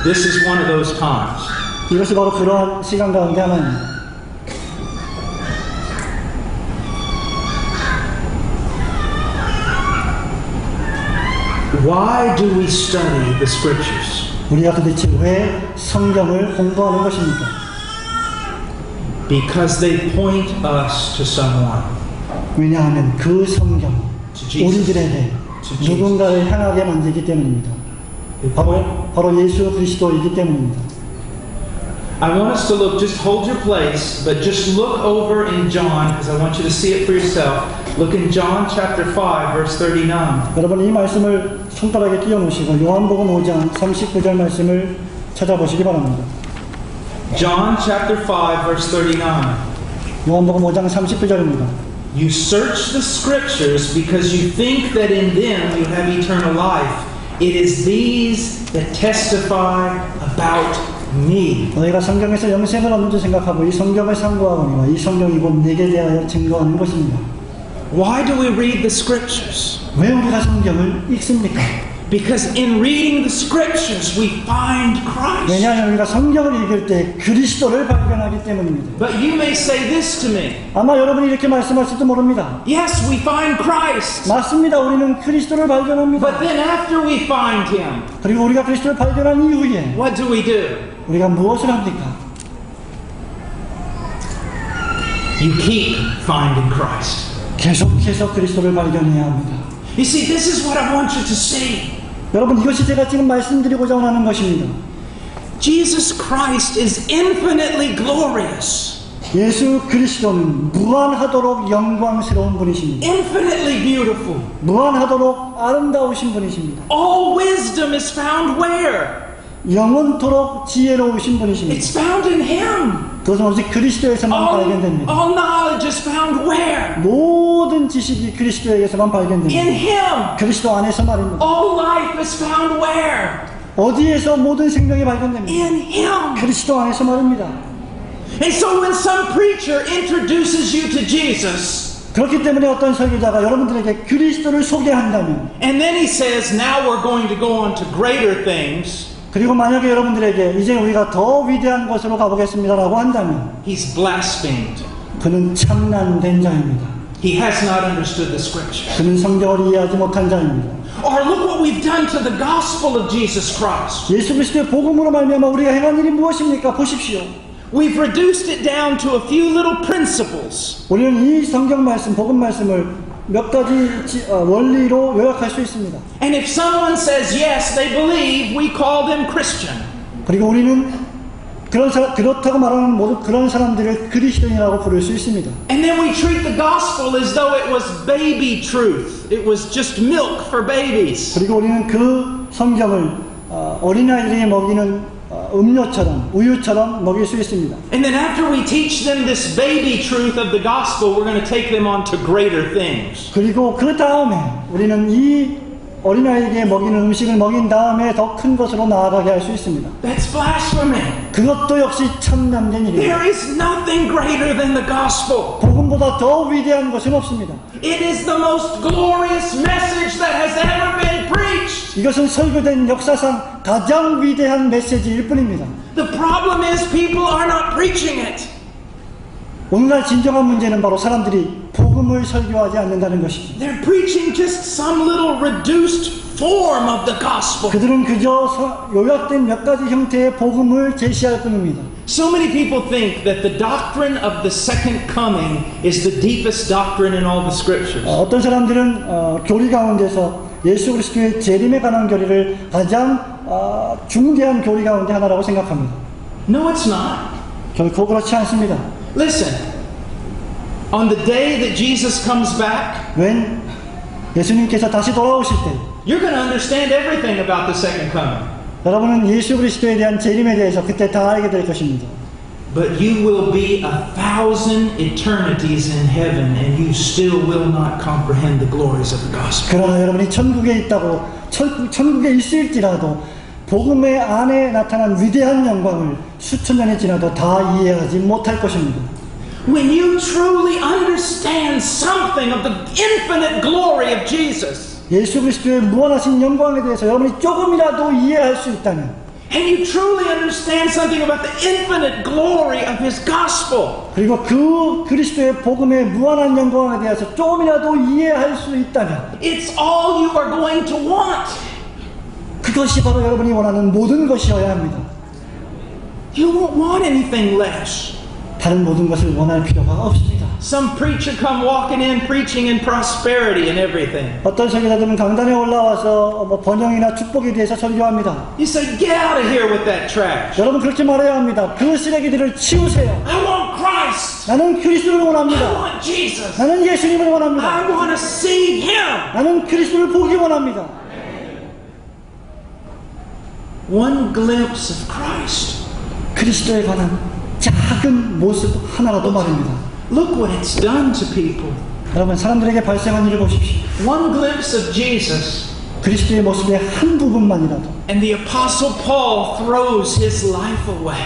S1: This is one of those times.
S2: 이것이 바로 그러한 시간 가운데 하나입니다.
S1: Why do we study the scriptures?
S2: 우리가 도대체 왜 성경을 공부하는 것입니까?
S1: Because they point us to someone.
S2: 왜냐하면 그 성경 우리들에게 누군가를 향하게 만들기 때문입니다. 바로 예수 그리스도이기 때문입니다.
S1: I want us to look, just hold your place, but just look over in John, because I want you to see it for yourself. Look in John chapter 5, verse 39.
S2: 여러분 이 말씀을 손가락에 끼워 놓으시고 요한복음 5장 39절 말씀을 찾아보시기 바랍니다.
S1: John chapter 5, verse 39.
S2: 요한복음 5장 39절입니다.
S1: You search the scriptures because you think that in them you have eternal life. It is these that testify about me.
S2: 너희가 성경에서 영생을 얻는 줄 생각하고 이 성경을 상고하거니와 이 성경이 곧 내게 대하여 증거하는 것입니다.
S1: Why do we read the scriptures?
S2: 왜 우리가 성경을 읽습니까?
S1: Because in reading the scriptures we find Christ.
S2: 왜냐하면 우리가 성경을 읽을 때 그리스도를 발견하기 때문입니다.
S1: But you may say this to me.
S2: 아마 여러분이 이렇게 말씀하실지도 모릅니다.
S1: Yes, we find Christ.
S2: 맞습니다. 우리는 그리스도를 발견합니다.
S1: But then after we find Him,
S2: 그리고 우리가 그리스도를 발견한 이후에
S1: what do we do?
S2: 우리가 무엇을 합니까?
S1: You keep finding Christ.
S2: 계속해서 그리스도를 발견해야 합니다.
S1: You see, this is what I want you to see.
S2: 여러분 이것이 제가 지금 말씀드리고자 하는 것입니다.
S1: Jesus Christ is infinitely glorious.
S2: 예수 그리스도는 무한하도록 영광스러운 분이십니다.
S1: Infinitely beautiful.
S2: 무한하도록 아름다우신 분이십니다.
S1: All wisdom is found where?
S2: 영원토록 지혜로우신 분이십니다.
S1: It's found in Him.
S2: 그것은 오직 그리스도에서만 발견됩니다.
S1: All knowledge is found where?
S2: 모든 지식이 그리스도에게서만 발견됩니다.
S1: In Him.
S2: 그리스도 안에서 말입니다.
S1: All life is found where?
S2: 어디에서 모든 생명이 발견됩니다.
S1: In Him.
S2: 그리스도 안에서 말입니다.
S1: And so when some preacher introduces you to Jesus,
S2: 그렇기 때문에 어떤 설교자가 여러분들에게 그리스도를 소개한다면,
S1: and then he says, now we're going to go on to greater things,
S2: 그리고 만약에 여러분들에게 이제 우리가 더 위대한 것으로 가보겠습니다라고 한다면
S1: he's blasphemed.
S2: 그는 참난된 자입니다.
S1: He has not understood the scriptures.
S2: 그는 성경을 이해하지 못한 자입니다.
S1: Or look what we've done to the gospel of Jesus Christ.
S2: 예수 그리스도의 복음으로 말미암아 우리가 행한 일이 무엇입니까? 보십시오.
S1: We've reduced it down to a few little principles.
S2: 우리는 이 성경 말씀, 복음 말씀을 몇 가지 원리로 요약할 수 있습니다.
S1: And if someone says yes, they believe, we call them Christian.
S2: 그리고 우리는 그렇다고 말하는 모든 그런 사람들을 그리스도인이라고 부를 수 있습니다.
S1: And then we treat the gospel as though it was baby truth. It was just milk for babies.
S2: 그리고 우리는 그 성경을 어린아이들에게 먹이는 음료처럼, 우유처럼 먹일 수 있습니다.
S1: And then after we teach them this baby truth of the gospel, we're going to take them on to greater things.
S2: 그리고 그 다음에 우리는 이 어린아이에게 먹이는 음식을 먹인 다음에 더 큰 것으로 나아가게 할 수 있습니다.
S1: That's blasphemy.
S2: 그것도 역시 참남된 일이에요.
S1: There is nothing greater than the gospel.
S2: 복음보다 더 위대한 것은 없습니다.
S1: It is the most glorious message that has ever been preached.
S2: 이것은 설교된 역사상 가장 위대한 메시지일 뿐입니다.
S1: The problem is people are not preaching it.
S2: 오늘날 진정한 문제는 바로 사람들이 복음을 설교하지 않는다는 것이죠.
S1: They're preaching just some little reduced form of the gospel.
S2: 그들은 그저 요약된 몇 가지 형태의 복음을 제시할 뿐입니다.
S1: So many people think that the doctrine of the second coming is the deepest doctrine in all the scriptures.
S2: 어떤 사람들은 교리 가운데서 예수 그리스도의 재림에 관한 교리를 가장 중대한 교리 가운데 하나라고 생각합니다.
S1: No, it's not.
S2: 결코 그렇지 않습니다.
S1: Listen, on the day that Jesus comes back,
S2: when 예수님께서 다시 돌아오실 때
S1: you're going to understand everything about the second coming.
S2: 여러분은 예수 그리스도에 대한 재림에 대해서 그때 다 알게 될 것입니다.
S1: But you will be 1,000 eternities in heaven and you still will not comprehend the glories of the gospel.
S2: 그러나 여러분이 천국에 있다고 천국에 있을지라도 복음의 안에 나타난 위대한 영광을 수천 년이 지나도 다 이해하지 못할 것입니다.
S1: When you truly understand something of the infinite glory of Jesus,
S2: 예수 그리스도의 무한하신 영광에 대해서 여러분이 조금이라도 이해할 수 있다면,
S1: and you truly understand something about the infinite glory of His gospel,
S2: 그리고 그 그리스도의 복음의 무한한 영광에 대해서 조금이라도 이해할 수 있다면,
S1: it's all you are going to want.
S2: 그것이 바로 여러분이 원하는 모든 것이어야 합니다.
S1: You won't want anything less.
S2: 다른 모든 것을 원할 필요가 없습니다.
S1: Some preacher come walking in preaching in prosperity and everything.
S2: 어떤 설교자들은 강단에 올라와서 번영이나 축복에 대해서 설교합니다.
S1: You say, get out of here with that trash.
S2: 여러분 그렇게 말해야 합니다. 그 쓰레기들을 치우세요.
S1: I want Christ.
S2: 나는 그리스도를
S1: I
S2: 원합니다.
S1: want Jesus.
S2: 나는 예수님을 원합니다.
S1: I want to see Him.
S2: 나는 그리스도를 보기 원합니다.
S1: One glimpse of Christ.
S2: 그리스도에 관한 작은 모습 하나라도 말입니다.
S1: Look what it's done to people.
S2: 여러분 사람들에게 발생한 일을 보십시오.
S1: One glimpse of Jesus.
S2: 그리스도의 모습의 한 부분만이라도
S1: And the Apostle Paul throws his life away.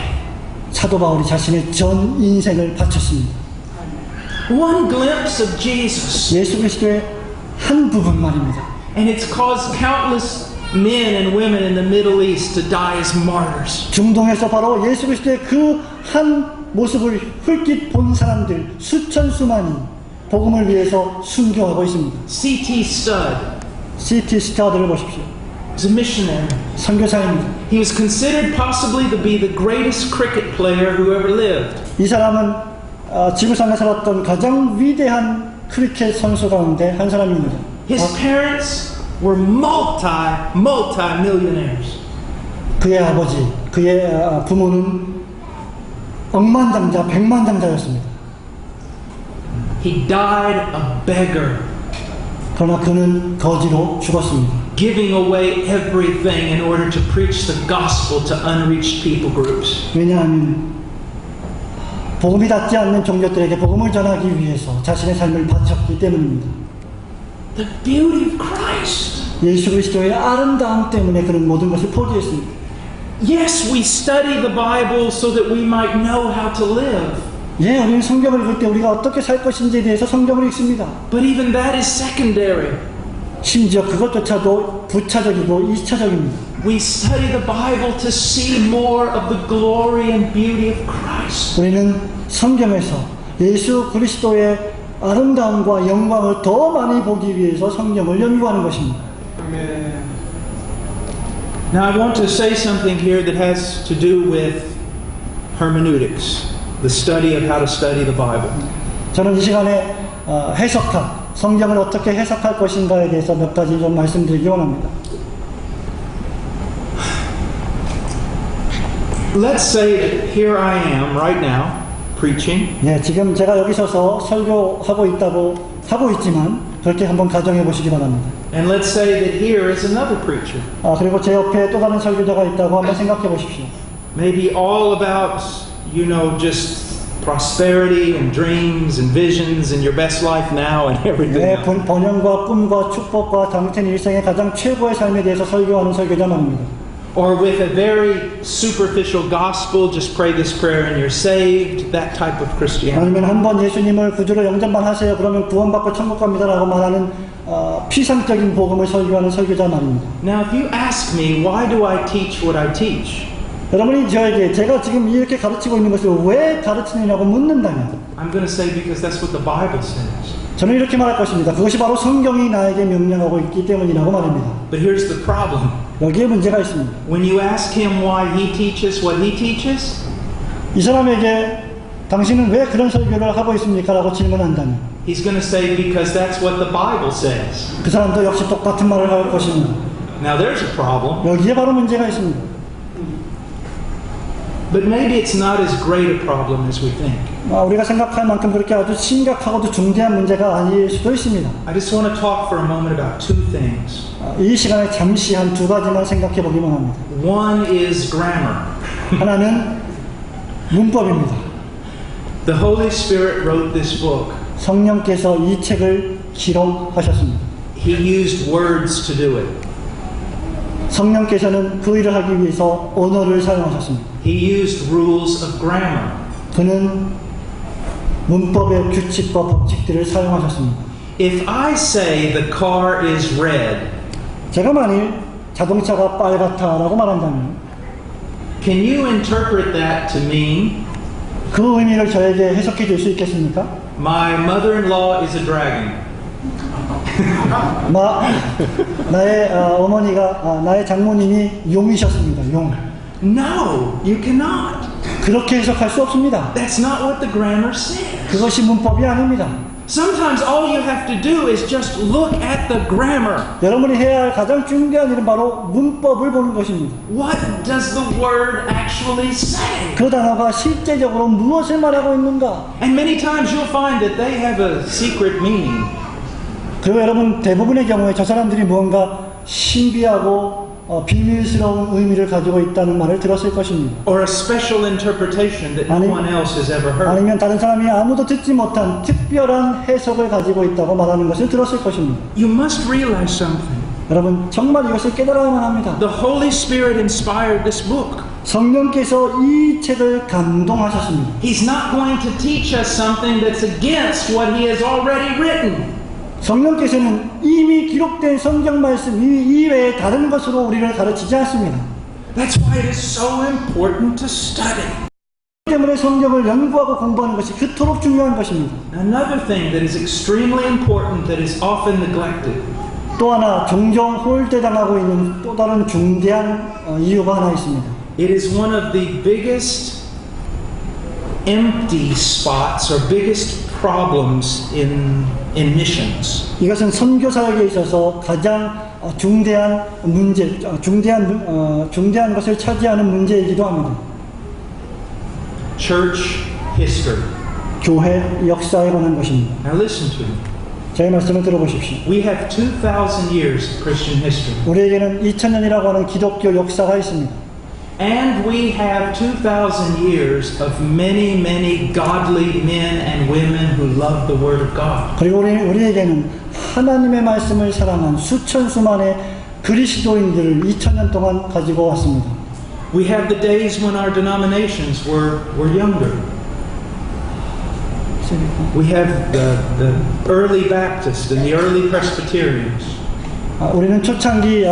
S2: 사도 바울이 자신의 전 인생을 바쳤습니다.
S1: One glimpse of Jesus.
S2: 예수 그리스도의 한 부분만입니다.
S1: And it's caused countless men and women in the Middle East to die as martyrs.
S2: 중동에서 바로 예수 그리스도의 그 한 모습을 훌깃 본 사람들 수천 수만이 복음을 위해서 순교하고 있습니다.
S1: C.T. Studd
S2: C.T. 스타드를 보십시오.
S1: was a missionary.
S2: 선교사입니다.
S1: He was considered possibly to be the greatest cricket player who ever lived.
S2: 이 사람은 지구상에 살았던 가장 위대한 크리켓 선수 가운데 한 사람입니다.
S1: His parents were multi-millionaires.
S2: 그의 아버지, 그의 부모는 억만장자, 백만장자였습니다.
S1: He died a beggar,
S2: 그러나 그는 거지로 죽었습니다.
S1: giving away everything in order to preach the gospel to unreached people groups.
S2: 왜냐하면 복음이 닿지 않는 종족들에게 복음을 전하기 위해서 자신의 삶을 바쳤기 때문입니다.
S1: The beauty of Christ.
S2: 예수 그리스도의 아름다움 때문에 그런 모든 것을 포기했습니다.
S1: Yes, we study the Bible so that we might know how to live.
S2: 예, 우리는 성경을 읽을 때 우리가 어떻게 살 것인지에 대해서 성경을 읽습니다.
S1: But even that is secondary.
S2: 심지어 그것조차도 부차적이고 2차적입니다.
S1: We study the Bible to see more of the glory and beauty of Christ.
S2: 우리는 성경에서 예수 그리스도의 아름다움과 영광을 더 많이 보기 위해서 성경을 연구하는 것입니다.
S1: Now I want to say something here that has to do with hermeneutics, the study of how to study the Bible.
S2: 저는 이 시간에 해석학, 성경을 어떻게 해석할 것인가에 대해서 몇 가지 좀 말씀드리기 원합니다.
S1: Let's say that here I am right now preaching.
S2: 예, 지금 제가 여기 서서 설교하고 있다고 하고 있지만 그렇게 한번 가정해 보시기 바랍니다.
S1: And let's say that here is another preacher.
S2: 그리고 제 옆에 또 다른 설교자가 있다고 한번 생각해 보십시오.
S1: Maybe all about, just prosperity and dreams and visions and your best life now and everything.
S2: 네, 번영과 꿈과 축복과 당신 일생의 가장 최고의 삶에 대해서 설교하는 설교자 말입니다.
S1: Or with a very superficial gospel, just pray this prayer and you're saved, that type of Christianity.
S2: 아니면 한번 예수님을 구주로 영접만 하세요. 그러면 구원받고 천국 갑니다라고 말하는 피상적인 복음을 설교하는 설교자 말입니다.
S1: Now, if you ask me, why do I teach what I teach?
S2: 여러분이 저에게 제가 지금 이렇게 가르치고 있는 것을 왜 가르치느냐고 묻는다면
S1: I'm going to say because that's what the Bible says.
S2: 저는 이렇게 말할 것입니다. 그것이 바로 성경이 나에게 명령하고 있기 때문이라고 말합니다.
S1: But here's the problem.
S2: 여기에 문제가 있습니다.
S1: When you ask him why he teaches what he teaches,
S2: 이 사람에게 당신은 왜 그런 설교를 하고 있습니까? 라고 질문한다면
S1: he's going to say because that's what the Bible says.
S2: 그 사람도 역시 똑같은 말을 할 것입니다.
S1: Now there's a problem.
S2: 여기에 바로 문제가 있습니다.
S1: But maybe it's not as great a problem as we think.
S2: 우리가 생각할 만큼 그렇게 아주 심각하고도 중대한 문제가 아닐 수도 있습니다.
S1: I just want to talk for a moment about two things.
S2: 이 시간에 잠시 한 두 가지만 생각해 보기만 합니다.
S1: One is grammar.
S2: 하나는 문법입니다.
S1: The Holy Spirit wrote this book.
S2: 성령께서 이 책을 기록하셨습니다.
S1: He used words to do it.
S2: 성령께서는 그 일을 하기 위해서 언어를 사용하셨습니다.
S1: He used rules of grammar.
S2: 그는 문법의 규칙과 법칙들을 사용하셨습니다.
S1: If I say the car is red,
S2: 제가 만일 자동차가 빨갛다라고 말한다면
S1: can you interpret that to mean
S2: 그 의미를 저에게 해석해 줄 수 있겠습니까?
S1: my mother-in-law is a dragon?
S2: 나의 어머니가 나의 장모님이 용이셨습니다. 용.
S1: No, you cannot.
S2: 그렇게 해석할 수 없습니다.
S1: That's not what the grammar says.
S2: 그것이 문법이 아닙니다.
S1: Sometimes all you have to do is just look at the grammar.
S2: 여러분이 해야 할 가장 중요한 일은 바로 문법을 보는 것입니다.
S1: What does the word actually say?
S2: 그 단어가 실제적으로 무엇을 말하고 있는가?
S1: And many times you'll find that they have a secret meaning.
S2: 그리고 여러분 대부분의 경우에 저 사람들이 무언가 신비하고 비밀스러운 의미를 가지고 있다는 말을 들었을 것입니다.
S1: Or a special interpretation that no one else has ever heard.
S2: 아니면 다른 사람이 아무도 듣지 못한 특별한 해석을 가지고 있다고 말하는 것을 들었을 것입니다.
S1: You must realize something.
S2: 여러분 정말 이것을 깨달아야만 합니다.
S1: The Holy Spirit inspired this book.
S2: 성령께서 이 책을 감동하셨습니다.
S1: He's not going to teach us something that's against what He has already written.
S2: 성령께서는 이미 기록된 성경 말씀 이외에 다른 것으로 우리를 가르치지 않습니다.
S1: That's why it is so important to study.
S2: 때문에 성경을 연구하고 공부하는 것이 그토록 중요한 것입니다.
S1: Another thing that is extremely important that is often neglected.
S2: 또 하나 종종 홀대당하고 있는 또 다른 중대한 이유가 하나 있습니다.
S1: It is one of the biggest empty spots or biggest problems in missions.
S2: 이것은 선교 사역에 있어서 가장 중대한 문제, 중대한 것을 차지하는 문제이기도 합니다.
S1: Church history.
S2: 교회 역사에 관한 것입니다.
S1: Now listen to me.
S2: 제 말씀을 들어보십시오.
S1: We have 2,000 years of Christian history.
S2: 우리에게는 2000년이라고 하는 기독교 역사가 있습니다.
S1: And we have 2,000 years of many, many godly men and women who love the Word of God.
S2: 그리고 우리에게는 하나님의 말씀을 사랑한 수천수만의 그리스도인들을 2000년 동안 가지고 왔습니다.
S1: We have the days when our denominations were younger. We have the early Baptists and the early Presbyterians.
S2: 우리는 초창기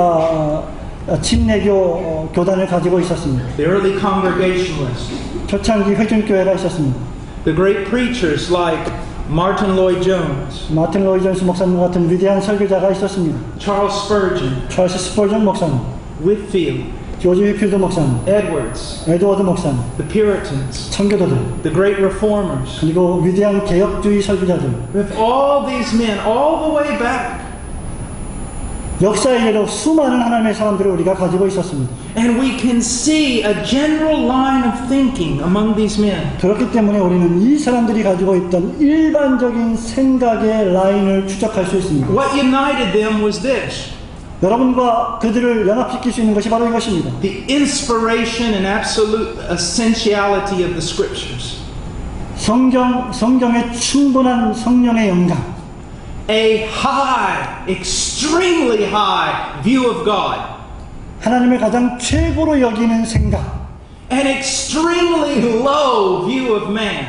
S2: 침례교 교단을 가지고 있었습니다.
S1: The early Congregationalists.
S2: 초창기 회중교회가 있었습니다.
S1: The great preachers like Martin Lloyd-Jones.
S2: 마틴 로이드 존스 목사님 같은 위대한 설교자가 있었습니다.
S1: Charles Spurgeon.
S2: 찰스 스펄전 목사님,
S1: Whitfield.
S2: 조지 휘필드 목사님,
S1: Edwards.
S2: 에드워드 목사님,
S1: The Puritans.
S2: 청교도들,
S1: The great Reformers.
S2: 그리고 위대한 개혁주의 설교자들,
S1: With all these men, all the way back.
S2: 역사 이래로 수많은 하나님의 사람들을 우리가 가지고 있었습니다.
S1: And we can see a general line of thinking among these men.
S2: 그렇기 때문에 우리는 이 사람들이 가지고 있던 일반적인 생각의 라인을 추적할 수 있습니다.
S1: What united them was this.
S2: 여러분과 그들을 연합시킬 수 있는 것이 바로 이것입니다.
S1: The inspiration and absolute essentiality of the scriptures.
S2: 성경의 충분한 성령의 영감,
S1: A high, extremely high view of God.
S2: 하나님을 가장 최고로 여기는 생각,
S1: An extremely low view of man.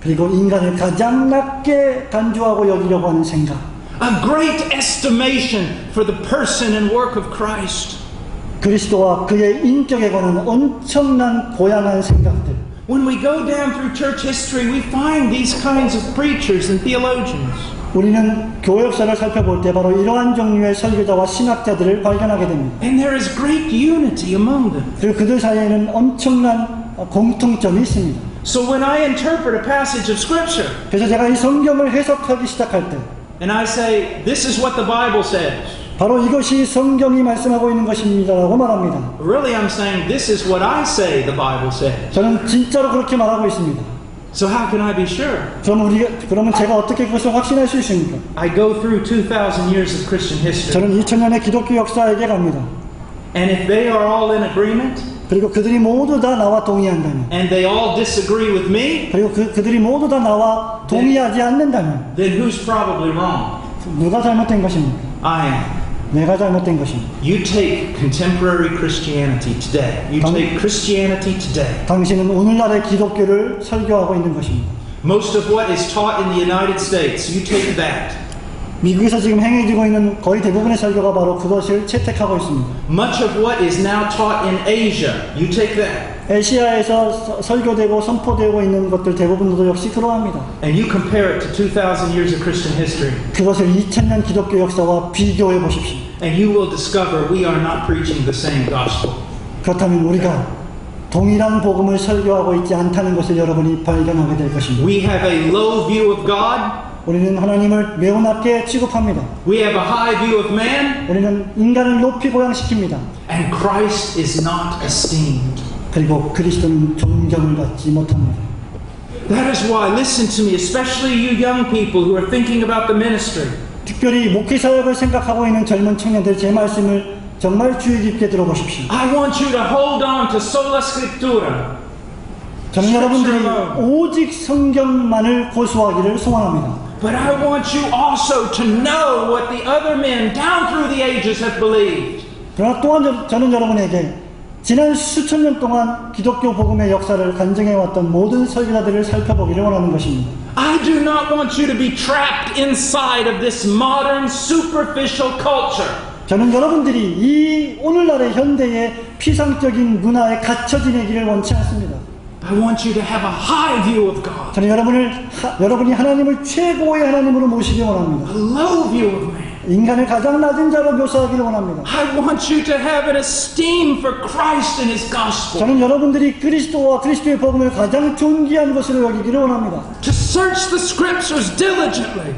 S2: 그리고 인간을 가장 낮게 간주하고 여기려고 하는 생각,
S1: A great estimation for the person and work of Christ.
S2: 그리스도와 그의 인격에 관한 엄청난 고양한 생각들.
S1: When we go down through church history, we find these kinds of preachers and theologians.
S2: 우리는 교회 역사를 살펴볼 때 바로 이러한 종류의 설교자와 신학자들을 발견하게 됩니다.
S1: And there is great unity among them.
S2: 그리고 그들 사이에는 엄청난 공통점이 있습니다.
S1: So when I interpret a passage of Scripture,
S2: 그래서 제가 이 성경을 해석하기 시작할 때
S1: and I say, this is what the Bible says.
S2: 바로 이것이 성경이 말씀하고 있는 것입니다라고 말합니다.
S1: Really, I'm saying this is what I say the Bible says.
S2: 저는 진짜로 그렇게 말하고 있습니다.
S1: So how can I be sure?
S2: 그러면 제가 어떻게 그것을 확신할 수 있습니까?
S1: I go through 2,000 years of Christian history.
S2: 저는 2000년의 기독교 역사에게 갑니다.
S1: And if they are all in agreement,
S2: 그리고 그들이 모두 다 나와 동의한다면,
S1: and they all disagree with me,
S2: 그리고 그들이 모두 다 나와 동의하지 않는다면,
S1: then who's probably wrong?
S2: 누가 잘못된 것입니까?
S1: I am.
S2: 내가 잘못된 것입니다.
S1: You take contemporary Christianity today. You take Christianity today.
S2: 당신은 오늘날의 기독교를 설교하고 있는 것입니다.
S1: Most of what is taught in the United States, you take that.
S2: 미국에서 지금 행해지고 있는 거의 대부분의 설교가 바로 그것을 채택하고 있습니다.
S1: Much of what is now taught in Asia, you take that.
S2: 아시아에서 설교되고 선포되고 있는 것들 대부분도 역시 그러합니다.
S1: And you compare it to 2,000 years of Christian history.
S2: 그것을 2000년 기독교 역사와 비교해 보십시오.
S1: And you will discover we are not preaching the same gospel.
S2: 그렇다면 우리가 동일한 복음을 설교하고 있지 않다는 것을 여러분이 발견하게 될 것입니다.
S1: We have a low view of God.
S2: 우리는 하나님을 매우 낮게 취급합니다.
S1: We have a high view of man.
S2: 우리는 인간을 높이 고양시킵니다.
S1: And Christ is not esteemed.
S2: 그리고 그리스도는 존경을 받지 못합니다.
S1: That is why, listen to me, especially you young people who are thinking about the ministry.
S2: 특별히 목회 사역을 생각하고 있는 젊은 청년들, 제 말씀을 정말 주의 깊게 들어보십시오.
S1: I want you to hold on to sola scriptura.
S2: 저는 여러분들이 오직 성경만을 고수하기를 소원합니다.
S1: But I want you also to know what the other men down through the ages have believed.
S2: 그러나 또한 저는 여러분에게 지난 수천 년 동안 기독교 복음의 역사를 간증해왔던 모든 설교자들을 살펴보기를 원하는 것입니다.
S1: I do not want you to be trapped inside of this modern superficial culture.
S2: 저는 여러분들이 이 오늘날의 현대의 피상적인 문화에 갇혀 지내기를 원치 않습니다.
S1: I want you to have a high view of God.
S2: 저는 여러분이 하나님을 최고의 하나님으로 모시기 원합니다.
S1: A low view of man.
S2: 인간을 가장 낮은 자로 묘사하기를 원합니다.
S1: I want you to have an esteem for Christ and His gospel.
S2: 저는 여러분들이 그리스도와 그리스도의 복음을 가장 존귀한 것으로 여기기를 원합니다.
S1: To search the scriptures diligently.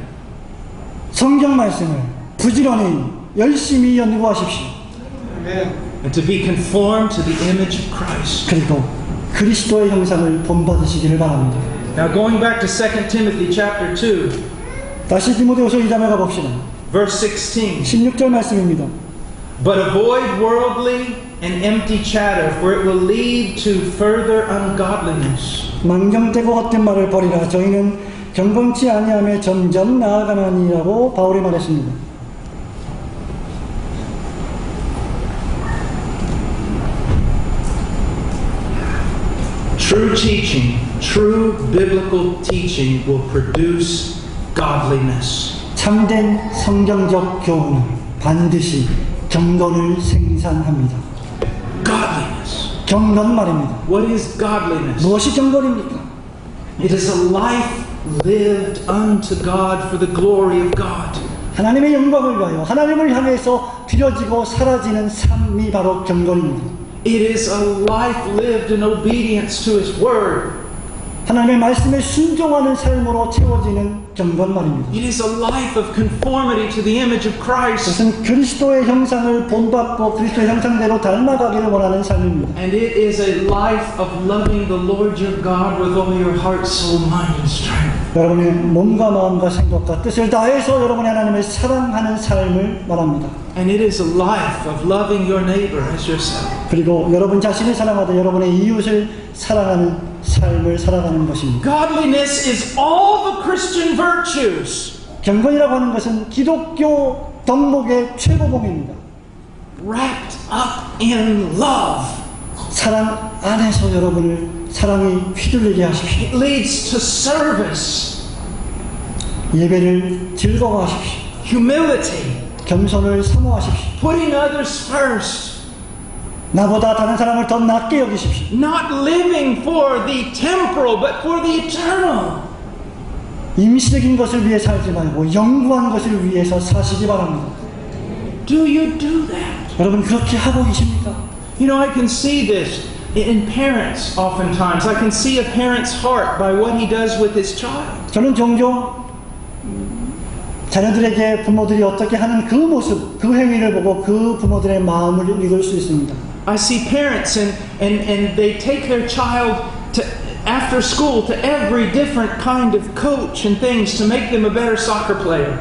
S2: 성경 말씀을 부지런히 열심히 연구하십시오.
S1: And to be conformed to the image of Christ.
S2: 그리고 그리스도의 형상을 본받으시기를 바랍니다.
S1: Now going back to 2 Timothy chapter 2.
S2: 다시 디모데후서 2장에 가봅시다.
S1: Verse 16.
S2: 16절 말씀입니다.
S1: But avoid worldly and empty chatter, for it will lead to further ungodliness.
S2: 망령되고 헛된 말을 버리라. 저희는 경건치 아니하며 점점 나아가나니라고 바울이 말했습니다.
S1: True teaching, true biblical teaching will produce godliness.
S2: 참된 성경적 교훈은 반드시 경건을 생산합니다.
S1: Godliness.
S2: 경건 말입니다.
S1: What is godliness?
S2: 무엇이 경건입니까?
S1: It is a life lived unto God for the glory of God.
S2: 하나님의 영광을 위하여 하나님을 향해서 드려지고 사라지는 삶이 바로 경건입니다.
S1: It is a life lived in obedience to His Word.
S2: 하나님의 말씀에 순종하는 삶으로 채워지는 경건 말입니다.
S1: It is a life of conformity to the image of Christ.
S2: 그것은 그리스도의 형상을 본받고 그리스도의 형상대로 닮아가기를 원하는 삶입니다.
S1: And it is a life of loving the Lord your God with all your heart, soul, mind, and strength.
S2: 여러분의 몸과 마음과 생각과 뜻을 다해서 여러분의 하나님을 사랑하는 삶을 말합니다.
S1: And it is a life of loving your neighbor as yourself.
S2: 그리고 여러분 자신을 사랑하되 여러분의 이웃을 사랑하는 삶을 살아가는 것입니다.
S1: Godliness is all the Christian virtues
S2: 경건이라고 하는 것은 기독교 덕목의 최고봉입니다.
S1: wrapped up in love.
S2: 사랑 안에서 여러분을 사랑이 휘둘리게 하십시오.
S1: It leads to service,
S2: 예배를 즐거워하십시오.
S1: humility,
S2: 겸손을 사모하십시오.
S1: putting others first,
S2: 나보다 다른 사람을 더 낮게 여기십시오.
S1: not living for the temporal but for the eternal.
S2: 임시적인 것을 위해 살지 말고 영구한 것을 위해서 사시기 바랍니다.
S1: Do you do that?
S2: 여러분 그렇게 하고 계십니까?
S1: You know, I can see this in parents oftentimes. I can see a parent's heart by what he does with his child.
S2: 저는 종종 자녀들에게 부모들이 어떻게 하는 그 모습, 그 행위를 보고 그 부모들의 마음을 읽을 수 있습니다.
S1: I see parents and they take their child to after school to every different kind of coach and things to make them a better soccer player.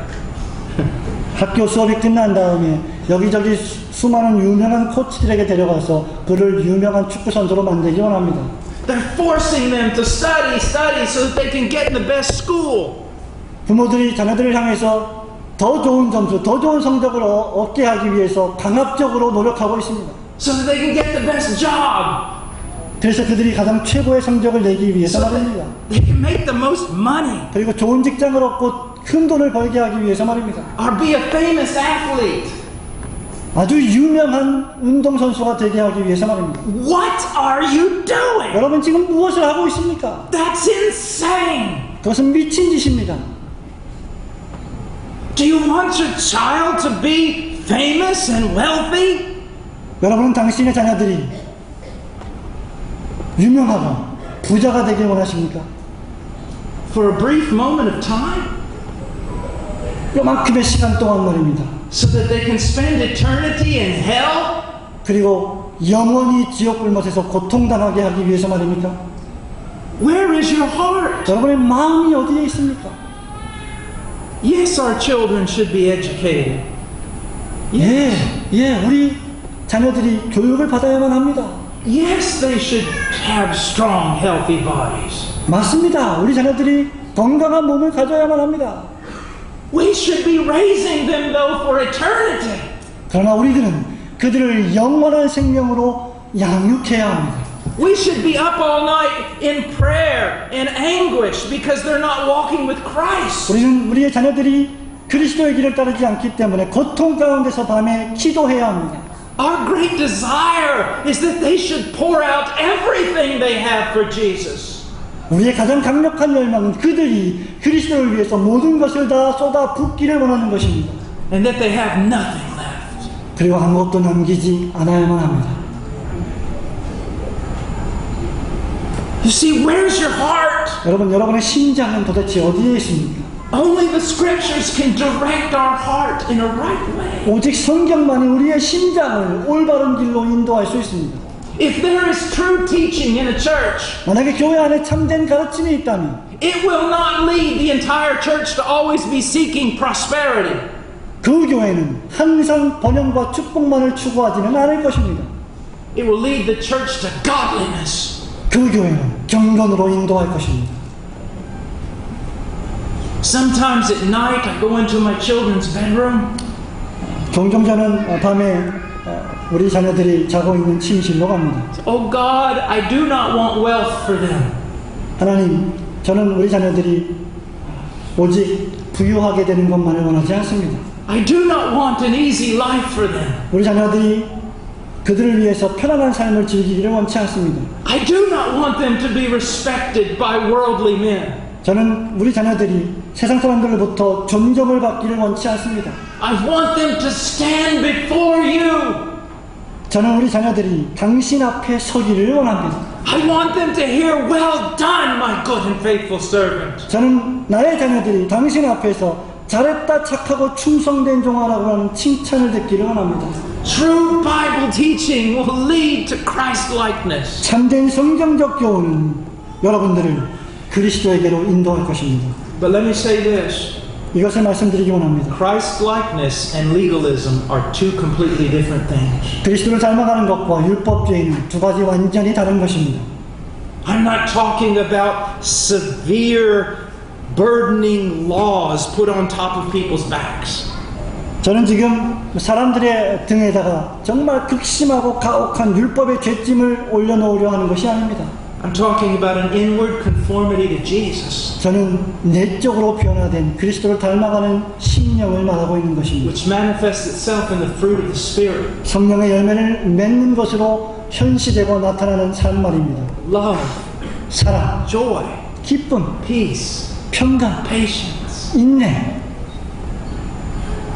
S2: 학교 수업이 끝난 다음에 여기저기 수많은 유명한 코치들에게 데려가서 그를 유명한 축구 선수로 만들기 원합니다.
S1: They're forcing them to study so that they can get in the best school.
S2: 부모들이 자녀들을 향해서 더 좋은 점수, 더 좋은 성적을 얻게 하기 위해서 강압적으로 노력하고 있습니다.
S1: So that they can get the best job.
S2: 그래서 그들이 가장 최고의 성적을 내기 위해서
S1: So
S2: 말입니다.
S1: that they can make the most money.
S2: 그리고 좋은 직장을 얻고 큰 돈을 벌게 하기 위해서 말입니다.
S1: Or be a famous athlete.
S2: 아주 유명한 운동선수가 되게 하기 위해서 말입니다.
S1: What are you doing?
S2: 여러분 지금 무엇을 하고 있습니까?
S1: That's insane.
S2: 그것은 미친 짓입니다.
S1: Do you want your child to be famous and wealthy?
S2: 여러분은 당신의 자녀들이 유명하고 부자가 되길 원하십니까?
S1: For a brief moment of time?
S2: 요만큼의 시간 동안 말입니다.
S1: So that they can spend eternity in hell?
S2: 그리고 영원히 지옥 불못에서 고통당하게 하기 위해서 말입니까?
S1: Where is your heart?
S2: 여러분의 마음이 어디에 있습니까?
S1: Yes, our children should be educated.
S2: 우리 자녀들이 교육을 받아야만 합니다.
S1: Yes, they should have strong, healthy bodies.
S2: 맞습니다. 우리 자녀들이 건강한 몸을 가져야만 합니다.
S1: We should be raising them, though, for eternity.
S2: 그러나 우리들은 그들을 영원한 생명으로 양육해야 합니다.
S1: We should be up all night in prayer and anguish because they're not walking with Christ.
S2: 우리는 우리의 자녀들이 그리스도의 길을 따르지 않기 때문에 고통 가운데서 밤에 기도해야 합니다.
S1: Our great desire is that they should pour out everything they have for Jesus.
S2: 우리의 가장 강력한 열망은 그들이 그리스도를 위해서 모든 것을 다 쏟아 붓기를 원하는 것입니다.
S1: And that they have nothing left.
S2: 그리고 아무것도 남기지 않아야만 합니다.
S1: You see, where's your heart?
S2: 여러분, 여러분의 심장은 도대체 어디에 있습니까?
S1: Only the scriptures can direct our heart in a right way.
S2: 오직 성경만이 우리의 심장을 올바른 길로 인도할 수 있습니다.
S1: If there is true teaching in a church,
S2: 만약에 교회 안에 참된 가르침이 있다면
S1: it will not lead the entire church to always be seeking prosperity.
S2: 그 교회는 항상 번영과 축복만을 추구하지는 않을 것입니다.
S1: It will lead the church to godliness.
S2: 그 교회는 경건으로 인도할 것입니다.
S1: Sometimes at night I go into my children's bedroom.
S2: 종종 저는 밤에 우리 자녀들이 자고 있는 침실로 갑니다.
S1: Oh God, I do not want wealth for them.
S2: 하나님, 저는 우리 자녀들이 오직 부유하게 되는 것만을 원하지 않습니다.
S1: I do not want an easy life for them.
S2: 우리 자녀들이 그들을 위해서 편안한 삶을 즐기기를 원치 않습니다.
S1: I do not want them to be respected by worldly men.
S2: 저는 우리 자녀들이 세상 사람들로부터 존경을 받기를 원치 않습니다.
S1: I want them to stand before you.
S2: 저는 우리 자녀들이 당신 앞에 서기를 원합니다.
S1: I want them to hear, well done, my good and faithful servant.
S2: 저는 나의 자녀들이 당신 앞에서 잘했다 착하고 충성된 종아라고 하는 칭찬을 듣기를 원합니다.
S1: True Bible teaching will lead to Christ-likeness.
S2: 참된 성경적 교훈은 여러분들을 그리스도에게로 인도할 것입니다.
S1: But let me say this.
S2: 이것을 말씀드리기 원합니다.
S1: Christ-likeness and legalism are two completely different things.
S2: 그리스도를 닮아가는 것과 율법주의는 두 가지 완전히 다른 것입니다.
S1: I'm not talking about severe, burdening laws put on top of people's backs.
S2: 저는 지금 사람들의 등에다가 정말 극심하고 가혹한 율법의 죄짐을 올려놓으려 하는 것이 아닙니다.
S1: I'm talking about an inward conformity to Jesus,
S2: 저는 내적으로 변화된 그리스도를 닮아가는 심령을 말하고 있는 것입니다.
S1: which manifests itself in the fruit of the Spirit.
S2: 성령의 열매를 맺는 것으로 현시되고 나타나는 삶 말입니다.
S1: Love,
S2: 사랑,
S1: joy,
S2: 기쁨,
S1: peace,
S2: 평강,
S1: patience,
S2: 인내,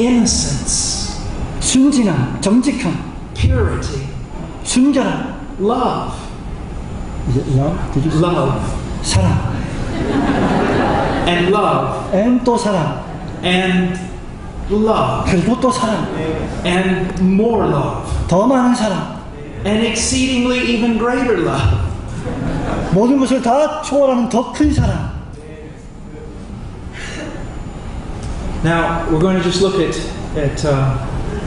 S1: innocence,
S2: 순진함, 정직함,
S1: purity,
S2: 순결함,
S1: love,
S2: love, 사랑,
S1: and love,
S2: and 또 사랑,
S1: and love,
S2: 그리고 또 사랑,
S1: and more love,
S2: 더 많은 사랑,
S1: and exceedingly even greater love.
S2: 모든 것을 다 초월하는 더 큰 사랑.
S1: Now, we're going to just look at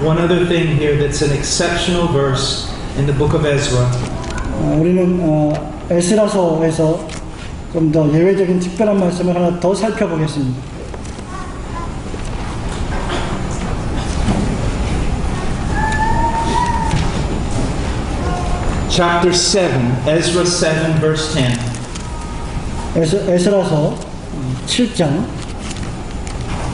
S1: one other thing here that's an exceptional verse in the book of Ezra.
S2: 우리는 에스라서에서 좀 더 예외적인 특별한 말씀을 하나 더 살펴보겠습니다.
S1: Chapter 7, Ezra 7, verse 10.
S2: 에스라서 7장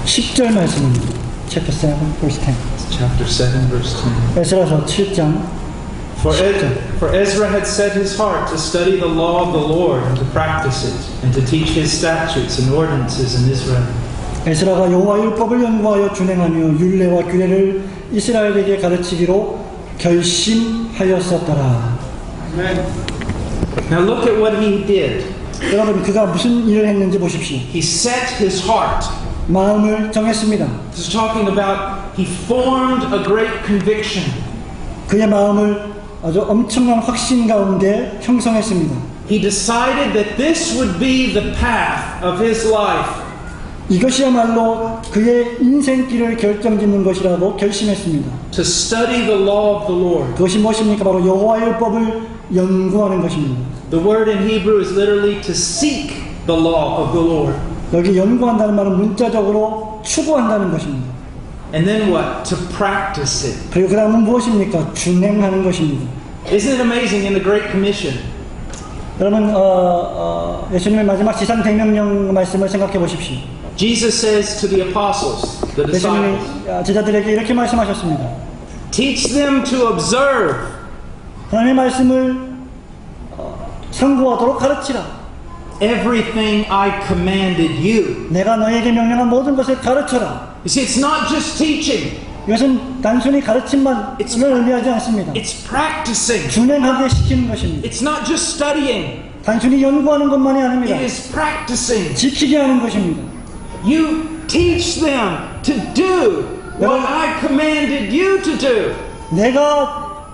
S2: 10절 말씀입니다. Chapter 7, verse 10.
S1: Chapter 7, verse 10.
S2: 에스라서 7장
S1: For Ezra had set his heart to study the law of the Lord and to practice it, and to teach his statutes and ordinances in Israel.
S2: 에스라가 여호와 율법을 연구하여 준행하며 율례와 규례를 이스라엘에게 가르치기로 결심하였었더라.
S1: Now look at what he did.
S2: 여러분, 그가 무슨 일을 했는지 보십시오.
S1: He set his heart.
S2: 마음을 정했습니다.
S1: This is talking about he formed a great conviction.
S2: 그의 마음을 아주 엄청난 확신 가운데 형성했습니다.
S1: He decided that this would be the path of his life.
S2: 이것이야말로 그의 인생길을 결정짓는 것이라고 결심했습니다.
S1: To study the law of the Lord.
S2: 그것이 무엇입니까? 바로 여호와의 율법을 연구하는 것입니다.
S1: The word in Hebrew is literally to seek the law of the Lord.
S2: 여기 연구한다는 말은 문자적으로 추구한다는 것입니다.
S1: And then what? To practice it.
S2: 그리고 그 다음은 무엇입니까? 준행하는 것입니다.
S1: Isn't it amazing in the Great Commission?
S2: 여러분, 예수님의 마지막 지상대명령 말씀을 생각해 보십시오.
S1: Jesus says to the apostles, the disciples,
S2: 예수님이 제자들에게 이렇게 말씀하셨습니다.
S1: teach them to observe
S2: 하나님의 말씀을 상고하도록 가르치라.
S1: everything I commanded you.
S2: 내가 너에게 명령한 모든 것을 가르쳐라.
S1: You see, it's not just teaching.
S2: 이것은 단순히 가르침만을 의미하지 않습니다.
S1: It's practicing.
S2: 준행하게 시키는 것입니다.
S1: It's not just studying.
S2: 단순히 연구하는 것만이 아닙니다.
S1: It is practicing.
S2: 지키게 하는 것입니다.
S1: You teach them to do what I commanded you to do.
S2: 내가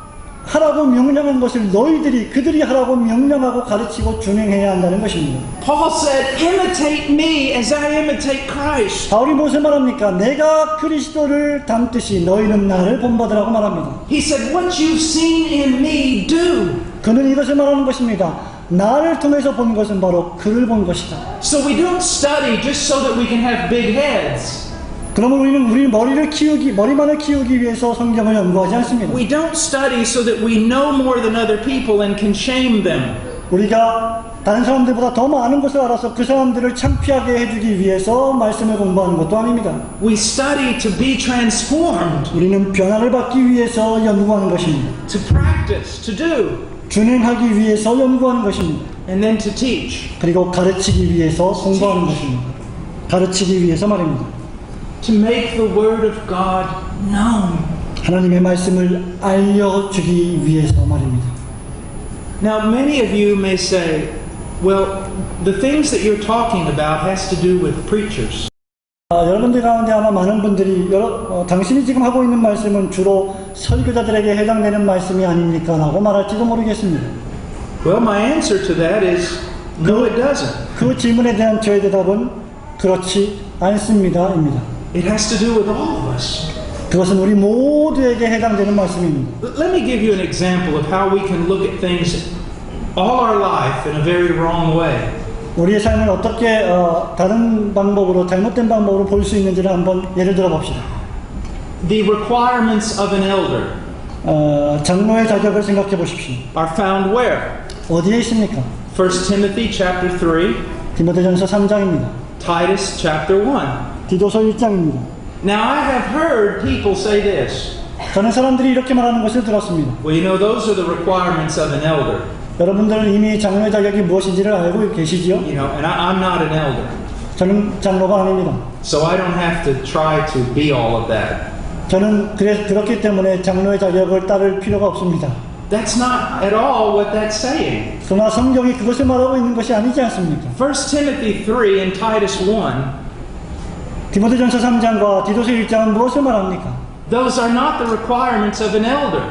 S2: 하라고 명령한 것을 너희들이 그들이 하라고 명령하고 가르치고 준행해야 한다는 것입니다.
S1: Paul said, imitate me as I imitate Christ.
S2: 바울이 무엇을 말합니까? 내가 그리스도를 닮듯이 너희는 나를 본받으라고 말합니다.
S1: He said, what you've seen in me, do.
S2: 그는 이것을 말하는 것입니다. 나를 통해서 본 것은 바로 그를 본 것이다.
S1: So we don't study just so that we can have big heads.
S2: 그러면 우리는 우리 머리만을 키우기 위해서 성경을 연구하지 않습니다.
S1: We don't study so that we know more than other people and can shame them.
S2: 우리가 다른 사람들보다 더 많은 것을 알아서 그 사람들을 창피하게 해주기 위해서 말씀을 공부하는 것도 아닙니다.
S1: We study to be transformed,
S2: 우리는 변화를 받기 위해서 연구하는 것입니다.
S1: to practice, to do,
S2: 준행하기 위해서 연구하는 것입니다.
S1: and then to teach.
S2: 그리고 가르치기 위해서 공부하는 것입니다. 가르치기 위해서 말입니다.
S1: To make the word of God known.
S2: 하나님의 말씀을 알려주기 위해서 말입니다.
S1: Now, many of you may say, well, the things that you're talking about has to do with preachers.
S2: 여러분들 가운데 아마 많은 분들이 당신이 지금 하고 있는 말씀은 주로 설교자들에게 해당되는 말씀이 아닙니까? 라고 말할지도 모르겠습니다.
S1: Well, my answer to that is, no, it doesn't.
S2: 그 질문에 대한 저의 대답은 그렇지 않습니다입니다.
S1: It has to do with all of us.
S2: 그것은 우리 모두에게 해당되는 말씀입니다.
S1: Let me give you an example of how we can look at things all our life in a very wrong way.
S2: 우리의 삶을 어떻게 다른 방법으로 잘못된 방법으로 볼 수 있는지를 한번 예를 들어 봅시다.
S1: The requirements of an elder
S2: 장로의 자격을 생각해 보십시오.
S1: are found where?
S2: 어디에 있습니까?
S1: 1 Timothy chapter 3,
S2: 디모데전서 3장입니다.
S1: Titus chapter 1.
S2: 디도서 1장입니다.
S1: Now I have heard people say this.
S2: 저는 사람들이 이렇게 말하는 것을 들었습니다.
S1: Well, you know, those are the requirements of an elder.
S2: 여러분들은 이미 장로의 자격이 무엇인지를 알고 계시지요?
S1: You know, and I'm not an elder.
S2: 저는 장로가 아닙니다.
S1: So I don't have to try to be all of that.
S2: 저는 그렇기 때문에 장로의 자격을 따를 필요가 없습니다.
S1: That's not at all what that's saying.
S2: 그러나 성경이 그것을 말하고 있는 것이 아니지 않습니까?
S1: 1 Timothy 3 and Titus 1,
S2: 디모데전서 3장과 디도서 1장은 무엇을 말합니까?
S1: those are not the requirements of an elder.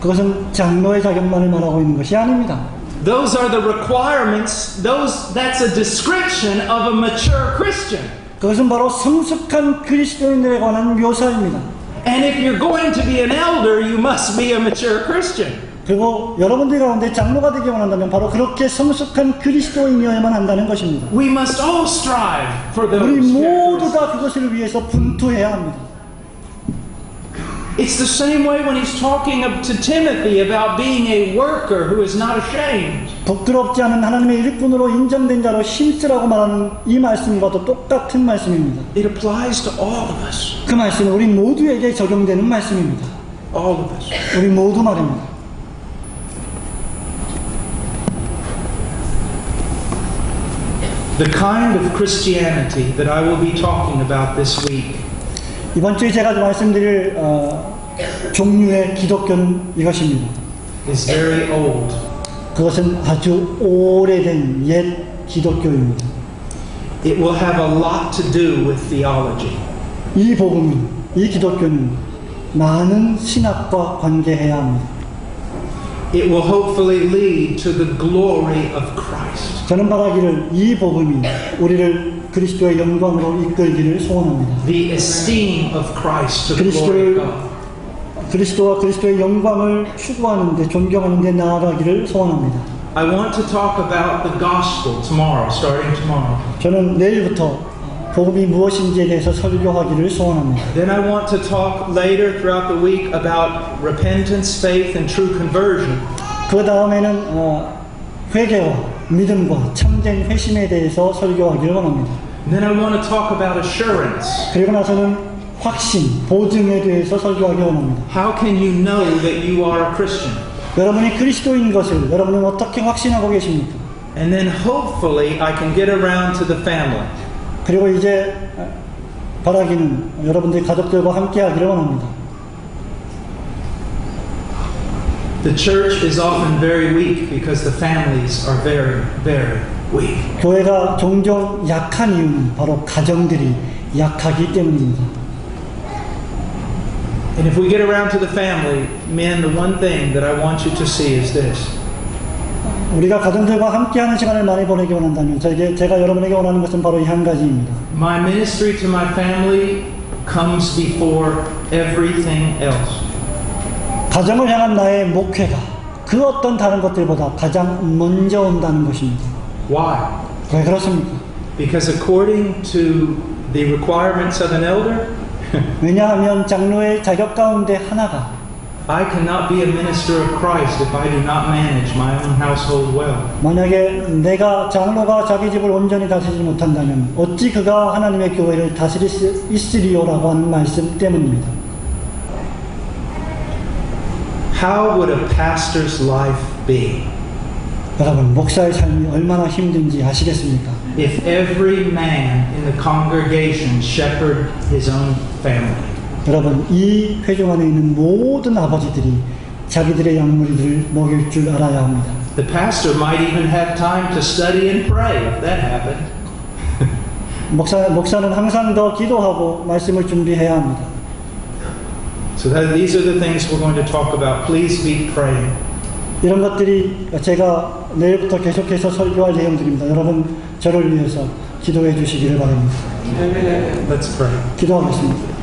S2: 그것은 장로의 자격만을 말하고 있는 것이 아닙니다.
S1: Those are the requirements, that's a description of a mature Christian.
S2: 그것은 바로 성숙한 그리스도인들에 관한 묘사입니다.
S1: And if you're going to be an elder, you must be a mature Christian.
S2: 그리고 여러분들 가운데 장로가 되기 원한다면 바로 그렇게 성숙한 그리스도인이어야만 한다는 것입니다.
S1: We must all strive for
S2: 우리
S1: those
S2: 모두
S1: characteristics.
S2: 다 그것을 위해서 분투해야 합니다.
S1: It's the same way when he's talking to Timothy about being a worker who is not ashamed.
S2: 부끄럽지 않은 하나님의 일꾼으로 인정된 자로 힘쓰라고 말하는 이 말씀과도 똑같은 말씀입니다.
S1: It applies to all of us.
S2: 그 말씀은 우리 모두에게 적용되는 말씀입니다.
S1: All of us.
S2: 우리 모두 말입니다.
S1: The kind of Christianity that I will be talking about this week
S2: 이번 주에 제가 말씀드릴 종류의 기독교는 이것입니다.
S1: is very old.
S2: 그것은 아주 오래된 옛 기독교입니다.
S1: It will have a lot to do with theology.
S2: 이 복음은, 이 기독교는 많은 신학과 관계해야 합니다.
S1: It will hopefully lead to the glory of Christ.
S2: 저는 바라기를 이 복음이 우리를 그리스도의 영광으로 이끌기를 소원합니다.
S1: The esteem of Christ to the glory of God.
S2: 그리스도와 그리스도의 영광을 추구하는데 존경하는데 나아가기를 소원합니다.
S1: I want to talk about the gospel tomorrow, starting tomorrow.
S2: 저는 내일부터 복음이 무엇인지에 대해서 설교하기를 소원합니다.
S1: Then I want to talk later throughout the week about repentance, faith, and true conversion.
S2: 그 다음에는 회개와 믿음과 참된 회심에 대해서 설교하기를 원합니다.
S1: Then I want to talk about assurance.
S2: 그리고 나서는 확신, 보증에 대해서 설교하기 원합니다.
S1: How can you know that you are a Christian?
S2: 여러분이 그리스도인 것을 여러분은 어떻게 확신하고 계십니까?
S1: And then hopefully I can get around to the family.
S2: 그리고 이제 바라기는 여러분들 가족들과 함께 하기를 원합니다.
S1: The church is often very weak because the families are very, very weak.
S2: 교회가 종종 약한 이유는 바로 가정들이 약하기 때문입니다.
S1: And if we get around to the family, men, the one thing that I want you to see is this.
S2: 우리가 가정들과 함께하는 시간을 많이 보내기 원한다면 제가 여러분에게 원하는 것은 바로 이 한 가지입니다.
S1: My ministry to my family comes before everything else.
S2: 가정을 향한 나의 목회가 그 어떤 다른 것들보다 가장 먼저 온다는 것입니다.
S1: Why?
S2: 왜 그렇습니까?
S1: Because according to the requirements of an elder,
S2: 왜냐하면 장로의 자격 가운데 하나가
S1: I cannot be a minister of Christ if I do not manage my own household well.
S2: 만약에 내가 장로가 자기 집을 온전히 다스리지 못한다면 어찌 그가 하나님의 교회를 다스릴 수 있으리요라고 하는 말씀 때문입니다.
S1: How would a pastor's life be
S2: 여러분, 목사의 삶이 얼마나 힘든지 아시겠습니까?
S1: if every man in the congregation shepherded his own family?
S2: 여러분, 이 회중 안에 있는 모든 아버지들이 자기들의 양무리들을 먹일 줄 알아야 합니다.
S1: The pastor might even have time to study and pray if that happened.
S2: 목사는 항상 더 기도하고 말씀을 준비해야 합니다.
S1: So these are the things we're going to talk about. Please be praying.
S2: 이런 것들이 제가 내일부터 계속해서 설교할 내용들입니다. 여러분, 저를 위해서 기도해 주시기를 바랍니다.
S1: Let's pray.
S2: 기도하겠습니다.